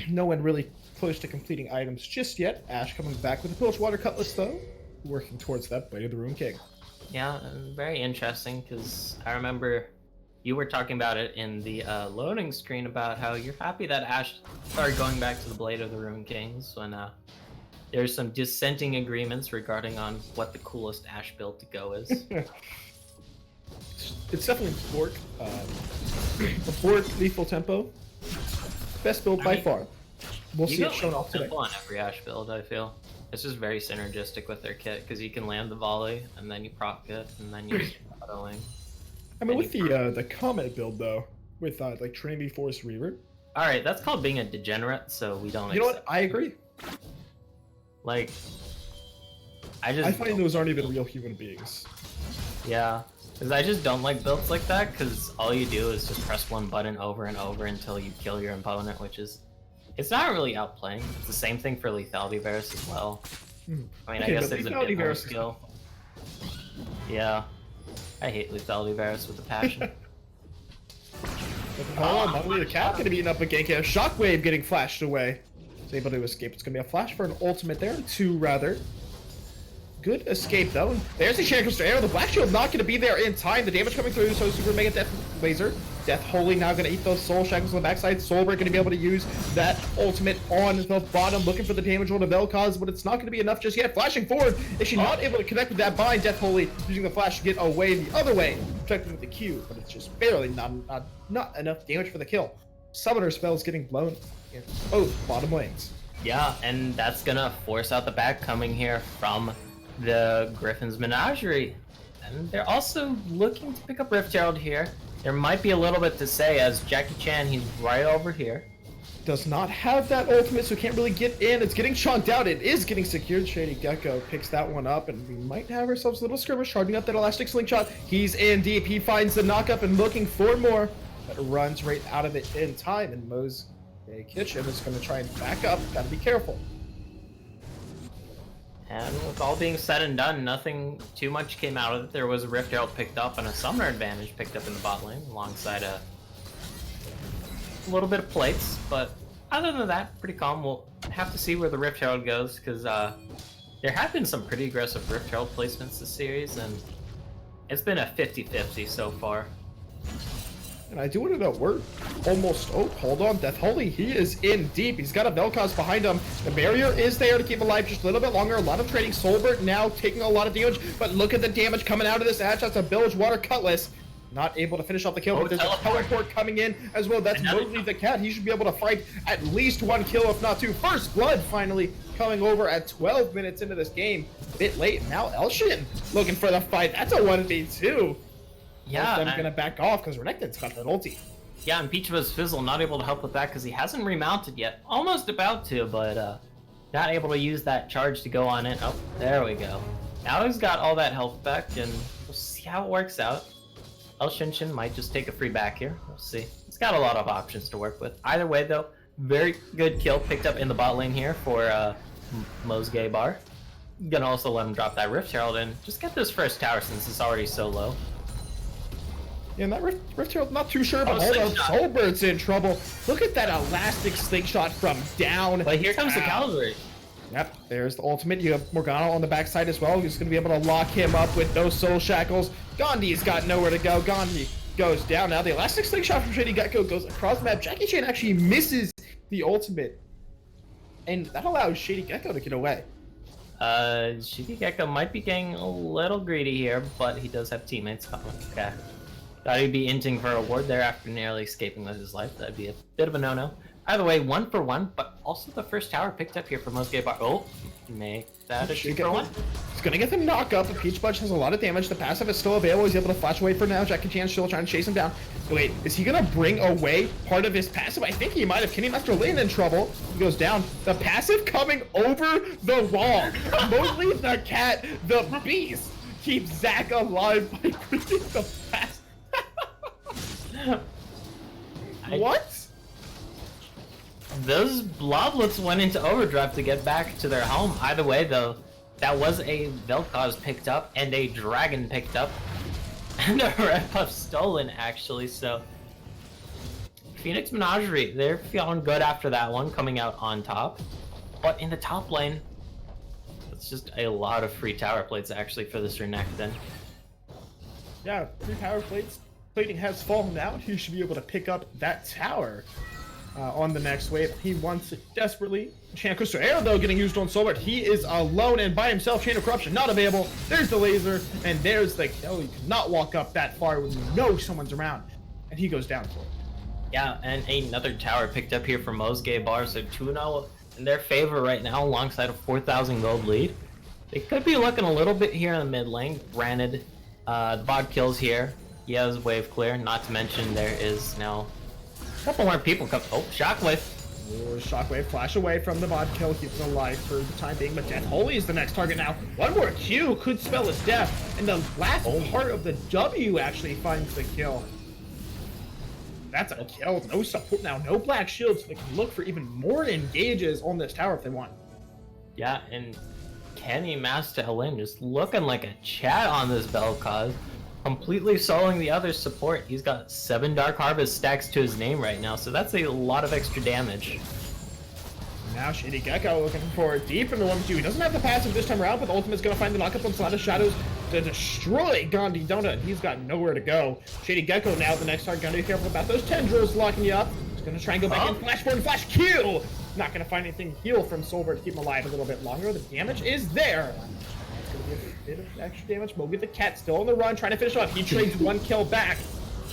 No one really close to completing items just yet. Ash coming back with a Pilch Water Cutlass, though. Working towards that Blade of the Rune King. Yeah, very interesting, because I remember you were talking about it in the loading screen about how you're happy that Ash started going back to the Blade of the Rune Kings when there's some dissenting agreements regarding on what the coolest Ash build to go is. It's definitely Bork. A Bork lethal tempo. Best build by far. We'll see it shown off today. On every Ash build, I feel. It's just very synergistic with their kit, because you can land the volley, and then you proc it, and then you start autoing. I mean, with the Comet build, though, with like Trinity Force Reaver. Alright, that's called being a degenerate, so we don't. You know what? I agree. Like, I find those aren't even real human beings. Yeah, because I just don't like builds like that, because all you do is just press one button over and over until you kill your opponent, which is... It's not really outplaying. It's the same thing for Lethality Varus as well. I mean, I guess there's a bit more skill. Yeah. I hate Lethality Varus with a passion. Oh, not only the cat gonna be eaten up, but gank. A shockwave getting flashed away. He's able to escape. It's gonna be a flash for an ultimate there. 2 rather. Good escape though. There's the Shankers to arrow. The Black Shield not gonna be there in time. The damage coming through, so Super Mega Death Laser. Death Holy now gonna eat those soul shackles on the backside. Soulbird gonna be able to use that ultimate on the bottom, looking for the damage on the Vel'Koz, but it's not gonna be enough just yet. Flashing forward, is she not able to connect with that bind? Death Holy using the flash to get away the other way, protected with the Q, but it's just barely not enough damage for the kill. Summoner spells getting blown in both bottom lanes. Yeah, and that's gonna force out the back coming here from the Gryphon's Menagerie. And they're also looking to pick up Rift Herald here. There might be a little bit to say as Jackie Chan, he's right over here. Does not have that ultimate, so can't really get in. It's getting chunked out. It is getting secured. Shady Gecko picks that one up, and we might have ourselves a little skirmish, charging up that elastic slingshot. He's in deep. He finds the knockup and looking for more, but runs right out of it in time. And Mo's Kitchen is going to try and back up. Got to be careful. And with all being said and done, nothing too much came out of it. There was a Rift Herald picked up and a Summoner advantage picked up in the bot lane alongside a little bit of plates, but other than that, pretty calm. We'll have to see where the Rift Herald goes, because there have been some pretty aggressive Rift Herald placements this series, and it's been a 50-50 so far. And I do want to know, we're almost... Oh, hold on. Death Holy, he is in deep. He's got a Vel'Koz behind him. The barrier is there to keep him alive just a little bit longer. A lot of trading. Soulbird now taking a lot of damage, but look at the damage coming out of this Ash. That's a Bilgewater Cutlass. Not able to finish off the kill, but there's a teleport coming in as well. That's Mowgli the Cat. He should be able to fight at least 1 kill, if not 2. First Blood finally coming over at 12 minutes into this game. A bit late. Now Elshin looking for the fight. That's a 1v2. Yeah, I'm gonna back off because Renekton's got that ulti. Yeah, and Peachaba's Fizzle not able to help with that because he hasn't remounted yet. Almost about to, but not able to use that charge to go on in. Oh, there we go. Now he's got all that health back, and we'll see how it works out. El Shinshin might just take a free back here. We'll see. He's got a lot of options to work with. Either way, though, very good kill picked up in the bot lane here for Mo's Gay Bar. Gonna also let him drop that Rift Herald and just get this first tower since it's already so low. Yeah, and that Rift Herald, not too sure, but hold on, Soulbird's in trouble. Look at that elastic slingshot from down. But here comes the Calvary. Yep, there's the ultimate. You have Morgana on the backside as well. He's going to be able to lock him up with those soul shackles. Gandhi's got nowhere to go. Gandhi goes down. Now the elastic slingshot from Shady Gecko goes across the map. Jackie Chan actually misses the ultimate, and that allows Shady Gecko to get away. Shady Gecko might be getting a little greedy here, but he does have teammates coming. Okay. Thought he'd be inting for a ward there after nearly escaping with his life. That'd be a bit of a no-no. Either way, 1 for 1, but also the first tower picked up here for Mosuke Bar. Oh, make that a 2 for 1. He's gonna get the knock up. The Peach Budge has a lot of damage. The passive is still available. He's able to flash away for now. Jackie Chan's still trying to chase him down. Wait, is he gonna bring away part of his passive? I think he might have. Kenny Master Lane in trouble. He goes down. The passive coming over the wall. Mostly the cat, the beast, keeps Zac alive by bringing the passive. What? Those bloblets went into overdrive to get back to their home. Either way, though, that was a Vel'Koz picked up and a Dragon picked up and a Red Buff stolen, actually. So Phoenix Menagerie, they're feeling good after that one, coming out on top. But in the top lane, it's just a lot of free tower plates actually for this Renekton. Yeah, 3 power plates. Plating has fallen out. He should be able to pick up that tower on the next wave. He wants it desperately. Chain of Crystal Arrow, though, getting used on Soulbird. He is alone and by himself. Chain of Corruption not available. There's the laser, and there's the kill. You cannot walk up that far when you know someone's around. And he goes down for it. Yeah, and another tower picked up here for Mo's Gay Bar, so 2-0 in their favor right now alongside a 4,000 gold lead. They could be looking a little bit here in the mid lane. Granted, the bot kills here. He has wave clear, not to mention there is now a couple more people come. Oh, Shockwave. Oh, Shockwave flash away from the bot kill, keeps it alive for the time being, but Death Holy is the next target now. One more Q could spell his death, and the last part of the W actually finds the kill. That's a kill. No support now, no black shields, so they can look for even more engages on this tower if they want. Yeah, and Kenny Master Lin just looking like a chat on this Vel'Koz. completely soloing the other support. He's got 7 Dark Harvest stacks to his name right now, so that's a lot of extra damage. Now Shady Gecko looking for deep in the 1v2. He doesn't have the passive this time around, but the ultimate's going to find the knockup on Slide of Shadows to destroy Gandhi Donut. He's got nowhere to go. Shady Gecko now the next target. Gotta be careful about those tendrils locking you up. He's going to try and go back in. Flash forward, flash Q! Not going to find anything heal from Silver to keep him alive a little bit longer. The damage is there. It's going to be a bit of extra damage. Mowgli the Cat still on the run, trying to finish off. He trades 1 kill back.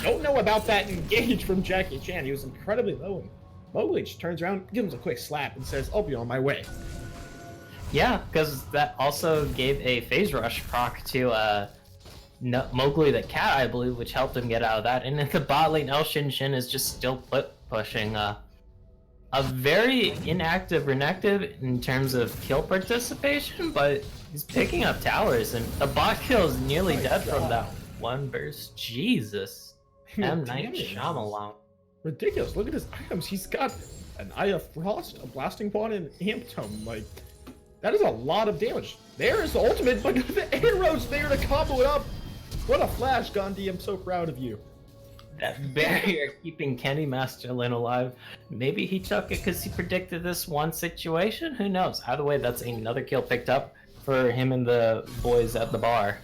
Don't know about that engage from Jackie Chan. He was incredibly low. Mowgli just turns around, gives him a quick slap, and says, I'll be on my way. Yeah, because that also gave a phase rush proc to Mowgli the Cat, I believe, which helped him get out of that. And in the bot lane, El Shin Shin is just still pushing a very inactive Renekton in terms of kill participation, but he's picking up towers, and the bot kill is nearly dead from that one burst. Jesus. M. Night Shyamalan. Ridiculous. Look at his items. He's got an Eye of Frost, a Blasting Pawn, and Amp Tome. Like, that is a lot of damage. There is the ultimate, but the arrows there to combo it up. What a flash, Gandhi. I'm so proud of you. That barrier keeping Kenny Masterlin alive. Maybe he took it because he predicted this one situation? Who knows? Either way, that's another kill picked up for him and the boys at the bar.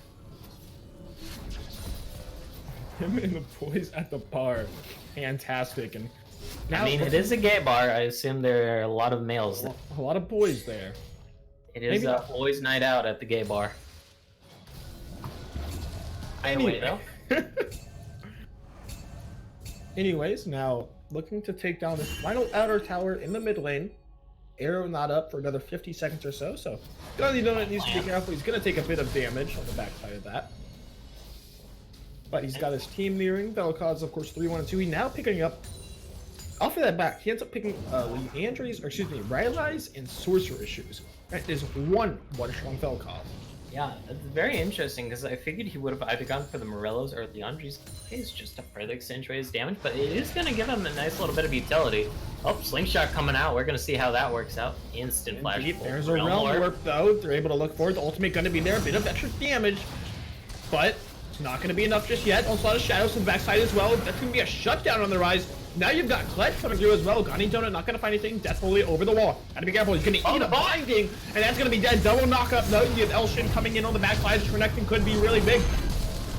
Him and the boys at the bar. Fantastic. And now, I mean, it is a gay bar. I assume there are a lot of males there. A lot of boys there. It is a boys' night out at the gay bar. Anyway, though. Anyways, now looking to take down this final outer tower in the mid lane. Arrow not up for another 50 seconds or so. So Gandhi Donut needs to be careful. He's going to take a bit of damage on the backside of that. But he's got his team nearing. That'll cause, of course, 3-1-2. He's now picking up, off of that back, he ends up picking Rylai's and Sorcerer Shoes. That is one strong Vel'Koz. Yeah, it's very interesting because I figured he would have either gone for the Morellos or the Andres case just to further accentuate his damage, but it is going to give him a nice little bit of utility. Oh, Slingshot coming out. We're going to see how that works out. Instant flash. There's a Realm Warp, though. They're able to look forward. The ultimate going to be there. A bit of extra damage, but it's not going to be enough just yet. Also, a lot of shadows from the backside as well. That's going to be a shutdown on the rise. Now you've got Kled coming through as well. Gandhi Donut not going to find anything. Deathfully over the wall. Gotta be careful. He's going to eat a binding, and that's going to be dead. Double knockup, though. You have El Shin coming in on the backside. This Renekton could be really big.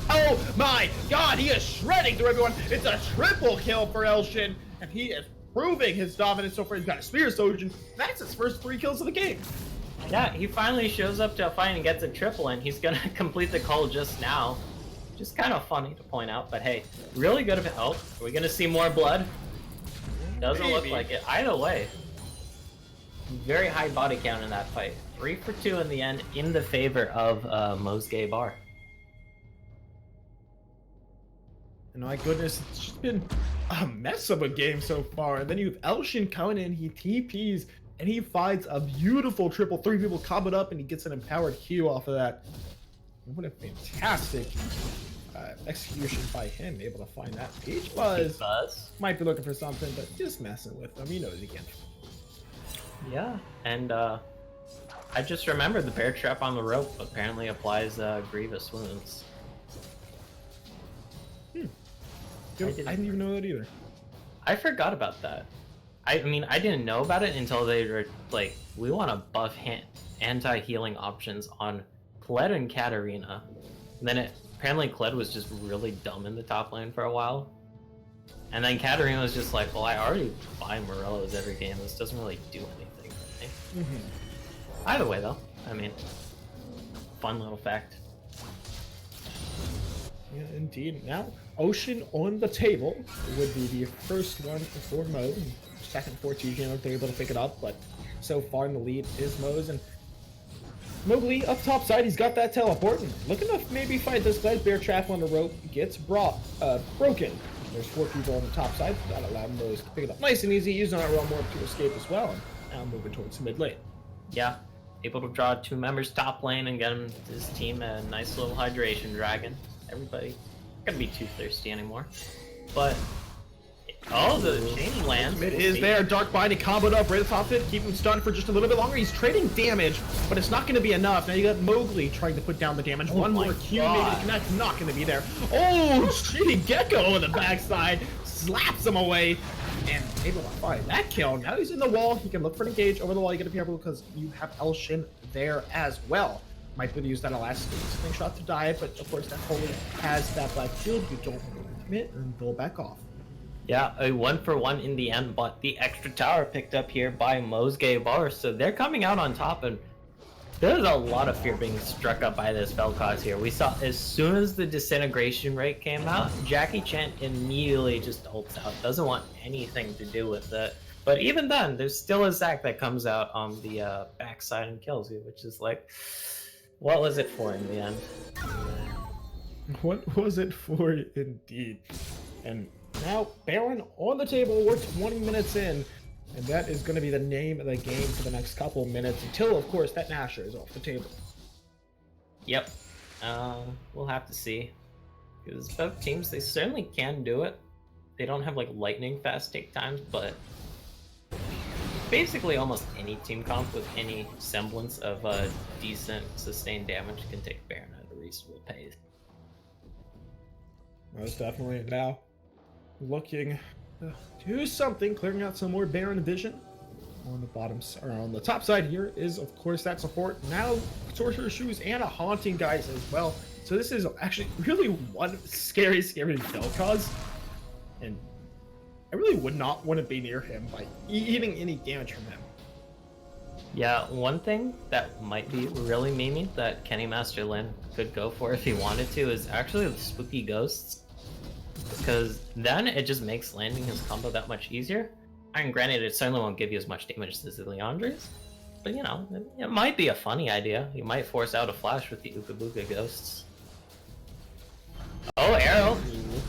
Oh my god, he is shredding through everyone. It's a triple kill for El Shin, and he is proving his dominance so far. He's got a Spear Sojourn. That's his first 3 kills of the game. Yeah, he finally shows up to a fight and gets a triple, and he's going to complete the call just now. Just kind of funny to point out, but hey, really good of it. Oh, are we gonna see more blood? Doesn't look like it. Either way, very high body count in that fight. 3 for 2 in the end, in the favor of Mo's Gay Bar. And my goodness, it's just been a mess of a game so far. And then you have El Shin coming in, he TPs, and he finds a beautiful triple. 3 people comboed up, and he gets an empowered Q off of that. What a fantastic execution by him, able to find that. Peach Buzz might be looking for something, but just messing with him. He knows he can. Yeah, and I just remembered the bear trap on the rope apparently applies grievous wounds. I didn't even know that either. I forgot about that. I mean, I didn't know about it until they were like, we want to buff anti-healing options on Kled and Katarina. And then apparently Kled was just really dumb in the top lane for a while. And then Katarina was just like, well, I already buy Morellos every game. This doesn't really do anything for me. Either way, though, I mean, fun little fact. Yeah, indeed. Now, Ocean on the table would be the first one for Mo. Second for TGM if they're able to pick it up, but so far in the lead is Mo's. And Mowgli up top side, he's got that teleport. And looking to maybe fight this Kled. Bear trap on the rope gets broken. There's 4 people on the top side. That allowed Mo's to pick it up nice and easy, using our realm warp to escape as well. And now moving towards the mid lane. Yeah, able to draw 2 members top lane and get his team a nice little hydration dragon. Everybody gonna be too thirsty anymore. But Oh, the chain lands. It is there. Dark Bind, he comboed up right atop it. Keep him stunned for just a little bit longer. He's trading damage, but it's not going to be enough. Now you got Mowgli trying to put down the damage. One more Q maybe to connect. Not going to be there. Oh, Shitty Gecko on the backside. Slaps him away. And able to find that kill. Now he's in the wall. He can look for an engage over the wall. You got to be careful because you have Elshin there as well. Might be able to use that last slingshot to die, but of course that Holy has that black shield. You don't commit and go back off. Yeah, a 1-for-1 in the end, but the extra tower picked up here by Menagerie Bar, so they're coming out on top, and there's a lot of fear being struck up by this Vel'Koz here. We saw as soon as the disintegration rate came out, Jackie Chan immediately just ults out, doesn't want anything to do with it. But even then, there's still a Zac that comes out on the backside and kills you, which is like, what was it for in the end? What was it for indeed? And now Baron on the table. We're 20 minutes in, and that is going to be the name of the game for the next couple minutes until, of course, that Nasher is off the table. Yep. We'll have to see. Because both teams, they certainly can do it. They don't have like lightning fast take times, but basically almost any team comp with any semblance of decent sustained damage can take Baron at a reasonable pace. Most definitely. Now, looking to do something, clearing out some more Baron vision. On the bottom, or on the top side here is, of course, that support. Now, Sorcerer's Shoes and a Haunting guys as well. So this is actually really one scary Vel'Koz. And I really would not want to be near him by eating any damage from him. Yeah, one thing that might be really memey that Kenny Master Lin could go for if he wanted to is actually the Spooky Ghosts. Because then it just makes landing his combo that much easier. And granted, it certainly won't give you as much damage as the Leandre's. But you know, it might be a funny idea. You might force out a flash with the Ukabuka Ghosts. Oh, arrow!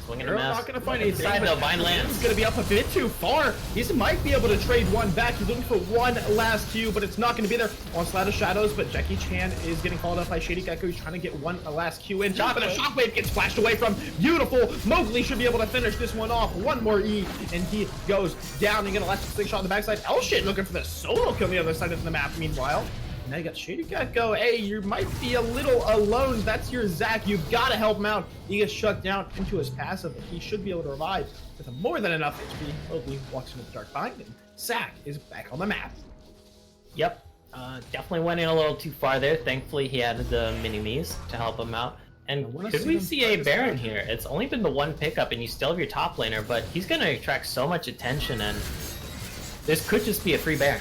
Swinging a mask. Not going to find anything. Side though, Vine lands. He's going to be up a bit too far. He might be able to trade one back. He's looking for one last Q, but it's not going to be there. Onslaught of Shadows, but Jackie Chan is getting called up by Shady Gecko. He's trying to get one last Q in. But a Shockwave gets flashed away from. Beautiful. Mowgli should be able to finish this one off. One more E, and he goes down. And get a last slingshot on the backside. Elshin looking for the solo kill on the other side of the map. Meanwhile, now you got Shady Gecko. Hey, you might be a little alone. That's your Zac. You've got to help him out. He gets shut down into his passive, but he should be able to revive with more than enough HP. Mowgli walks into the Dark Bind, and Zac is back on the map. Yep. Definitely went in a little too far there. Thankfully, he had the mini-me's to help him out. And could we see a Baron here? It's only been the one pickup, and you still have your top laner, but he's going to attract so much attention, and this could just be a free Baron.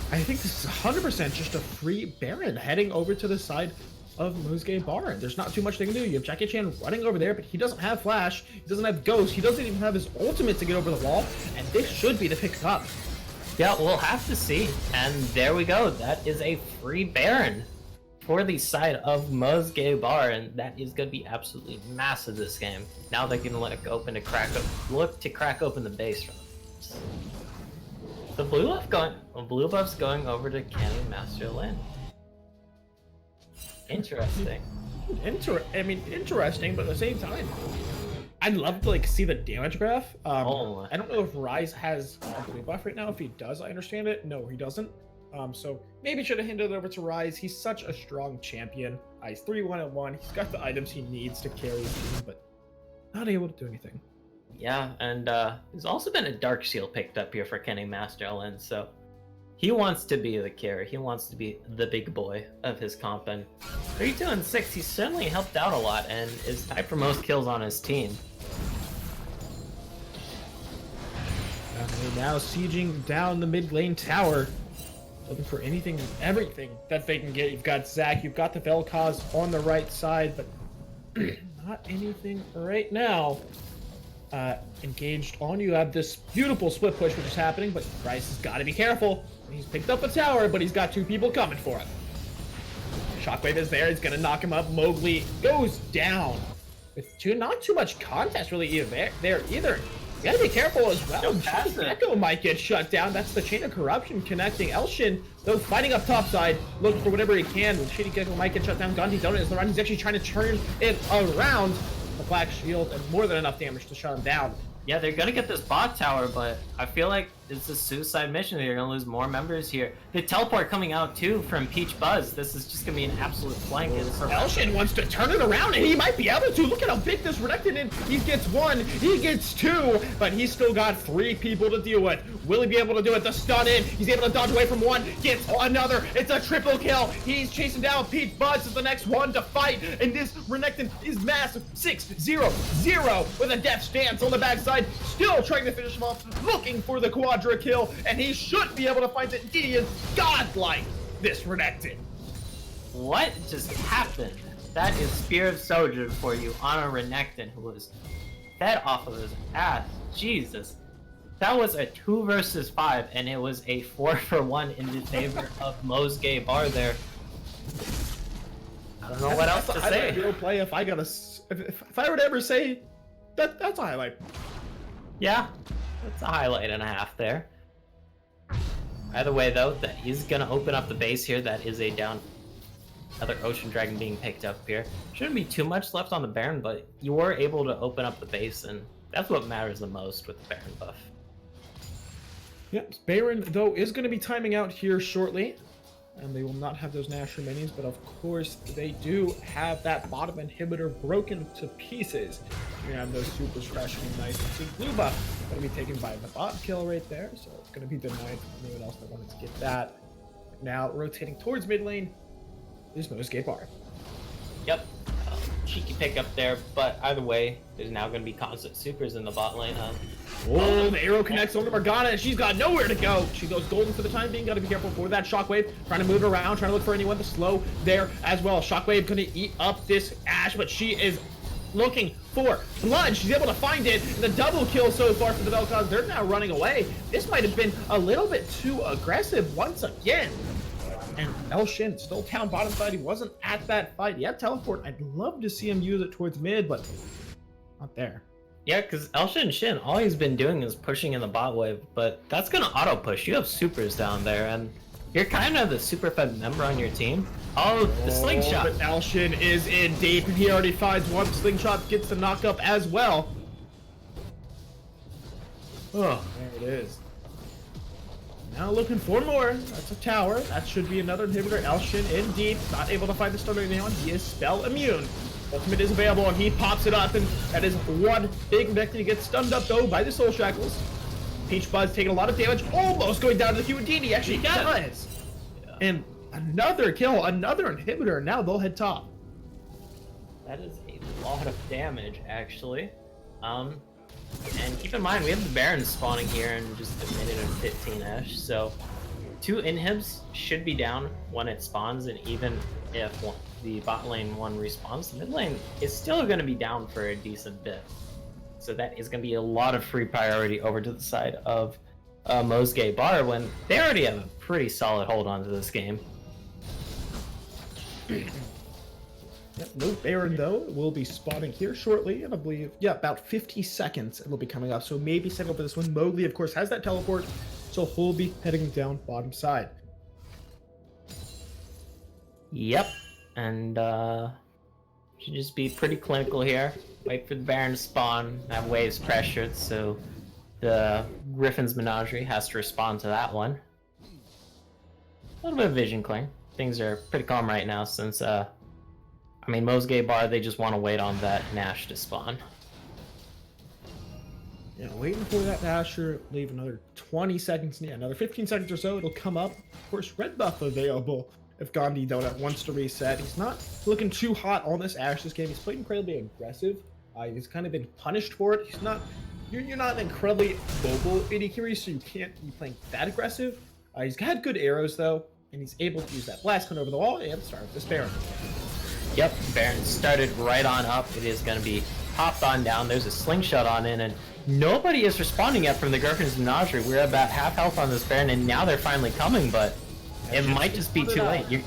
I think this is 100% just a free Baron heading over to the side of Menagerie Bar. There's not too much they can do. You have Jackie Chan running over there, but he doesn't have Flash. He doesn't have Ghost. He doesn't even have his ultimate to get over the wall, and this should be the pick up. Yeah, we'll have to see. And there we go. That is a free Baron for the side of Menagerie Bar, and that is going to be absolutely massive this game. Now they can look to crack open the base from them. The blue buff's going over to Kenny Master Lin. Interesting. Interesting, but at the same time, I'd love to see the damage graph. I don't know if Rise has a blue buff right now. If he does, I understand it. No, he doesn't. So maybe should have handed it over to Rise. He's such a strong champion. He's 3-1-1. He's got the items he needs to carry his team, but not able to do anything. Yeah, and there's also been a Dark Shield picked up here for Kenny Master Lin, so he wants to be the carry. He wants to be the big boy of his comp, and 3-2-6, he's certainly helped out a lot and is tied for most kills on his team. And they're now sieging down the mid lane tower, looking for anything and everything that they can get. You've got Zac, you've got the Vel'Koz on the right side, but not anything right now. Engaged on. You have this beautiful split push which is happening, but Rice has got to be careful. He's picked up a tower, but he's got two people coming for him. Shockwave is there. He's gonna knock him up. Mowgli goes down with not too much contest really either there either. You gotta be careful as well. Echo might get shut down. That's the chain of corruption connecting. Elshin, though, fighting up top side, looking for whatever he can. Shady Gecko might get shut down. Gandhi Donut is the run. He's actually trying to turn it around. The black shield and more than enough damage to shut him down. Yeah, they're gonna get this bot tower, but I feel like it's a suicide mission. They're gonna lose more members here. The teleport coming out too from Peach Buzz. This is just gonna be an absolute blanket. Elshin wants to turn it around, and he might be able to. Look at how big this Renekton is. He gets one, he gets two, but he's still got 3 people to deal with. Will he be able to do it? The stun in. He's able to dodge away from one, gets another. It's a triple kill. He's chasing down Peach Buzz is the next one to fight, and this Renekton is massive. 6-0-0 with a death stance on the backside. Still trying to finish him off, looking for the quadra kill, and he should be able to find it. He is godlike, this Renekton. What just happened? That is Spear of Sojourn for you on a Renekton who was fed off of his ass. Jesus. That was a 2 versus 5, and it was a 4 for 1 in the favor of Menagerie Bar there. I don't know what else to say. Real play. If I got if I were to ever say that's a highlight. Yeah, that's a highlight and a half there. Either way, though, that he's gonna open up the base here. That is a down. Another Ocean Dragon being picked up here. Shouldn't be too much left on the Baron, but you were able to open up the base, and that's what matters the most with the Baron buff. Yep, Baron, though, is going to be timing out here shortly. And they will not have those Nashor minions, but of course they do have that bottom inhibitor broken to pieces. You have those super crashing nice. The blue buff going to be taken by the bot kill right there, so it's going to be denied for anyone else that wanted to get that. Now rotating towards mid lane is Menagerie Bar. Yep, cheeky pick up there, but either way, there's now going to be constant supers in the bot lane. Oh, the arrow connects on to Morgana, and she's got nowhere to go. She goes golden for the time being. Got to be careful for that Shockwave. Trying to move it around, trying to look for anyone to slow there as well. Shockwave going to eat up this Ashe, but she is looking for blood. She's able to find it. The double kill so far for the Vel'Koz. They're now running away. This might have been a little bit too aggressive once again. And Elshin still down bottom side. He wasn't at that fight. He had teleport. I'd love to see him use it towards mid, but not there. Yeah, because Elshin Shin, all he's been doing is pushing in the bot wave, but that's going to auto push. You have supers down there, and you're kind of the super fed member on your team. Oh, the slingshot. But Elshin is in deep. He already finds one. Slingshot gets the knock up as well. Oh, there it is. Now looking for more. That's a tower. That should be another inhibitor. Elshin in deep. Not able to find the stun anyone. He is spell immune. Ultimate is available, and he pops it up, and that is one big victory. He gets stunned up, though, by the Soul Shackles. Peach Buzz taking a lot of damage, almost going down to the QD. He actually does. Yeah. And another kill, another inhibitor. Now they'll head top. That is a lot of damage, actually. And keep in mind, we have the Baron spawning here in just a minute and 15-ish, so 2 inhibs should be down when it spawns, and even if the bot lane one respawns, the mid lane is still going to be down for a decent bit. So that is going to be a lot of free priority over to the side of Menagerie Bar when they already have a pretty solid hold on to this game. Yep, no Baron, though. Will be spawning here shortly, and I believe, yeah, about 50 seconds it'll be coming up. So maybe set up for this one. Mowgli, of course, has that teleport, so he'll be heading down bottom side. Yep, and should just be pretty clinical here. Wait for the Baron to spawn, have waves pressured, so the Gryphon's Menagerie has to respond to that one. A little bit of vision clearing. Things are pretty calm right now since, I mean, Menagerie Bar, they just want to wait on that Nash to spawn. Yeah, waiting for that Asher. Leave another 20 seconds. Yeah, another 15 seconds or so. It'll come up. Of course, red buff available if Gandhi Donut wants to reset. He's not looking too hot on this Ashe this game. He's played incredibly aggressive. He's kind of been punished for it. He's not. You're not an incredibly vocal AD carry, so you can't be playing that aggressive. He's had good arrows though, and he's able to use that blast gun over the wall and start this Baron. Yep, Baron started right on up. It is going to be popped on down. There's a slingshot on in, and nobody is responding yet from the Gryphon's Menagerie. We're about half health on this Baron, and now they're finally coming, but it might just be too late.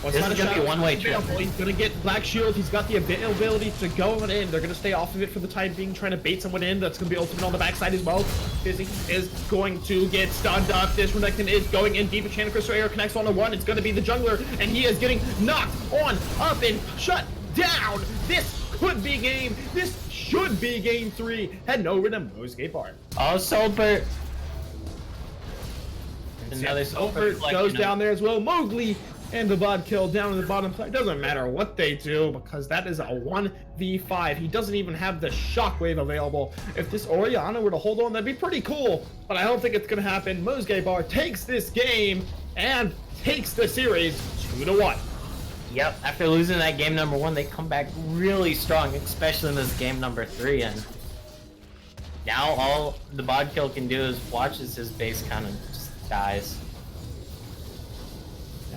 This is going to be a one-way trip. He's going to get Black Shield. He's got the availability to go in. They're going to stay off of it for the time being, trying to bait someone in. That's going to be ultimate on the backside as well. Fizzy is going to get stunned up. This Renekton is going in deep. Enchanted Crystal Air connects on to one. It's going to be the jungler, and he is getting knocked on up and shut down. This could be game. This should be game 3. Heading over to Menagerie Park. Oh, Solbert. Another Solbert goes down there as well. Mowgli and the bot kill down on the bottom side. Doesn't matter what they do because that is a 1v5. He doesn't even have the shockwave available. If this Orianna were to hold on, that'd be pretty cool, but I don't think it's gonna happen. Menagerie takes this game and takes the series 2-1. Yep, after losing that game number 1, they come back really strong, especially in this game number 3, and now all the bod kill can do is watch as his base kind of just dies.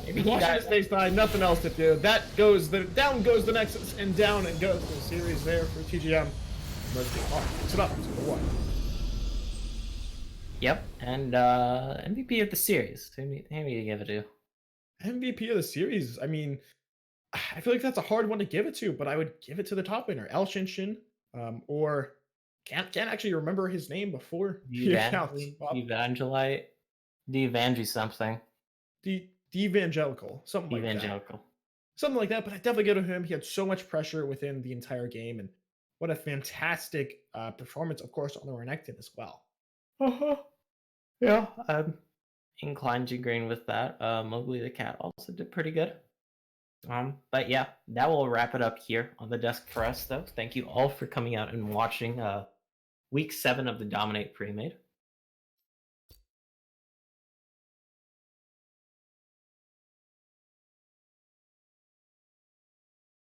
Maybe he dies baseline, nothing else to do. Down goes the Nexus, and down it goes the series there for TGM. Picks it up, 2-1. Yep, and MVP of the series. Who do you give it to? MVP of the series. I mean, I feel like that's a hard one to give it to, but I would give it to the top winner, El Shin Shin, or can't actually remember his name before. Evangelite, Devangeli something. Evangelical, something like that. Something like that, but I definitely give it to him. He had so much pressure within the entire game, and what a fantastic performance, of course, on the Renekton as well. Yeah, I'm inclined to agree with that. Mowgli the cat also did pretty good. But yeah, that will wrap it up here on the desk for us, though. Thank you all for coming out and watching week 7 of the Dominate Premade.